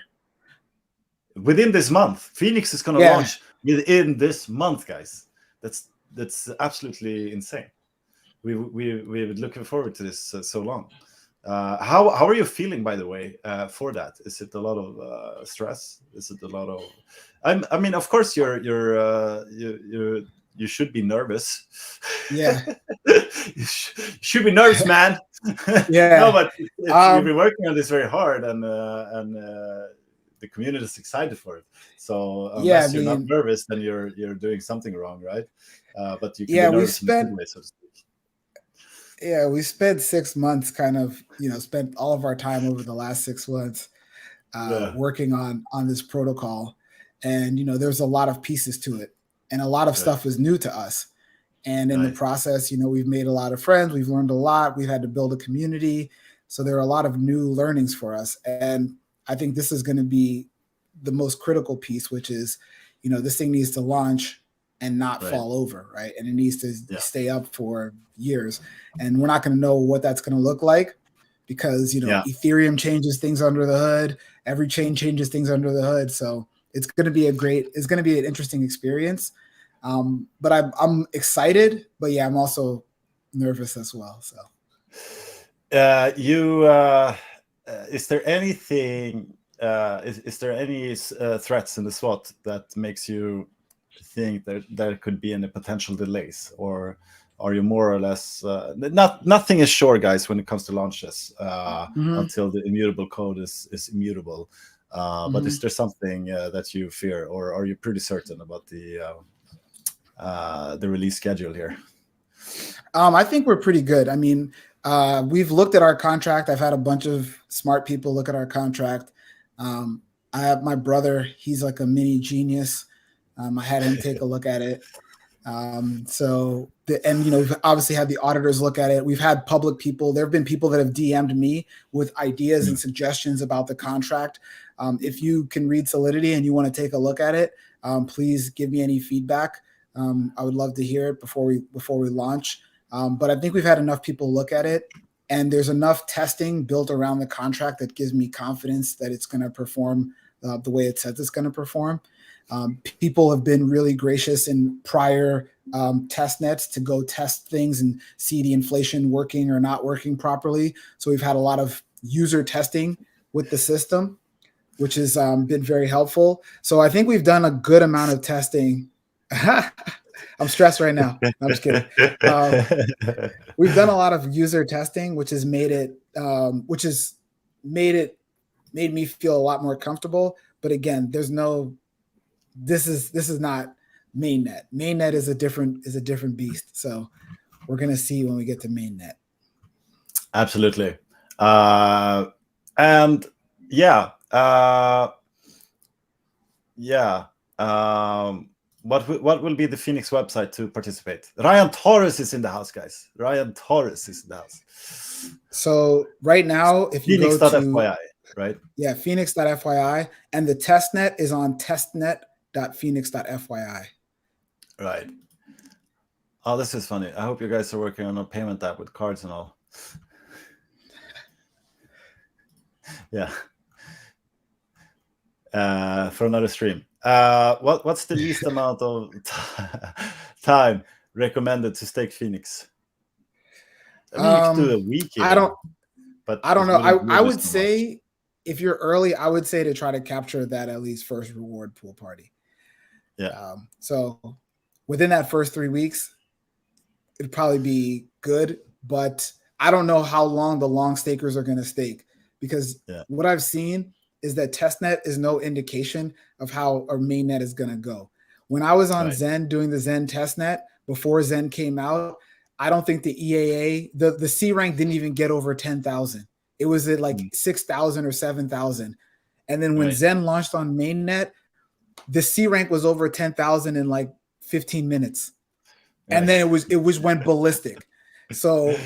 Within this month, FENIX is going to launch within this month, guys. That's absolutely insane. We've been looking forward to this so long. How are you feeling, by the way, for that? Is it a lot of stress? Is it a lot of? I mean, of course, you should be nervous. Yeah, you should be nervous, man. Yeah. No, but you've been working on this very hard, and the community is excited for it. So unless you're not nervous, then you're doing something wrong, right? But you can be nervous in a good way, so to speak. Yeah, we spent 6 months spent all of our time over the last 6 months working on this protocol. And, there's a lot of pieces to it. And a lot of stuff is new to us. And in the process, we've made a lot of friends. We've learned a lot. We've had to build a community. So there are a lot of new learnings for us. And I think this is going to be the most critical piece, which is, this thing needs to launch and not fall over, right? And it needs to stay up for years. And we're not going to know what that's going to look like because, Ethereum changes things under the hood. Every chain changes things under the hood. So it's going to be an interesting experience. But I'm excited, but I'm also nervous as well. So is there anything, is there any threats in the SWOT that makes you think that there could be any potential delays, or are you more or less nothing is sure, guys, when it comes to launches until the immutable code is immutable, but is there something that you fear, or are you pretty certain about the release schedule here? I think we're pretty good. I mean, we've looked at our contract. I've had a bunch of smart people look at our contract. I have my brother, he's like a mini genius. I had him take a look at it. We've obviously had the auditors look at it. We've had public people. There have been people that have DM'd me with ideas and suggestions about the contract. If you can read Solidity and you want to take a look at it, please give me any feedback. I would love to hear it before we launch. But I think we've had enough people look at it, and there's enough testing built around the contract that gives me confidence that it's going to perform the way it says it's going to perform. People have been really gracious in prior test nets to go test things and see the inflation working or not working properly. So we've had a lot of user testing with the system, which has been very helpful. So I think we've done a good amount of testing. I'm stressed right now. No, I'm just kidding. We've done a lot of user testing, which has made me feel a lot more comfortable. But again, this is not mainnet. Mainnet is a different beast. So we're gonna see when we get to mainnet. Absolutely. And yeah. What will be the FENIX website to participate? Ryan Torres is in the house, guys. Ryan Torres is in the house. So right now, if you go to FENIX.fyi, right? Yeah, FENIX.fyi, and the testnet is on testnet.fenix.fyi. Right. Oh, this is funny. I hope you guys are working on a payment app with cards and all. Yeah. For another stream. What's the least amount of time recommended to stake FENIX? I mean, you could do a week. I don't know. I would say if you're early, I would say to try to capture that at least first reward pool party. Yeah. So within that first 3 weeks, it'd probably be good. But I don't know how long the long stakers are going to stake, because what I've seen is that testnet is no indication of how our mainnet is going to go. When I was on Zen doing the Zen testnet before Zen came out, I don't think the EAA, the C rank didn't even get over 10,000. It was at like 6,000 or 7,000. And then when Zen launched on mainnet, the C rank was over 10,000 in like 15 minutes. And then it went ballistic. So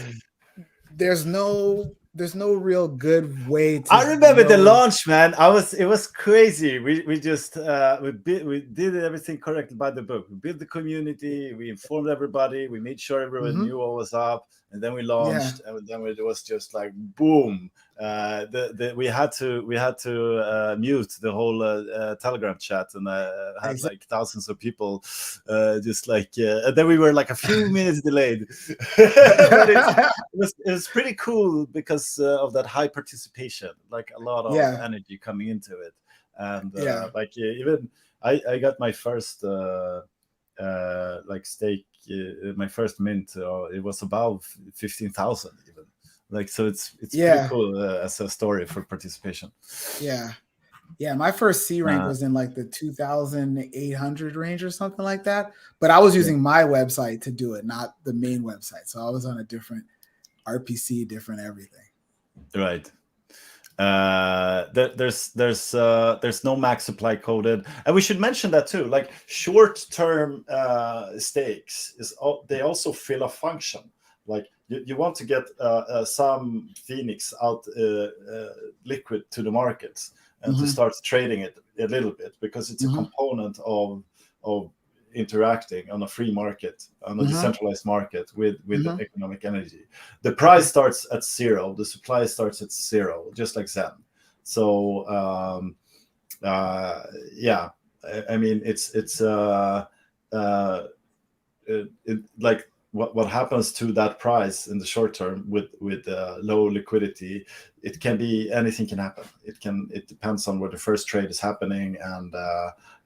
there's no real good way to. I remember the launch, man. It was crazy. We just we did everything correctly by the book. We built the community, we informed everybody, we made sure everyone knew what was up, and then we launched, and then it was just like boom. We had to mute the whole Telegram chat, and had like thousands of people just like and then we were like a few minutes delayed. But it was pretty cool because of that high participation, like a lot of energy coming into it. And like even I got my first like stake, my first mint, it was above 15,000 even. Like, so it's pretty cool as a story for participation. My first C rank was in like the 2,800 range or something like that, but I was using my website to do it, not the main website. So I was on a different RPC, different everything. Right. There's no max supply coded, and we should mention that too. Like short-term stakes they also fill a function. Like you want to get some FENIX out liquid to the markets and to start trading it a little bit, because it's a component of interacting on a free market, on a decentralized market with the economic energy. The price starts at 0, the supply starts at 0, just like Zen. So I mean, it's like what happens to that price in the short term with low liquidity. It can be anything can happen. It depends on where the first trade is happening, and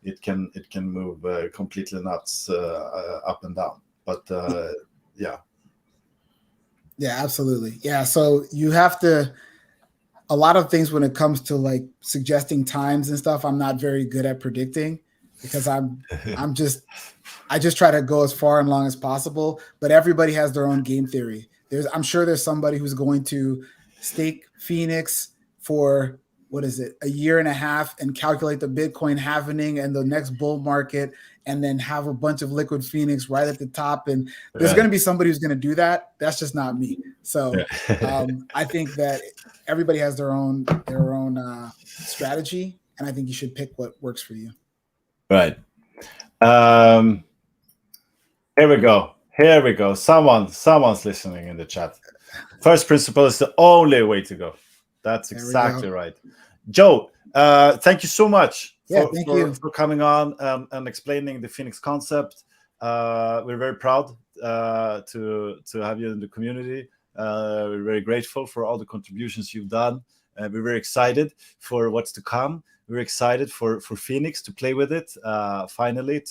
it can move completely nuts up and down. But absolutely. So you have to, a lot of things when it comes to like suggesting times and stuff, I'm not very good at predicting, because I just try to go as far and long as possible. But everybody has their own game theory. I'm sure there's somebody who's going to stake FENIX for a year and a half and calculate the Bitcoin halving and the next bull market, and then have a bunch of liquid FENIX right at the top. And there's going to be somebody who's going to do that. That's just not me. So I think that everybody has their own strategy, and I think you should pick what works for you. Right. Here we go. Someone's listening in the chat. First principle is the only way to go. That's exactly right. Joe, Thank you so much Thank you. for coming on and explaining the FENIX concept. We're very proud to have you in the community. We're very grateful for all the contributions you've done. We're very excited for what's to come. We're excited for FENIX to play with it finally.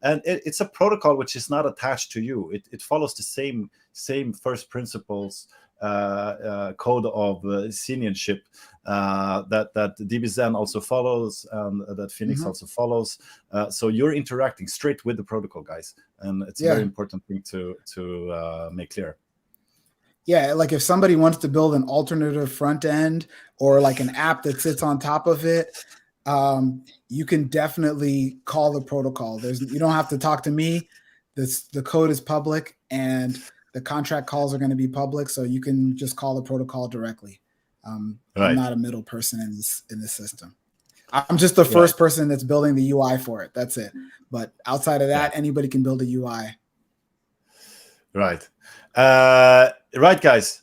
And it's a protocol which is not attached to you. It follows the same first principles code of seniorship that DBZen also follows, and that FENIX also follows. So you're interacting straight with the protocol, guys, and it's a very important thing to make clear. Yeah, like if somebody wants to build an alternative front end or like an app that sits on top of it, you can definitely call the protocol. You don't have to talk to me. The code is public and the contract calls are going to be public, so you can just call the protocol directly. I'm not a middle person in this system. I'm just the first person that's building the UI for it. That's it. But outside of that, anybody can build a UI. Right. Right, guys.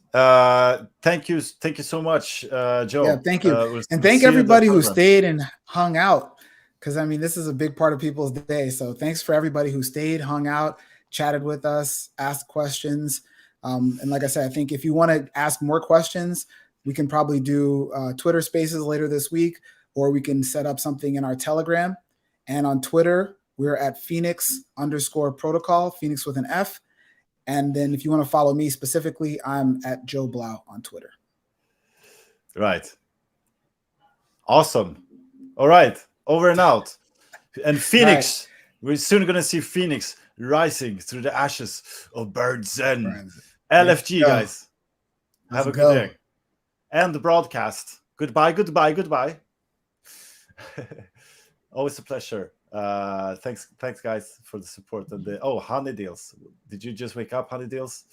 Thank you so much, Joe. Yeah, thank you. And thank everybody who stayed and hung out, because I mean, this is a big part of people's day. So thanks for everybody who stayed, hung out, chatted with us, asked questions. And like I said, I think if you want to ask more questions, we can probably do Twitter Spaces later this week, or we can set up something in our Telegram. And on Twitter, we're at FENIX_protocol, FENIX with an F. And then if you want to follow me specifically, I'm at Joe Blau on Twitter. Right. Awesome. All right. Over and out. And FENIX, we're soon going to see FENIX rising through the ashes of BirdZen. LFG, guys. Have a good day. And the broadcast. Goodbye, goodbye, goodbye. Always a pleasure. Thanks guys for the support. And Honey Deals. Did you just wake up, Honey Deals?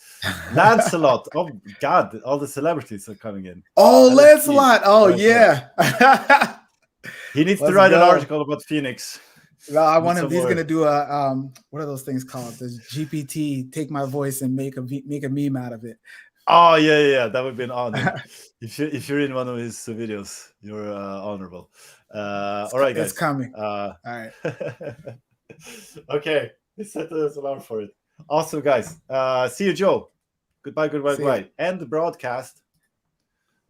Lancelot. Oh God, all the celebrities are coming in. Oh, Lancelot. Oh yeah. He needs to write an article about FENIX. Well, I want him. He's gonna do a what are those things called? Does GPT take my voice and make a meme out of it? Oh yeah, that would be an honor. if you're in one of his videos, you're honorable. All right, guys. It's coming. All right. Okay, let's set the alarm for it. Awesome, guys. See you, Joe. Goodbye. End the broadcast.